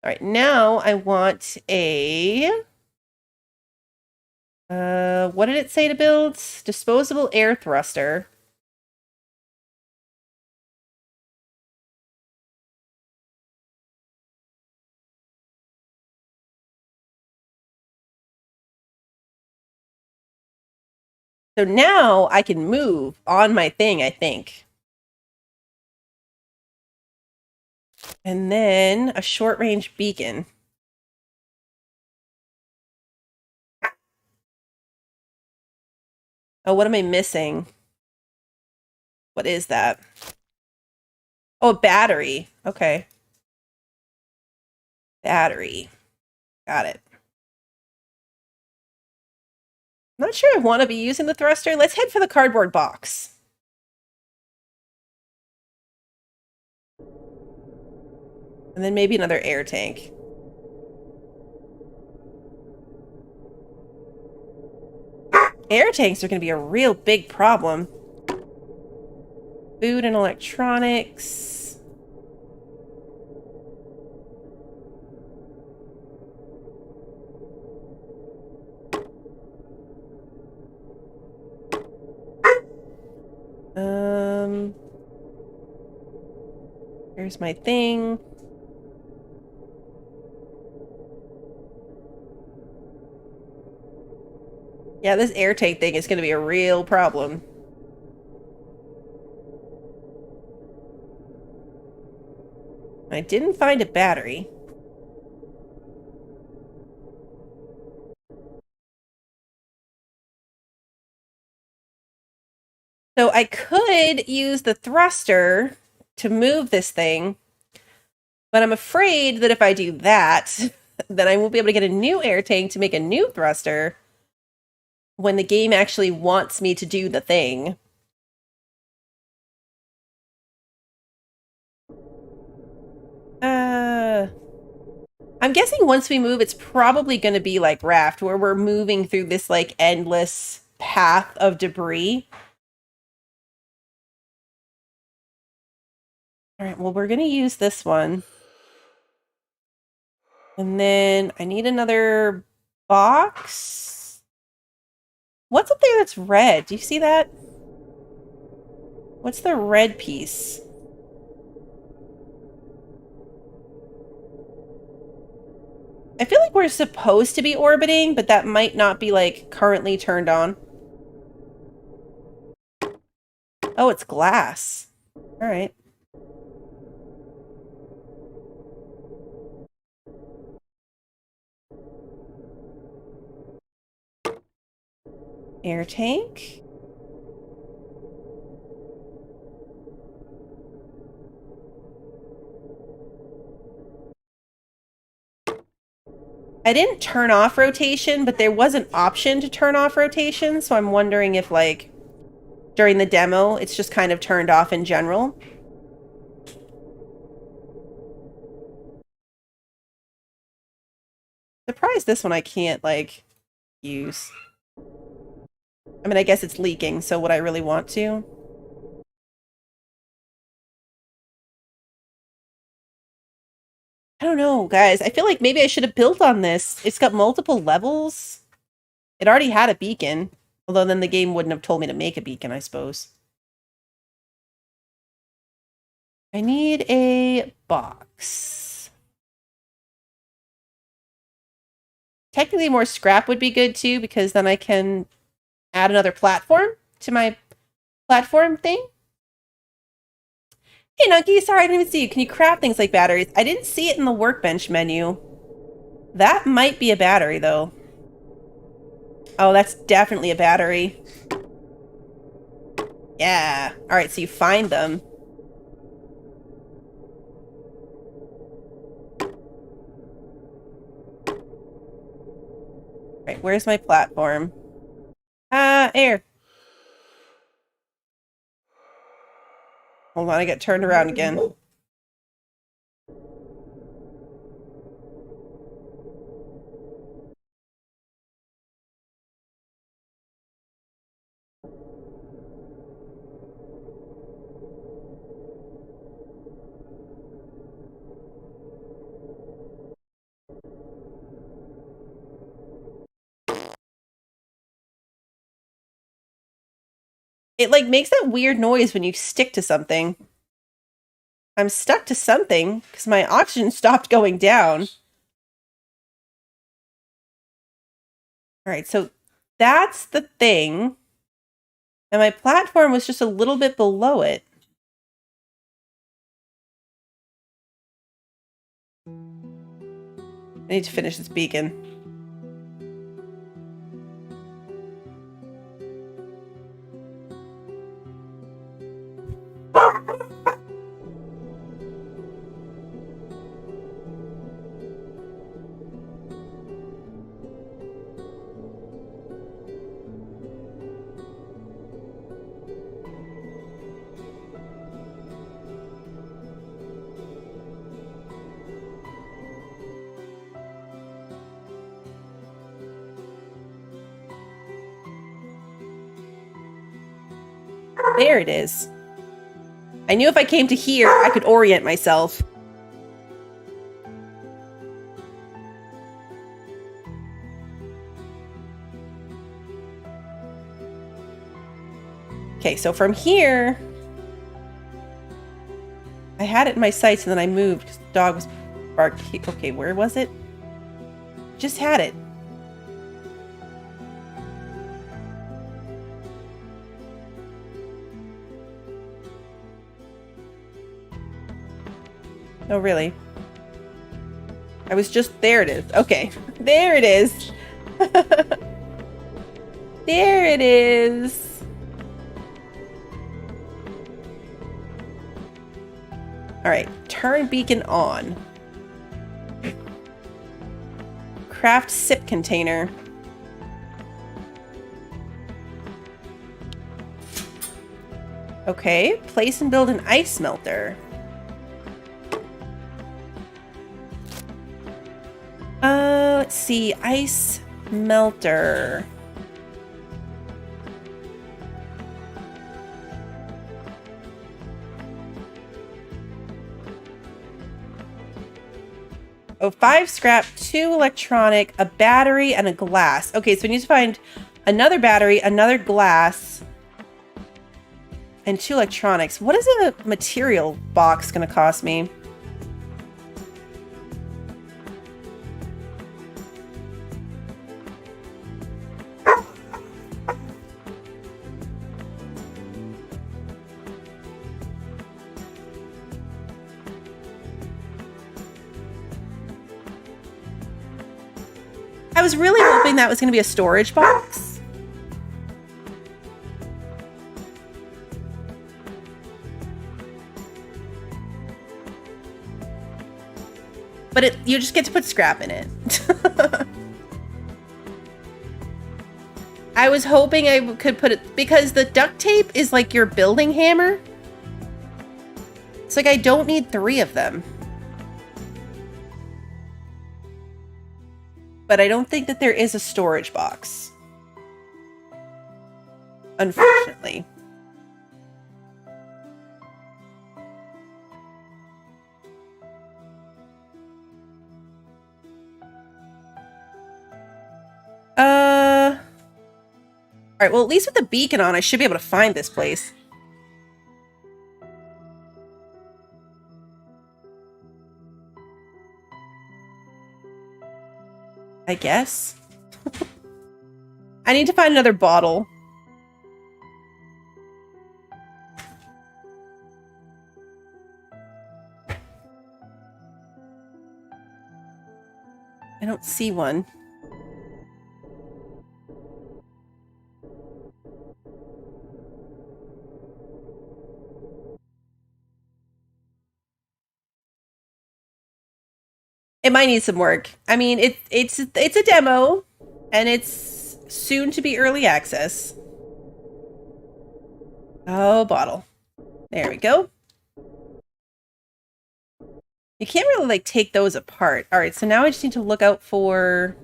Alright, now I want a... what did it say to build? Disposable air thruster. So now I can move on my thing, I think. And then a short-range beacon. Oh, what am I missing? What is that? Oh, a battery. Okay. Battery. Got it. Not sure I want to be using the thruster. Let's head for the cardboard box. And then maybe another air tank. Air tanks are going to be a real big problem. Food and electronics. Here's my thing. Yeah, this air tank thing is going to be a real problem. I didn't find a battery. So I could use the thruster to move this thing, but I'm afraid that if I do that, then I won't be able to get a new air tank to make a new thruster when the game actually wants me to do the thing. I'm guessing once we move, it's probably going to be like Raft, where we're moving through this like endless path of debris. All right, well, we're going to use this one. And then I need another box. What's up there that's red? Do you see that? What's the red piece? I feel like we're supposed to be orbiting, but that might not be, like, currently turned on. Oh, it's glass. Alright. Air tank. I didn't turn off rotation, but there was an option to turn off rotation, so I'm wondering if, like, during the demo, it's just kind of turned off in general. Surprised this one I can't, like, use. I mean, I guess it's leaking, so would I really want to? I don't know, guys. I feel like maybe I should have built on this. It's got multiple levels. It already had a beacon. Although then the game wouldn't have told me to make a beacon, I suppose. I need a box. Technically more scrap would be good too, because then I can add another platform to my platform thing. Hey, Nuggy, sorry I didn't even see you. Can you craft things like batteries? I didn't see it in the workbench menu. That might be a battery, though. Oh, that's definitely a battery. Yeah. Alright, so you find them. Alright, where's my platform? Air. Hold on, I get turned around again. It, like, makes that weird noise when you stick to something. I'm stuck to something because my oxygen stopped going down. Alright, so that's the thing. And my platform was just a little bit below it. I need to finish this beacon. There it is. I knew if I came to here, I could orient myself. Okay, so from here, I had it in my sights and then I moved because the dog was barked. Okay, where was it? Just had it. Oh, really? I was just... There it is. Okay. There it is. There it is. Alright. Turn beacon on. Craft sip container. Okay. Place and build an ice melter. Let's see, ice melter. Oh, 5 scrap, 2 electronic, a battery, and a glass. Okay, so we need to find another battery, another glass, and 2 electronics. What is a material box going to cost me? I was really hoping that was going to be a storage box. But you just get to put scrap in it. I was hoping I could put it, because the duct tape is like your building hammer. It's like I don't need 3 of them. But I don't think that there is a storage box. Unfortunately. Alright, well, at least with the beacon on, I should be able to find this place. I guess. I need to find another bottle. I don't see one. It might need some work. I mean, it's a demo, and it's soon to be early access. Oh, bottle. There we go. You can't really, like, take those apart. All right, so now I just need to look out for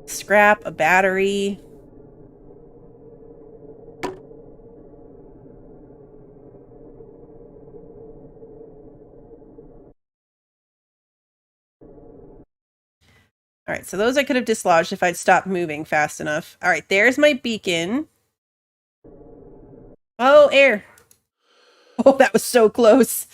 scrap, a battery. All right, so those I could have dislodged if I'd stopped moving fast enough. All right, there's my beacon. Oh, air. Oh, that was so close.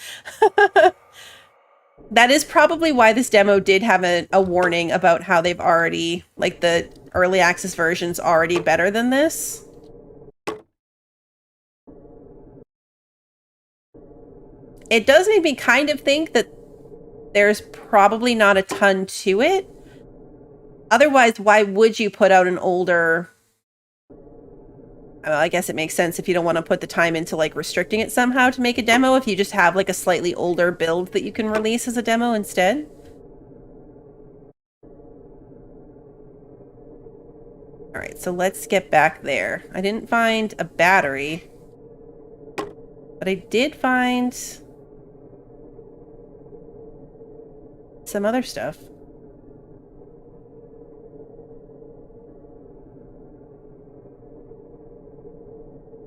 That is probably why this demo did have a warning about how they've already, like, the early access version's already better than this. It does make me kind of think that there's probably not a ton to it. Otherwise, why would you put out an older... Well, I guess it makes sense if you don't want to put the time into, like, restricting it somehow to make a demo, if you just have, like, a slightly older build that you can release as a demo instead. Alright, so let's get back there. I didn't find a battery, but I did find some other stuff.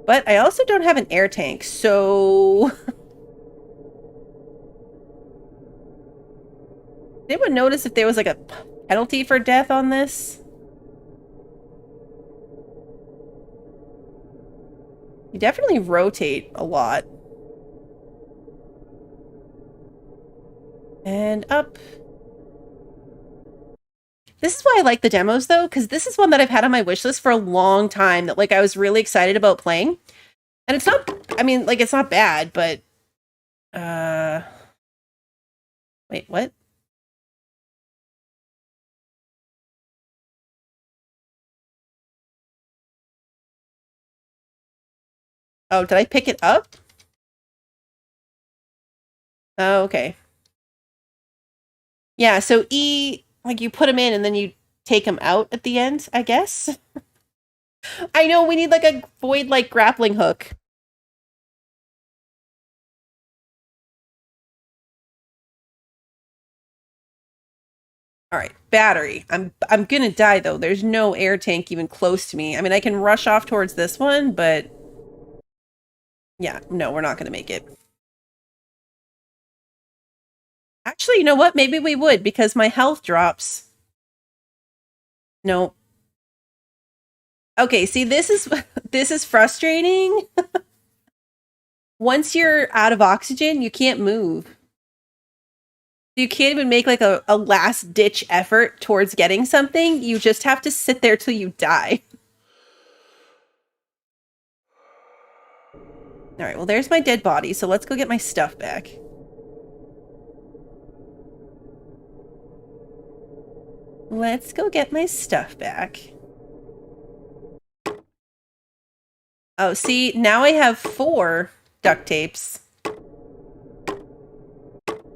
But I also don't have an air tank, so... Did anyone notice if there was, like, a penalty for death on this? You definitely rotate a lot. And up. This is why I like the demos, though, because this is one that I've had on my wish list for a long time that, like, I was really excited about playing. And it's not, I mean, like, it's not bad, but... Wait, what? Oh, did I pick it up? Oh, okay. Yeah, so E, like, you put them in and then you take them out at the end, I guess. I know, we need, like, a void, like, grappling hook. Alright, battery. I'm gonna die, though. There's no air tank even close to me. I mean, I can rush off towards this one, but... Yeah, no, we're not gonna make it. Actually, you know what? Maybe we would, because my health drops. No. Okay, see, this is frustrating. Once you're out of oxygen, you can't move. You can't even make like a last ditch effort towards getting something. You just have to sit there till you die. All right, well, there's my dead body, so let's go get my stuff back. Let's go get my stuff back. Oh, see, now I have 4 duct tapes.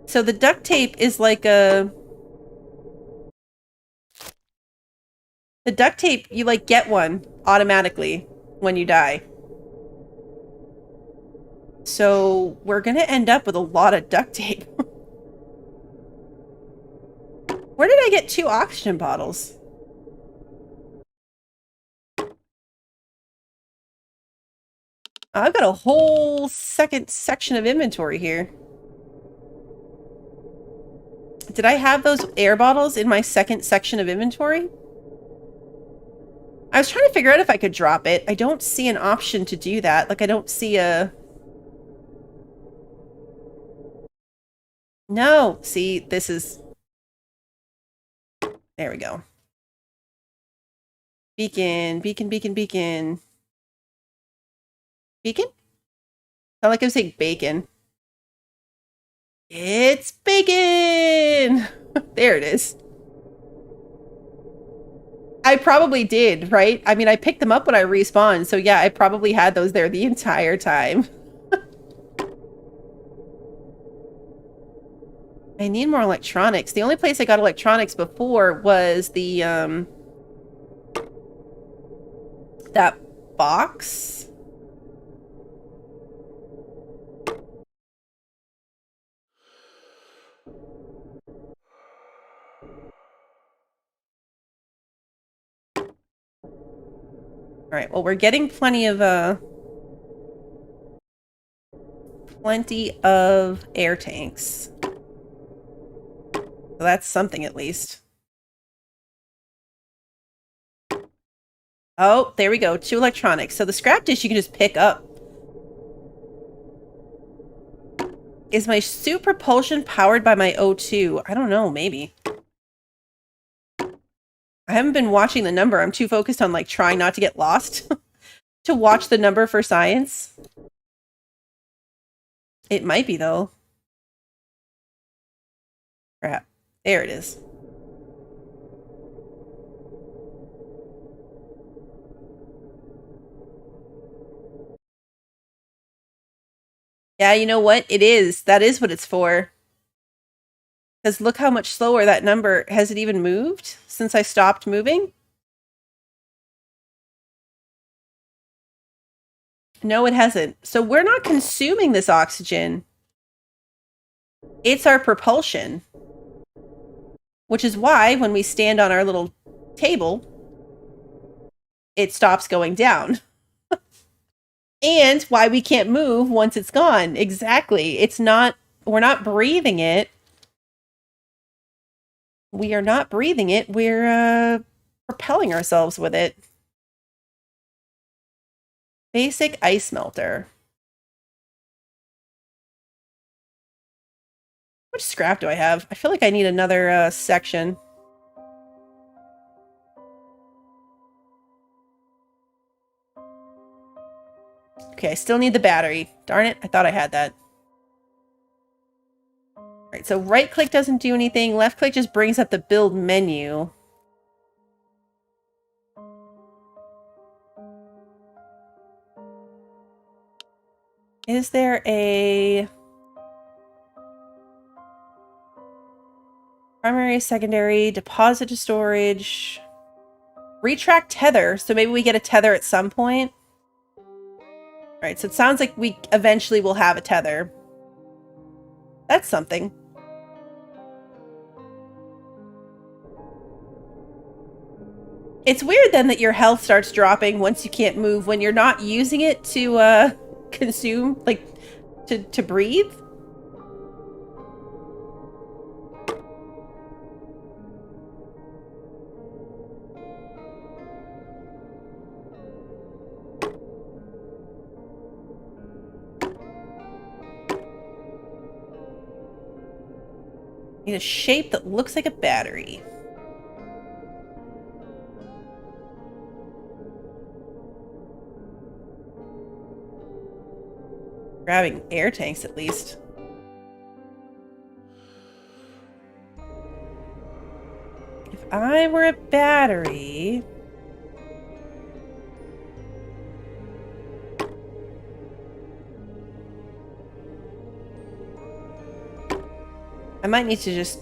So the duct tape is like a... The duct tape, you like get one automatically when you die. So we're gonna end up with a lot of duct tape. Where did I get 2 oxygen bottles? I've got a whole second section of inventory here. Did I have those air bottles in my second section of inventory? I was trying to figure out if I could drop it. I don't see an option to do that. Like, I don't see a... No! See, this is... There we go. Beacon, beacon, beacon, beacon. Beacon? Sound like I was saying bacon. It's bacon! There it is. I probably did, right? I mean, I picked them up when I respawned, so yeah, I probably had those there the entire time. I need more electronics. The only place I got electronics before was the, that box. Alright, well, we're getting plenty of air tanks. So that's something at least. Oh, there we go. 2 electronics. So the scrap dish you can just pick up. Is my suit propulsion powered by my O2? I don't know, maybe. I haven't been watching the number. I'm too focused on, like, trying not to get lost to watch the number for science. It might be, though. Crap. There it is. Yeah, you know what? It is. That is what it's for. Because look how much slower that number... Has it even moved since I stopped moving? No, it hasn't. So we're not consuming this oxygen. It's our propulsion. Which is why, when we stand on our little table, it stops going down. And why we can't move once it's gone. Exactly. It's not... We're not breathing it. We are not breathing it. We're propelling ourselves with it. Basic ice melter. How much scrap do I have? I feel like I need another section. Okay, I still need the battery. Darn it, I thought I had that. Alright, so right click doesn't do anything. Left click just brings up the build menu. Is there a... primary, secondary, deposit to storage... retract tether, so maybe we get a tether at some point. Alright, so it sounds like we eventually will have a tether. That's something. It's weird then that your health starts dropping once you can't move when you're not using it to consume, like, to breathe. Need a shape that looks like a battery. Grabbing air tanks at least. If I were a battery... I might need to just...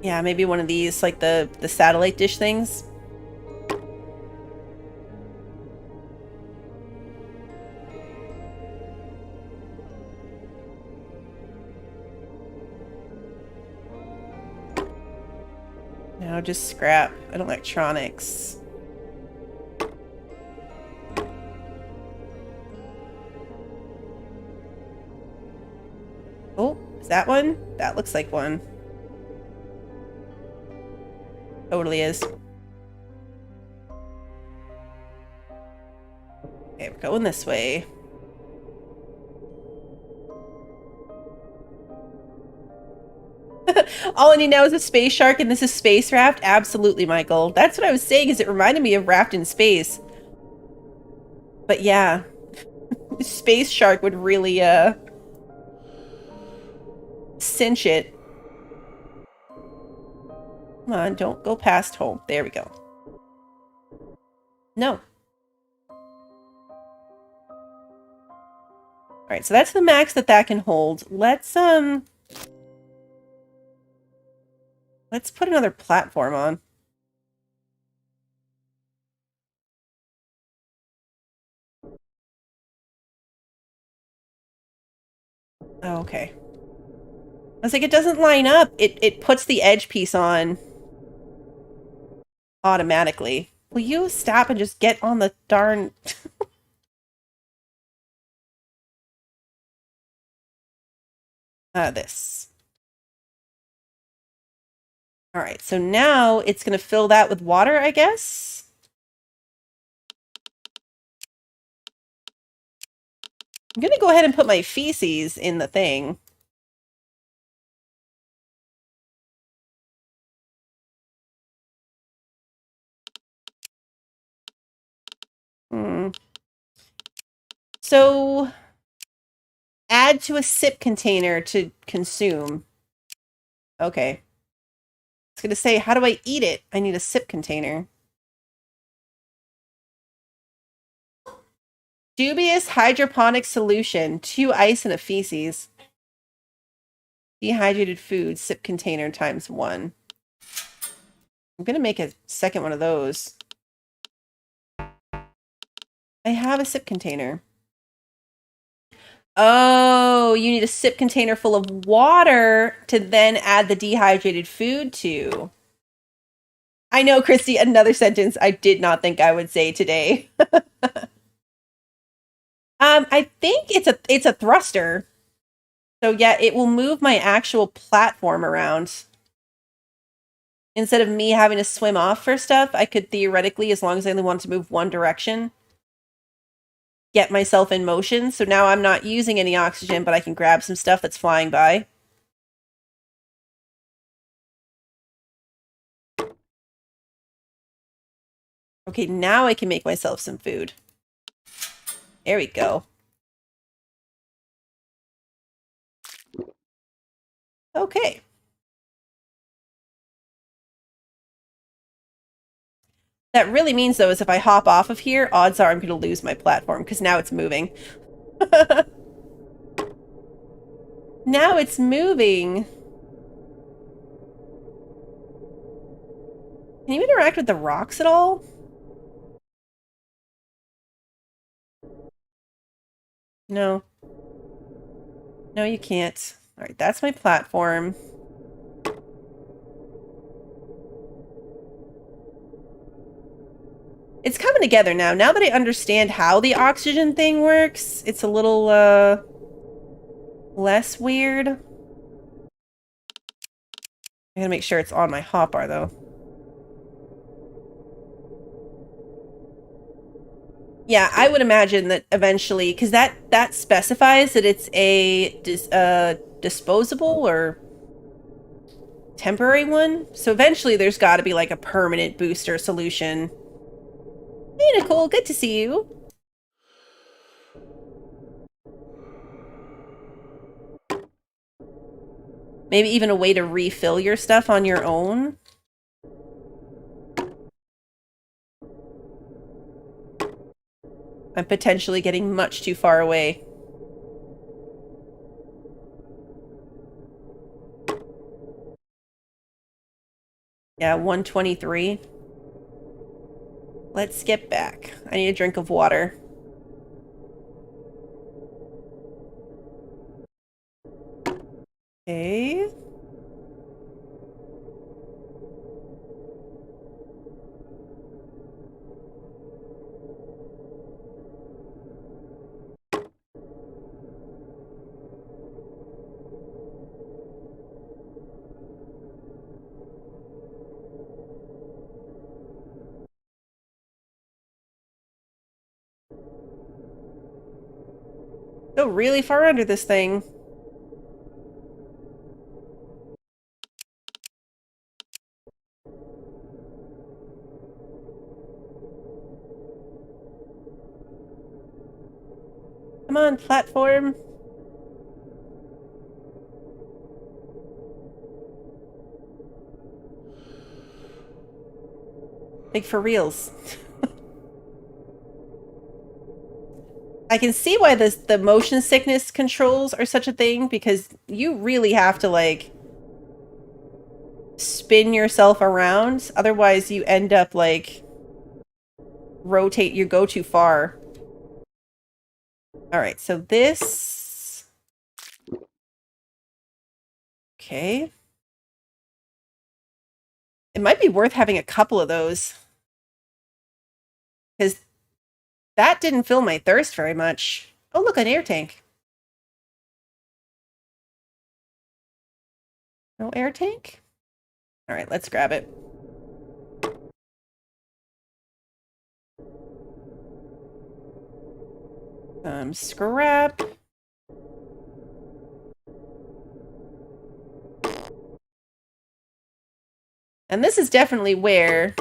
Yeah, maybe one of these, like the satellite dish things. No, just scrap and electronics. Oh, is that one? That looks like one. Totally is. Okay, we're going this way. All I need now is a space shark and this is space raft? Absolutely, Michael. That's what I was saying, is it reminded me of Raft in Space. But yeah. Space shark would really, cinch it. Come on, don't go past home. There we go. No. Alright, so that's the max that can hold. Let's put another platform on. Oh, okay. I was like, it doesn't line up. It puts the edge piece on automatically. Will you stop and just get on the darn... this. Alright, so now it's going to fill that with water, I guess? I'm going to go ahead and put my feces in the thing. So, add to a sip container to consume. Okay. It's going to say, how do I eat it? I need a sip container. Dubious hydroponic solution. 2 ice and a feces. Dehydrated food. Sip container times 1. I'm going to make a second one of those. I have a sip container. Oh, you need a sip container full of water to then add the dehydrated food to. I know, Christy, another sentence I did not think I would say today. I think it's a thruster. So yeah, it will move my actual platform around. Instead of me having to swim off for stuff, I could theoretically, as long as I only want to move one direction, get myself in motion. So now I'm not using any oxygen, but I can grab some stuff that's flying by. Okay, now I can make myself some food. There we go. Okay. That really means, though, is if I hop off of here, odds are I'm going to lose my platform, because now it's moving. Now it's moving. Can you interact with the rocks at all? No. No, you can't. All right, that's my platform. It's coming together now. Now that I understand how the oxygen thing works, it's a little, less weird. I gotta make sure it's on my hotbar, though. Yeah, I would imagine that eventually, because that specifies that it's a disposable or temporary one. So eventually there's got to be like a permanent booster solution. Hey, Nicole, good to see you. Maybe even a way to refill your stuff on your own. I'm potentially getting much too far away. Yeah, 123. Let's get back. I need a drink of water. Okay. Go really far under this thing. Come on, platform. Like for reals. I can see why the motion sickness controls are such a thing, because you really have to like spin yourself around. Otherwise you end up like you go too far. All right, so this. Okay. It might be worth having a couple of those, because that didn't fill my thirst very much. Oh, look, an air tank. No air tank? All right, let's grab it. Scrap. And this is definitely where,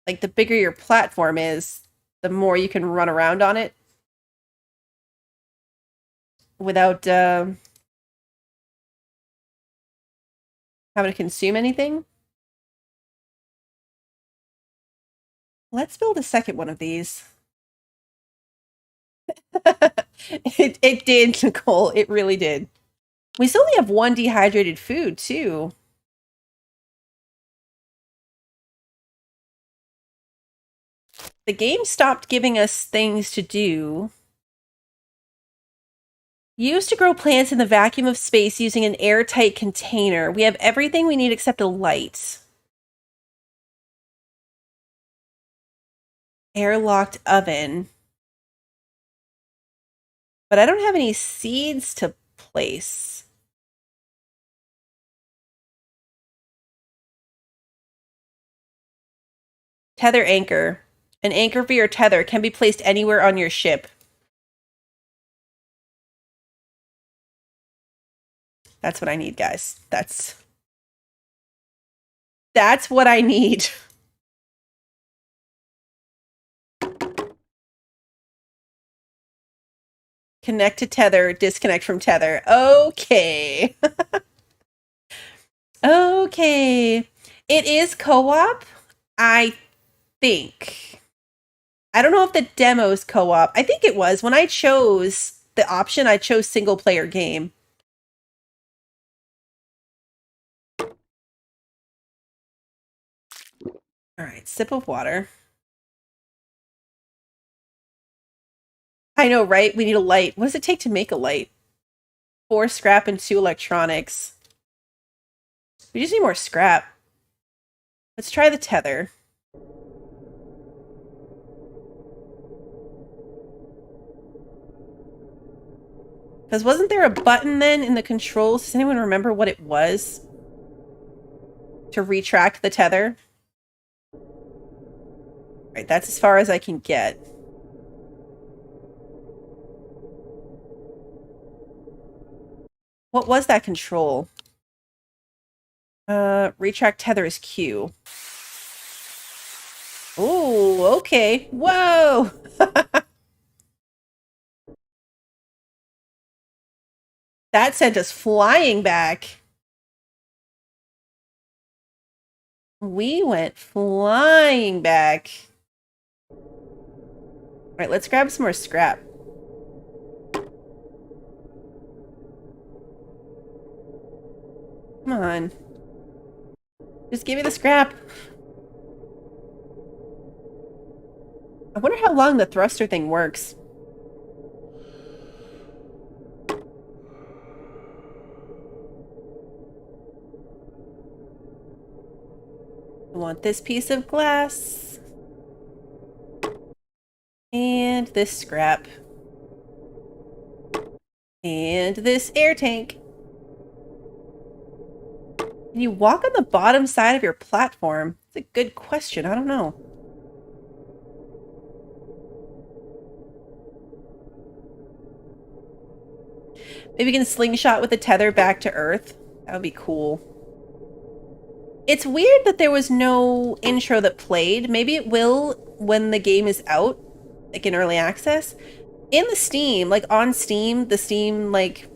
like, the bigger your platform is, the more you can run around on it without having to consume anything. Let's build a second one of these. It did, Nicole. It really did. We still only have one dehydrated food, too. The game stopped giving us things to do. Used to grow plants in the vacuum of space using an airtight container. We have everything we need except a light. Airlocked oven. But I don't have any seeds to place. Tether anchor. An anchor for your tether can be placed anywhere on your ship. That's what I need, guys. That's what I need. Connect to tether, disconnect from tether. Okay. Okay. It is co-op, I think. I don't know if the demo's co-op. I think it was. When I chose the option, I chose single player game. All right, sip of water. I know, right? We need a light. What does it take to make a light? 4 scrap and 2 electronics. We just need more scrap. Let's try the tether. Because wasn't there a button then in the controls? Does anyone remember what it was? To retract the tether? Alright, that's as far as I can get. What was that control? Retract tether is Q. Oh, okay. Whoa! That sent us flying back. We went flying back. All right, let's grab some more scrap. Come on. Just give me the scrap. I wonder how long the thruster thing works. I want this piece of glass. And this scrap. And this air tank. Can you walk on the bottom side of your platform? It's a good question. I don't know. Maybe we can slingshot with the tether back to Earth. That would be cool. It's weird that there was no intro that played. Maybe it will when the game is out, like in early access. In the Steam, like on Steam, the Steam, like,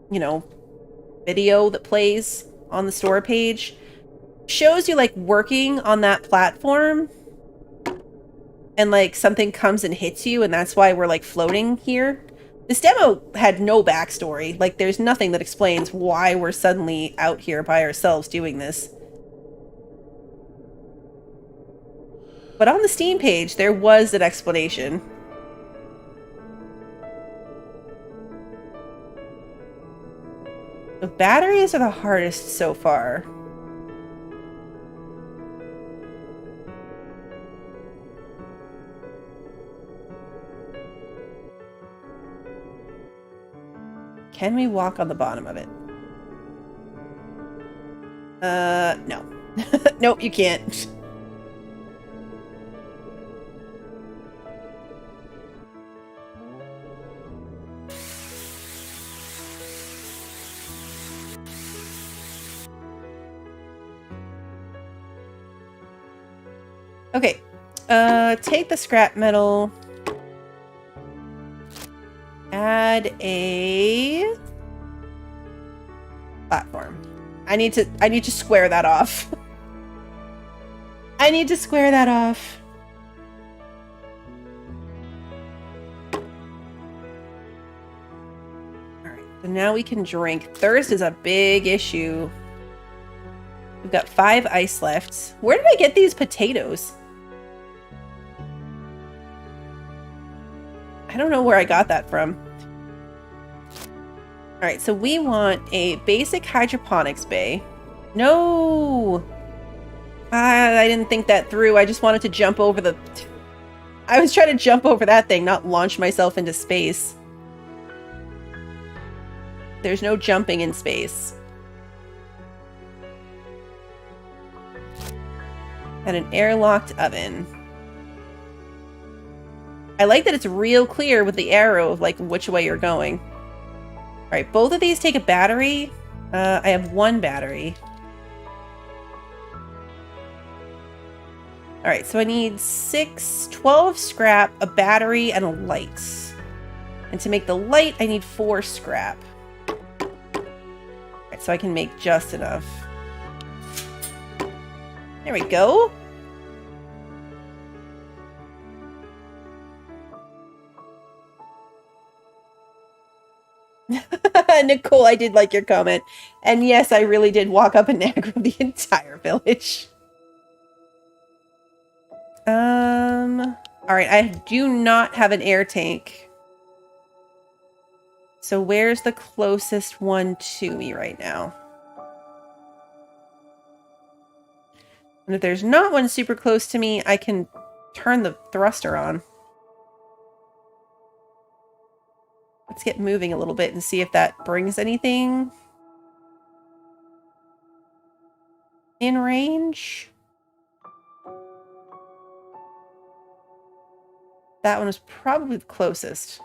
you know, video that plays on the store page shows you like working on that platform and like something comes and hits you and that's why we're like floating here. This demo had no backstory. Like there's nothing that explains why we're suddenly out here by ourselves doing this. But on the Steam page, there was an explanation. The batteries are the hardest so far. Can we walk on the bottom of it? No. Nope, you can't. Okay. Take the scrap metal. Add a platform. I need to square that off. I need to square that off. Alright, so now we can drink. Thirst is a big issue. We've got 5 ice left. Where did I get these potatoes? I don't know where I got that from. Alright, so we want a basic hydroponics bay. No! I didn't think that through. I just wanted to jump over the... I was trying to jump over that thing, not launch myself into space. There's no jumping in space. And an airlocked oven. I like that it's real clear with the arrow of like which way you're going. Alright, both of these take a battery. I have 1 battery. Alright, so I need 12 scrap, a battery, and a light. And to make the light, I need 4 scrap. Alright, so I can make just enough. There we go. Nicole, I did like your comment. And yes, I really did walk up and aggro the entire village. Alright, I do not have an air tank. So where's the closest one to me right now? And if there's not one super close to me, I can turn the thruster on. Let's get moving a little bit and see if that brings anything in range. That one was probably the closest.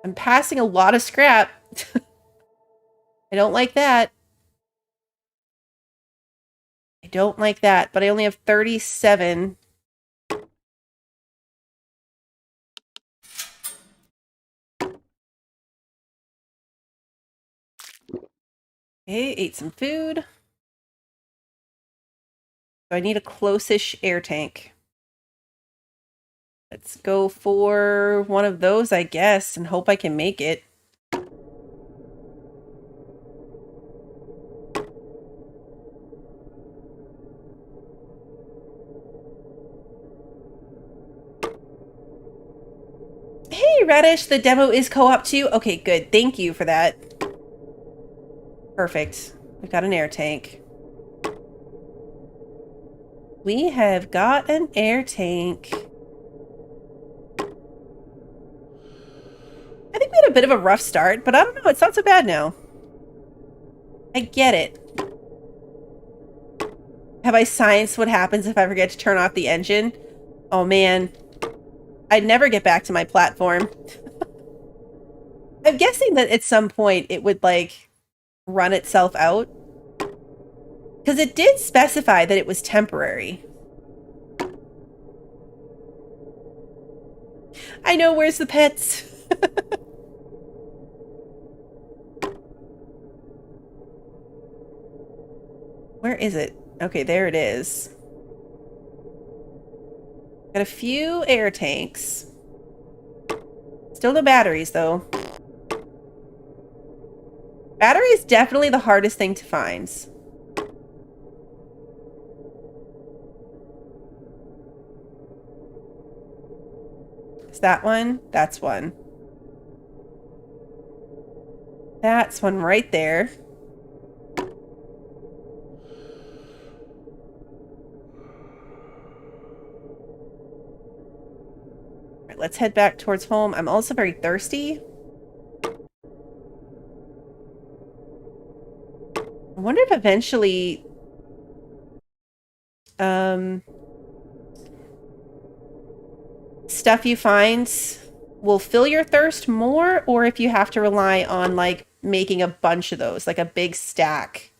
I'm passing a lot of scrap. I don't like that. I don't like that, but I only have 37. Okay, ate some food. So I need a close-ish air tank. Let's go for one of those, I guess, and hope I can make it. Hey, Radish, the demo is co-op too? Okay, good. Thank you for that. Perfect. We've got an air tank. We have got an air tank. I think we had a bit of a rough start, but I don't know. It's not so bad now. I get it. Have I scienced what happens if I forget to turn off the engine? Oh, man. I'd never get back to my platform. I'm guessing that at some point it would, like, run itself out. Because it did specify that it was temporary. I know, where's the pets? Where is it? Okay, there it is. Got a few air tanks. Still no batteries, though. Battery is definitely the hardest thing to find. Is that one? That's one. That's one right there. All right, let's head back towards home. I'm also very thirsty. I wonder if eventually stuff you find will fill your thirst more, or if you have to rely on like making a bunch of those, like a big stack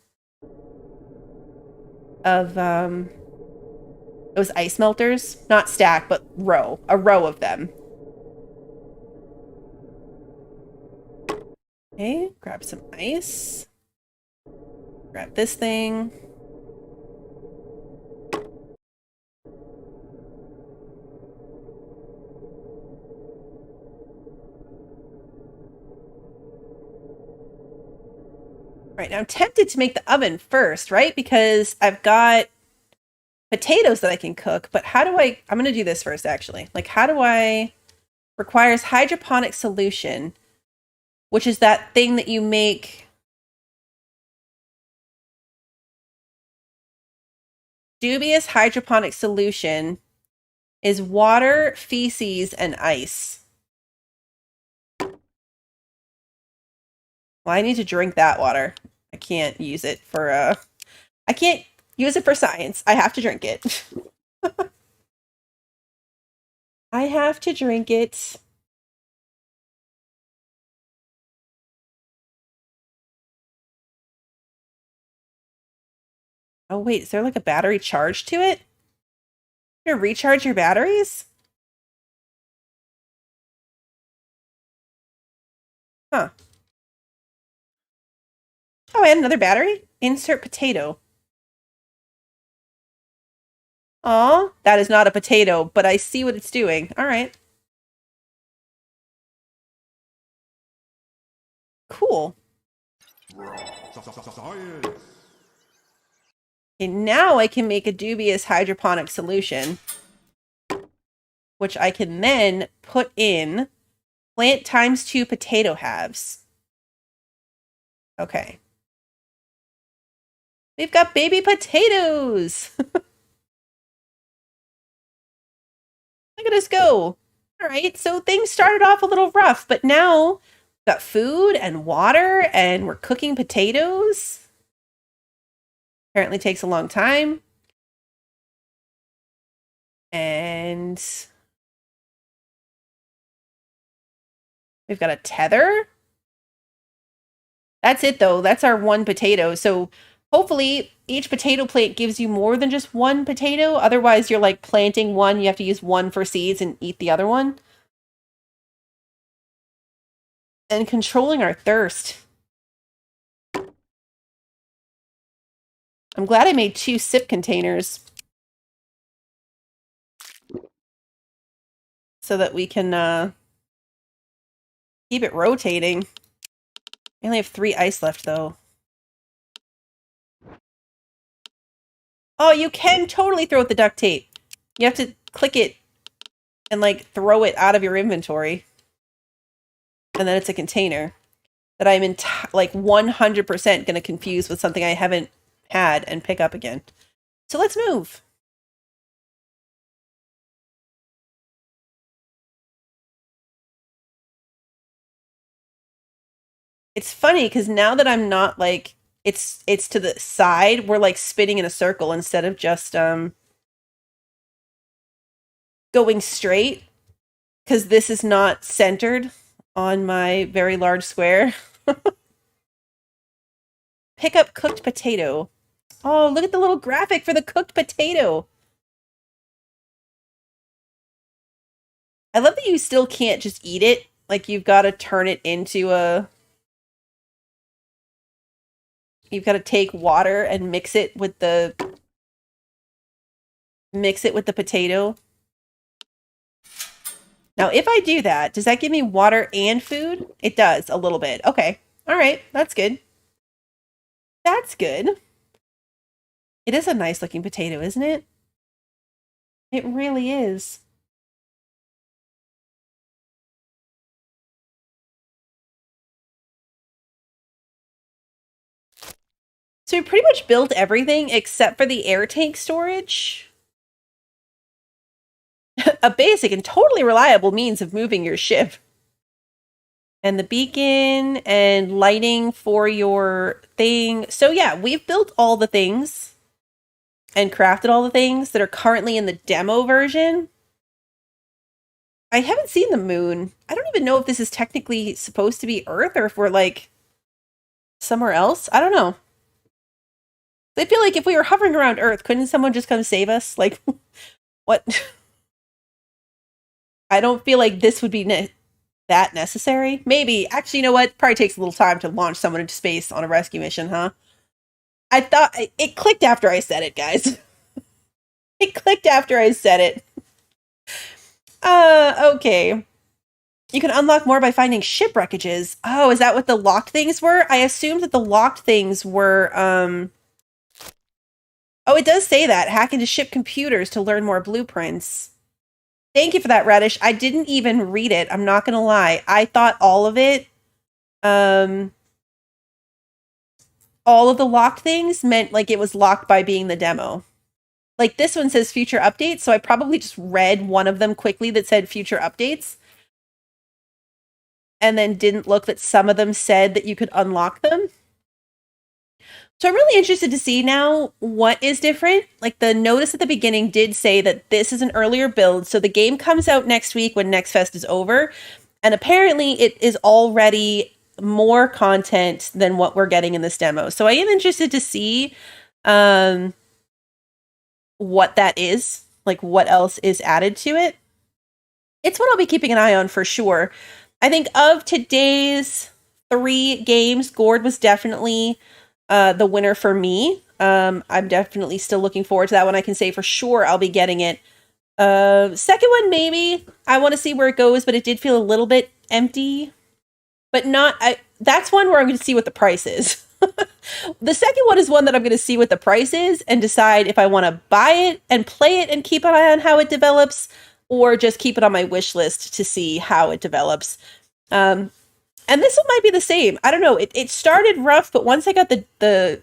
of those ice melters. Not stack, but row. A row of them. Okay, grab some ice. Grab this thing. Right, now I'm tempted to make the oven first, right? Because I've got potatoes that I can cook, but how do I'm going to do this first, actually. Like, how do requires hydroponic solution, which is that thing that you make. Dubious hydroponic solution is water, feces, and ice. Well, I need to drink that water. I can't use it for, I can't use it for science. I have to drink it. I have to drink it. Oh, wait, is there like a battery charge to it? You recharge your batteries? Huh. Oh, I had another battery? Insert potato. Aw, that is not a potato, but I see what it's doing. All right. Cool. Okay, now I can make a dubious hydroponic solution, which I can then put in plant ×2 potato halves. Okay. We've got baby potatoes! Look at us go! Alright, so things started off a little rough, but now we've got food and water, and we're cooking potatoes. Apparently takes a long time. And We've got a tether. That's it, though. That's our one potato. So hopefully each potato plant gives you more than just one potato. Otherwise, you're like planting one. You have to use one for seeds and eat the other one. And controlling our thirst. I'm glad I made 2 sip containers. So that we can keep it rotating. I only have 3 ice left, though. Oh, you can totally throw out the duct tape. You have to click it and, like, throw it out of your inventory. And then it's a container that I'm like 100% going to confuse with something I haven't had and pick up again. So let's move. It's funny because now that I'm not like it's to the side, we're like spinning in a circle instead of just going straight, because this is not centered on my very large square. Pick up cooked potato. Oh, look at the little graphic for the cooked potato. I love that you still can't just eat it. Like, you've got to turn it into a... You've got to take water and mix it with the potato. Now, if I do that, does that give me water and food? It does, a little bit. Okay. All right. That's good. That's good. It is a nice looking potato, isn't it? It really is. So we pretty much built everything except for the air tank storage. A basic and totally reliable means of moving your ship. And the beacon and lighting for your thing. So yeah, we've built all the things and crafted all the things that are currently in the demo version. I haven't seen the moon. I don't even know if this is technically supposed to be Earth or if we're like somewhere else. I don't know. I feel like if we were hovering around Earth, couldn't someone just come save us? Like, what? I don't feel like this would be that necessary. Maybe. Actually, you know what? Probably takes a little time to launch someone into space on a rescue mission, huh? I thought it clicked after I said it, guys. It clicked after I said it. Okay. You can unlock more by finding shipwreckages. Oh, is that what the locked things were? I assumed that the locked things were, Oh, it does say that. Hack into ship computers to learn more blueprints. Thank you for that, Radish. I didn't even read it. I'm not going to lie. I thought all of it, all of the locked things meant like it was locked by being the demo. Like this one says future updates, so I probably just read one of them quickly that said future updates. And then didn't look that some of them said that you could unlock them. So I'm really interested to see now what is different. Like the notice at the beginning did say that this is an earlier build. So the game comes out next week when Next Fest is over. And apparently it is already more content than what we're getting in this demo. So I am interested to see what that is. Like what else is added to it. It's what I'll be keeping an eye on for sure. I think of today's 3 games, Gord was definitely the winner for me. I'm definitely still looking forward to that one. I can say for sure I'll be getting it. Second one, maybe. I want to see where it goes, but it did feel a little bit empty. But not... that's one where I'm going to see what the price is. The second one is one that I'm going to see what the price is and decide if I want to buy it and play it and keep an eye on how it develops, or just keep it on my wish list to see how it develops. And this one might be the same. I don't know. It started rough, but once I got the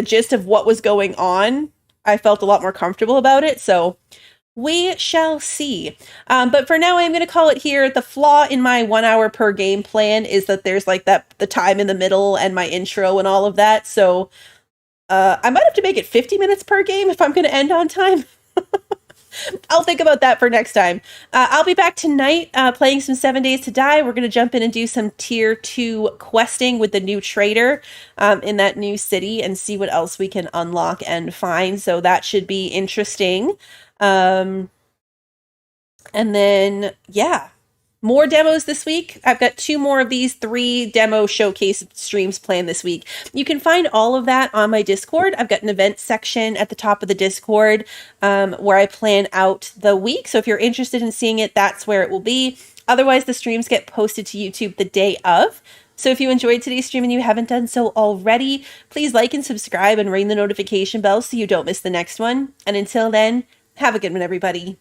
gist of what was going on, I felt a lot more comfortable about it. So we shall see. But for now, I'm going to call it here. The flaw in my 1 hour per game plan is that there's like the time in the middle and my intro and all of that. So I might have to make it 50 minutes per game if I'm going to end on time. I'll think about that for next time. I'll be back tonight playing some 7 Days to Die. We're going to jump in and do some tier 2 questing with the new trader in that new city and see what else we can unlock and find. So that should be interesting. And then, yeah. More demos this week. I've got 2 more of these 3 demo showcase streams planned this week. You can find all of that on my Discord. I've got an event section at the top of the Discord where I plan out the week. So if you're interested in seeing it, that's where it will be. Otherwise, the streams get posted to YouTube the day of. So if you enjoyed today's stream and you haven't done so already, please like and subscribe and ring the notification bell so you don't miss the next one. And until then, have a good one, everybody.